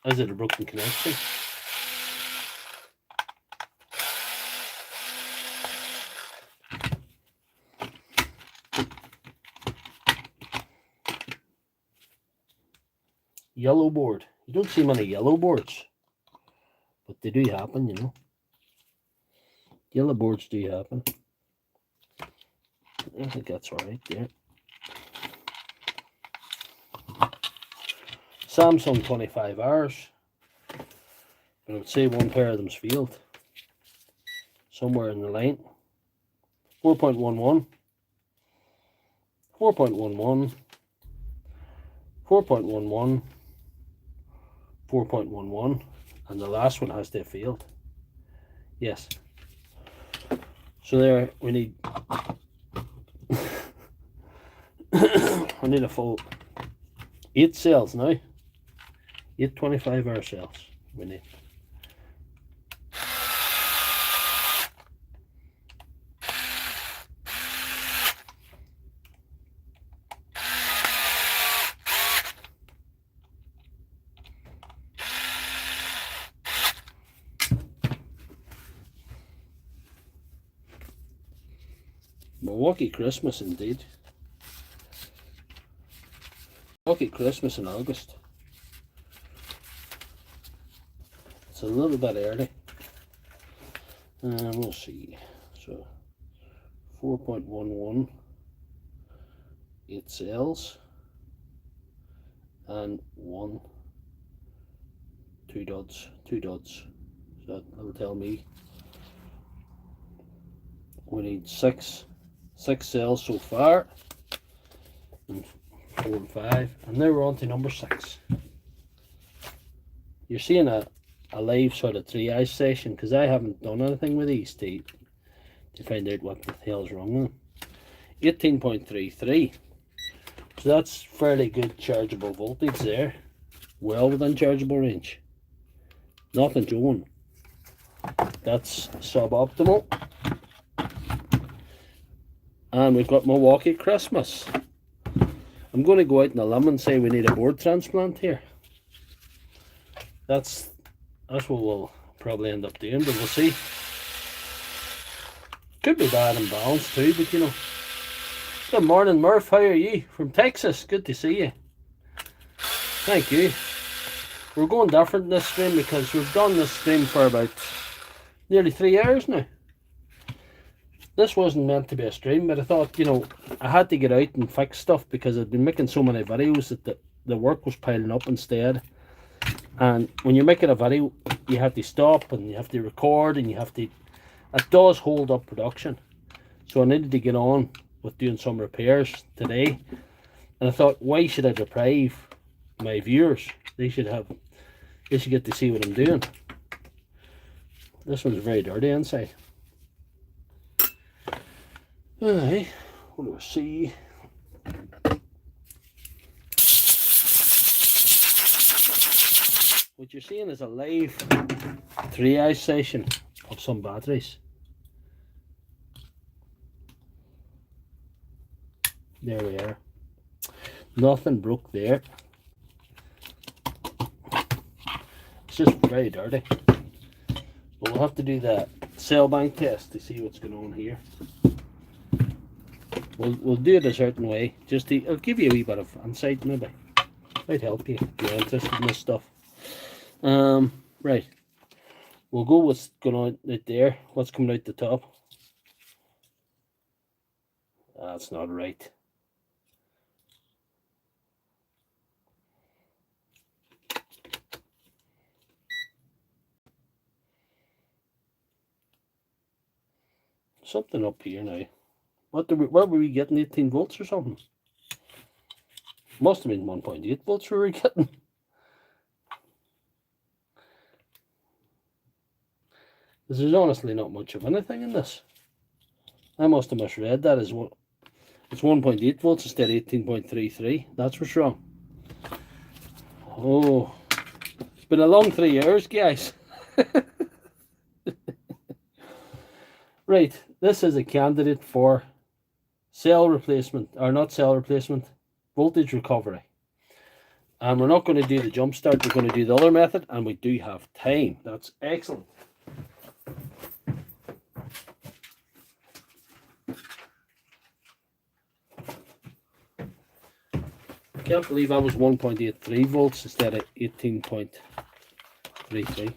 is it a broken connection? Yellow board. You don't see many yellow boards, but they do happen, you know. Yellow boards do happen. I think that's all right there. Samsung 25 hours. But I would say one pair of them's failed. Somewhere in the line. 4.11. 4.11. 4.11. 4.11. And the last one has to have failed. Yes. So there we need we need a full 8 cells now. 8 25-hour cells we need. Milwaukee Christmas indeed. Milwaukee Christmas in August. It's a little bit early. We'll see. So 4.11, 8 cells, and 2 dots. So that'll tell me we need 6 cells so far, and 4 and 5, and now we're on to number 6. You're seeing a live sort of triage session, because I haven't done anything with these to find out what the hell's wrong with them. 18.33, so that's fairly good chargeable voltage there, well within chargeable range. Nothing showing. That's suboptimal. And we've got Milwaukee Christmas. I'm going to go out on a limb and say we need a board transplant here. That's what we'll probably end up doing, but we'll see. Could be bad and balanced too, but you know. Good morning, Murph. How are you? From Texas. Good to see you. Thank you. We're going different this stream because we've done this stream for about nearly 3 hours now. This wasn't meant to be a stream, but I thought, you know, I had to get out and fix stuff because I'd been making so many videos that the work was piling up instead. And when you're making a video, you have to stop and you have to record and you have to... It does hold up production. So I needed to get on with doing some repairs today. And I thought, why should I deprive my viewers? They should get to see what I'm doing. This one's very dirty inside. Alright, what do we see? What you're seeing is a live triage session of some batteries. There we are. Nothing broke there. It's just very dirty. But we'll have to do that cell bank test to see what's going on here. We'll do it a certain way. Just to, I'll give you a wee bit of insight maybe. Might help you if you're interested in this stuff. Right. We'll go with what's going on right there. What's coming out the top? That's not right. Something up here now. What were we getting? 18 volts or something? Must have been 1.8 volts we were getting. There's honestly not much of anything in this. I must have misread that as well. It's 1.8 volts instead of 18.33. That's what's wrong. Oh, it's been a long 3 years, guys. Right, this is a candidate for cell replacement, or not cell replacement, voltage recovery. And we're not going to do the jump start, we're going to do the other method, and we do have time. That's excellent. Can't believe I was 1.83 volts instead of 18.33.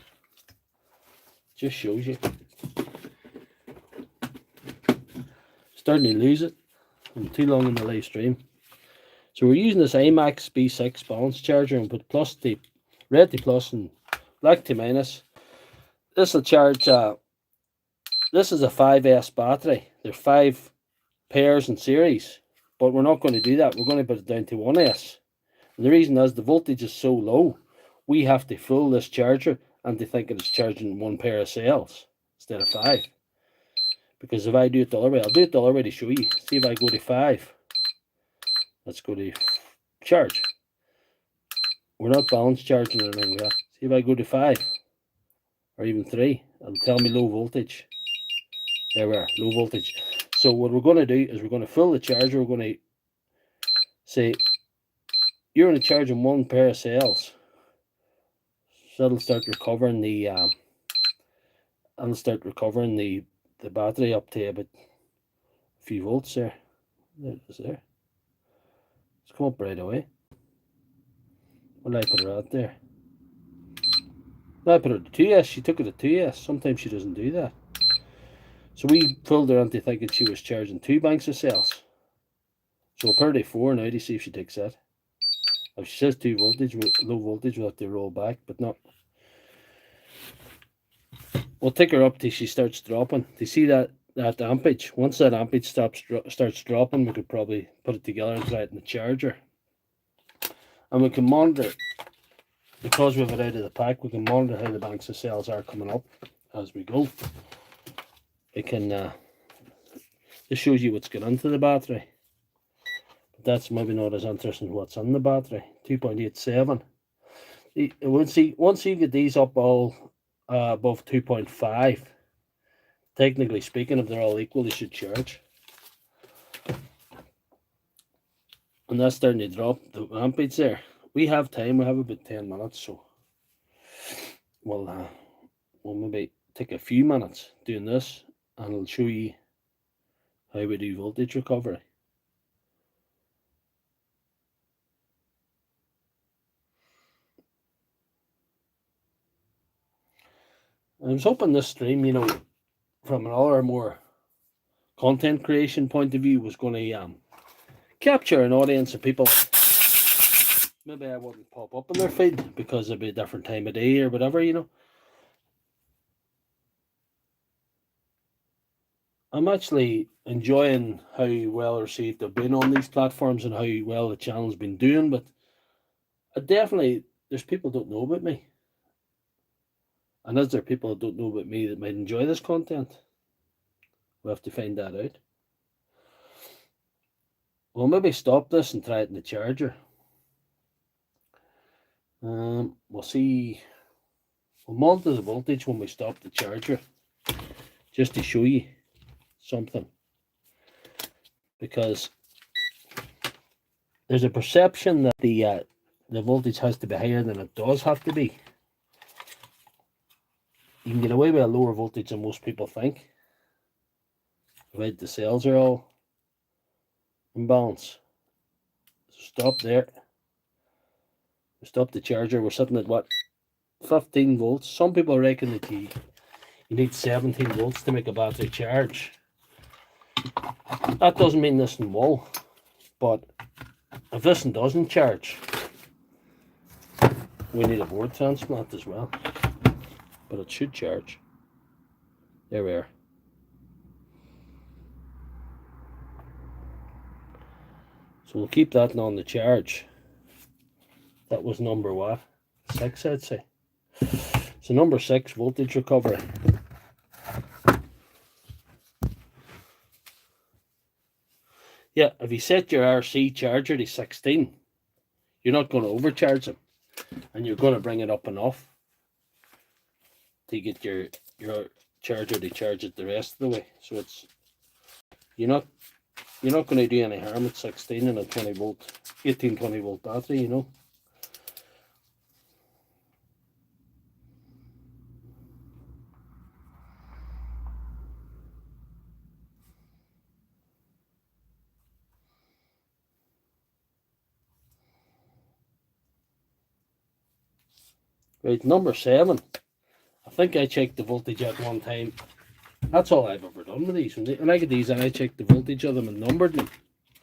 Just shows you. Starting to lose it. I'm too long in the live stream. So we're using this IMAX B6 balance charger and put plus to red to plus and black to minus. This will charge. This is a 5S battery. There's 5 pairs in series, but we're not going to do that. We're going to put it down to 1S. And the reason is the voltage is so low, we have to fill this charger and to think it's charging 1 pair of cells instead of 5. Because if I do it the other way, I'll do it the other way to show you. See if I go to 5. Let's go to charge. We're not balance charging or anything like that. See if I go to 5 or even 3, it'll tell me low voltage. There we are, low voltage. So what we're going to do is we're going to fill the charger. We're going to say you're only charging 1 pair of cells. So that'll start recovering the the battery up to about a few volts there. There it is there. It's come up right away. What did I put her out there? I put her at 2S. She took it at 2S. Sometimes she doesn't do that. So we filled her into thinking she was charging 2 banks of cells. So we'll put her to 4 now to see if she takes that. If she says 2 voltage, low voltage, we'll have to roll back, but not. We'll take her up till she starts dropping. To see that ampage. Once that ampage starts dropping, we could probably put it together and try it in the charger. And we can monitor, because we have it out of the pack, we can monitor how the banks of cells are coming up as we go. It can, this shows you what's going into the battery. But that's maybe not as interesting as what's on the battery. 2.87. Once you get these up all above 2.5, technically speaking, if they're all equal, they should charge. And that's starting to drop the ampage there. We have time, we have about 10 minutes, so we'll maybe take a few minutes doing this, and I'll show you how we do voltage recovery. I was hoping this stream, you know, from another more content creation point of view, was going to capture an audience of people. Maybe I wouldn't pop up in their feed because it'd be a different time of day or whatever, you know. I'm actually enjoying how well received I've been on these platforms and how well the channel's been doing, but there's people who don't know about me. And is there people that don't know about me that might enjoy this content? We'll have to find that out. We'll maybe stop this and try it in the charger. We'll see. We'll monitor the voltage when we stop the charger, just to show you something. Because there's a perception that the voltage has to be higher than it does have to be. You can get away with a lower voltage than most people think. Right, the cells are all in balance. So stop there. Stop the charger. We're sitting at what? 15 volts. Some people reckon that you need 17 volts to make a battery charge. That doesn't mean this will, but if this doesn't charge, we need a board transplant as well. But it should charge. There we are. So we'll keep that on the charge. That was number what? 6, I'd say. So number 6, voltage recovery. Yeah, if you set your RC charger to 16, you're not going to overcharge them, and you're going to bring it up enough to get your charger to charge it the rest of the way. So it's you're not going to do any harm at 16 in a 20 volt battery, you know. Right, number 7. I think I checked the voltage at one time. That's all I've ever done with these. When I get these, I checked the voltage of them and numbered them,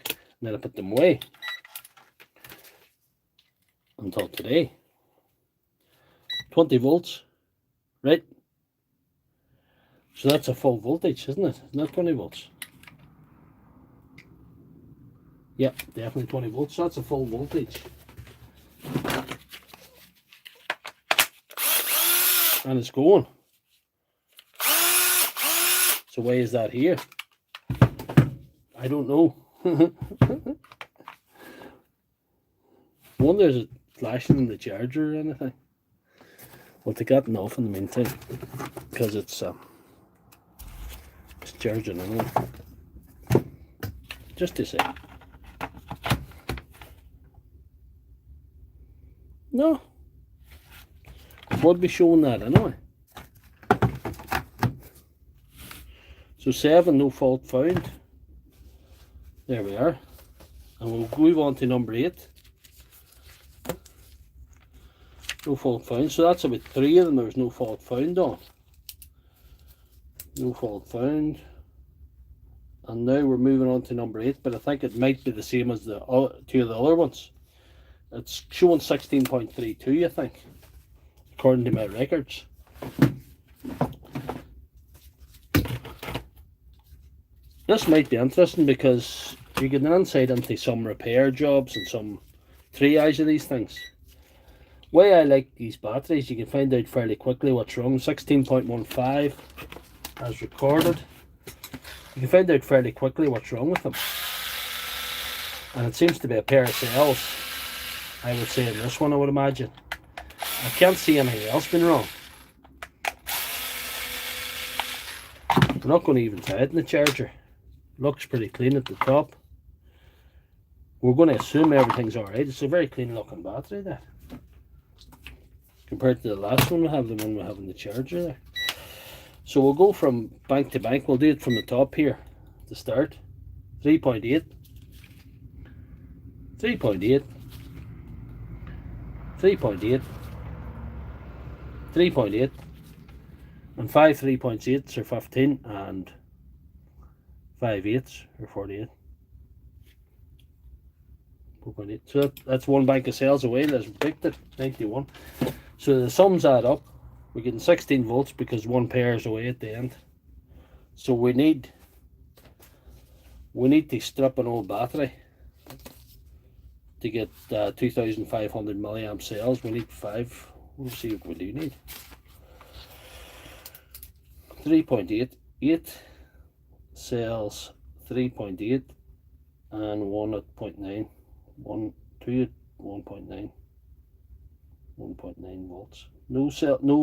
and then I put them away until today. 20 volts, right? So that's a full voltage, isn't it? Isn't that 20 volts? Yeah, definitely 20 volts. So that's a full voltage. And it's going. So why is that here? I don't know. Wonder is it flashing in the charger or anything? Well, they got it off in the meantime because it's charging anyway. Just to say. No. Would be showing that anyway. So 7, no fault found. There we are. And we'll move on to number 8. No fault found. So that's about 3 of them there's no fault found on. No fault found. And now we're moving on to number 8, but I think it might be the same as the 2 of the other ones. It's showing 16.32, I think, according to my records. This might be interesting because you get an insight into some repair jobs and some triage of these things. Way I like these batteries, you can find out fairly quickly what's wrong. 16.15 as recorded. You can find out fairly quickly what's wrong with them. And it seems to be a pair of cells, I would say, in this one, I would imagine. I can't see anything else being wrong. I'm not going to even try it in the charger. Looks pretty clean at the top. We're going to assume everything's alright. It's a very clean looking battery there, compared to the last one we have, the one we have in the charger there. So we'll go from bank to bank. We'll do it from the top here to start. 3.8, 3.8, 3.8, 3.8, and 5 3.8s are 15, and 5 8s are 48. 4.8. So that's one bank of cells away. Let's predict it. 91. So the sums add up. We're getting 16 volts because one pair is away at the end. So we need to strip an old battery to get 2,500 milliamp cells. We need 5. We'll see what we do need. 3.8, 8 cells, 3.8, and 1 at 0.9. 2 at 1.9. 1.9 volts. No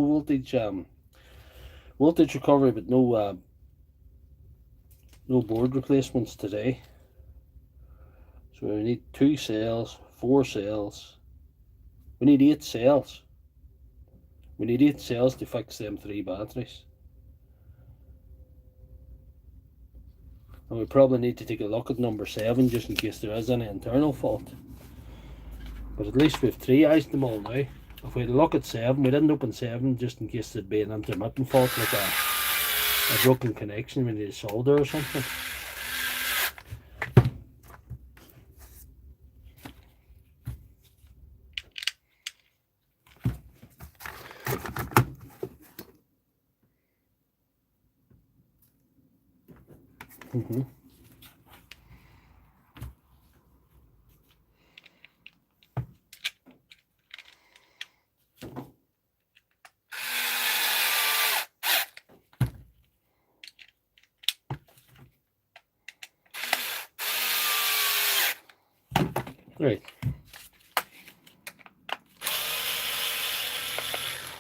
voltage voltage recovery, but no board replacements today. So we need 2 cells, 4 cells. We need 8 cells. We need 8 cells to fix them 3 batteries. And we probably need to take a look at number 7 just in case there is any internal fault. But at least we've triaged them all now. If we had a look at 7, we didn't open 7 just in case there'd be an intermittent fault, like a broken connection, we need to solder or something.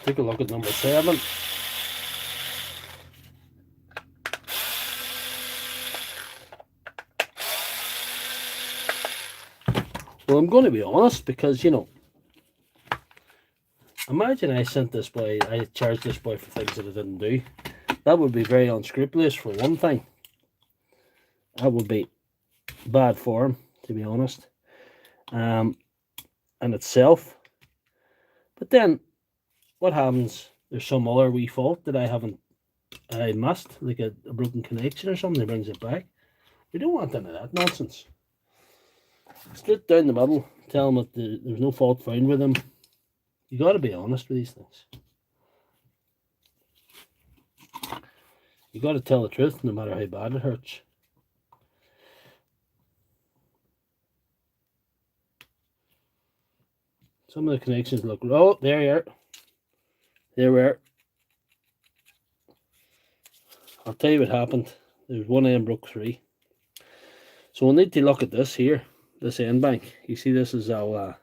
take a look at number 7. Well, I'm going to be honest, because, you know, imagine I charged this boy for things that I didn't do. That would be very unscrupulous, for one thing. That would be bad form, to be honest. In itself. But then, what happens? There's some other wee fault that I missed, like a broken connection or something that brings it back. We don't want any of that nonsense. Straight down the middle, tell them that there's no fault found with them. You got to be honest with these things. You got to tell the truth, no matter how bad it hurts. Some of the connections look... Oh, there you are. There we are. I'll tell you what happened. There's one end broke 3. So we'll need to look at this here, this end bank. You see, this is our...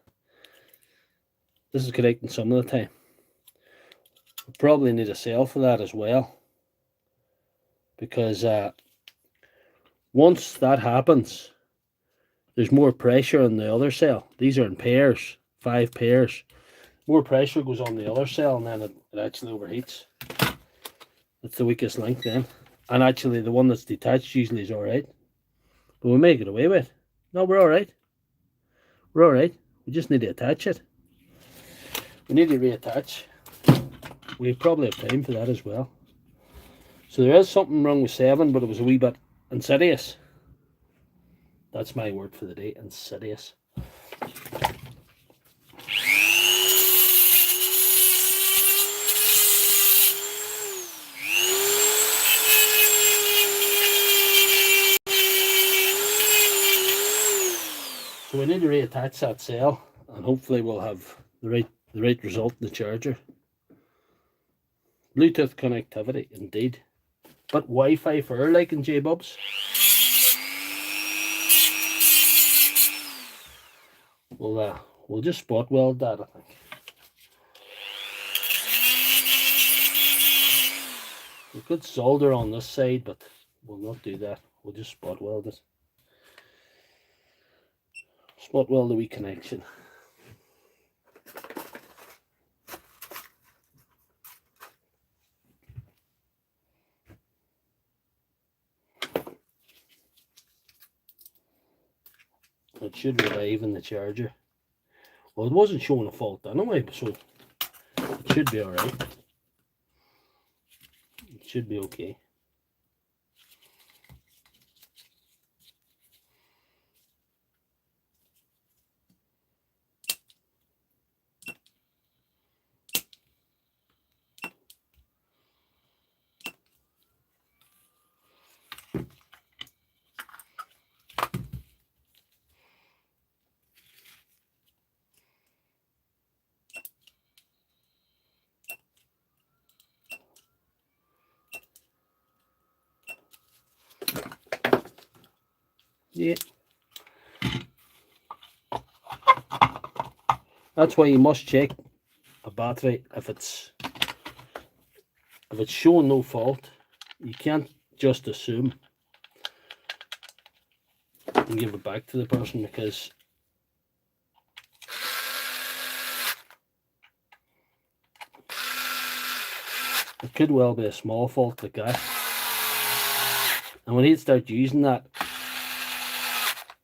this is connecting some of the time. We'll probably need a cell for that as well. Because once that happens, there's more pressure on the other cell. These are in pairs, 5 pairs. More pressure goes on the other cell, and then it actually overheats. That's the weakest link then. And actually the one that's detached usually is alright. But we may get away with it. No, we're alright. We're alright. We just need to attach it. We need to reattach. We probably have time for that as well. So there is something wrong with 7, but it was a wee bit insidious. That's my word for the day, insidious. So we need to reattach that cell, and hopefully we'll have the right result in the charger. Bluetooth connectivity, indeed. But Wi-Fi for her, like in J-Bubs. We'll just spot weld that, I think. We could solder on this side, but we'll not do that. We'll just spot weld it. Spot weld the wee connection. It should revive in the charger. Well, it wasn't showing a fault anyway, so it should be alright. It should be okay. Yeah. That's why you must check a battery if it's showing no fault. You can't just assume and give it back to the person, because it could well be a small fault like that. And when he'd start using that,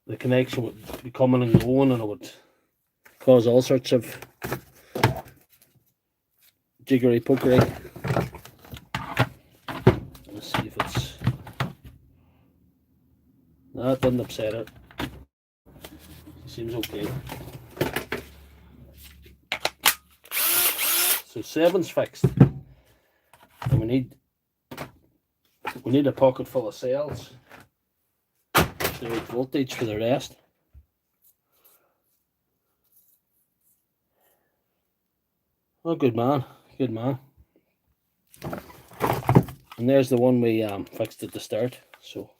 the connection would be coming and going, and it would cause all sorts of jiggery pokery. Let's see if it's... No, it didn't upset it. Seems okay. So 7's fixed, and we need a pocket full of cells. The right voltage for the rest. Oh, good man, good man. And there's the one we fixed at the start. So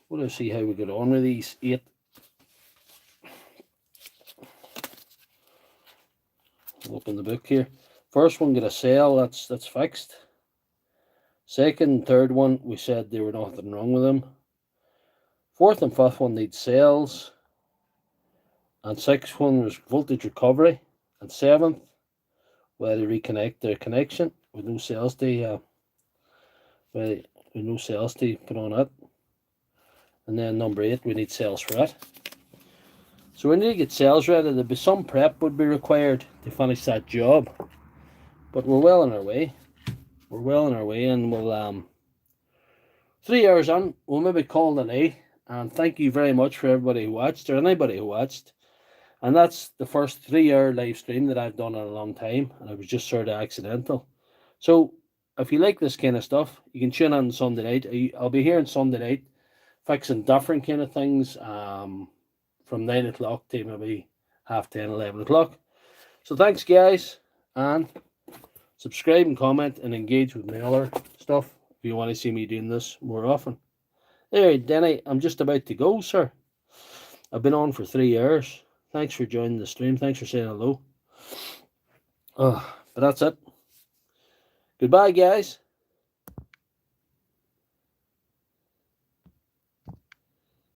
we'll see how we get on with these 8. I'll open the book here. First one got a sale, that's fixed. Second and third one, we said there were nothing wrong with them. Fourth and fifth one need sales. And sixth one was voltage recovery. And seventh, where they reconnect their connection with no sales to put on it. And then number 8, we need sales for it. So we need to get sales ready. There'll be some prep would be required to finish that job. But we're well on our way. We're well on our way, and we'll 3 hours on, we'll maybe call it a day. And thank you very much for everybody who watched, or anybody who watched. And that's the first 3-hour live stream that I've done in a long time, and it was just sort of accidental. So if you like this kind of stuff, you can tune in on Sunday night. I'll be here on Sunday night fixing different kind of things from 9 o'clock to maybe 10:30, 11 o'clock. So thanks, guys, and subscribe and comment and engage with my other stuff if you want to see me doing this more often. There, Denny, I'm just about to go, sir. I've been on for 3 hours. Thanks for joining the stream. Thanks for saying hello. But that's it. Goodbye, guys.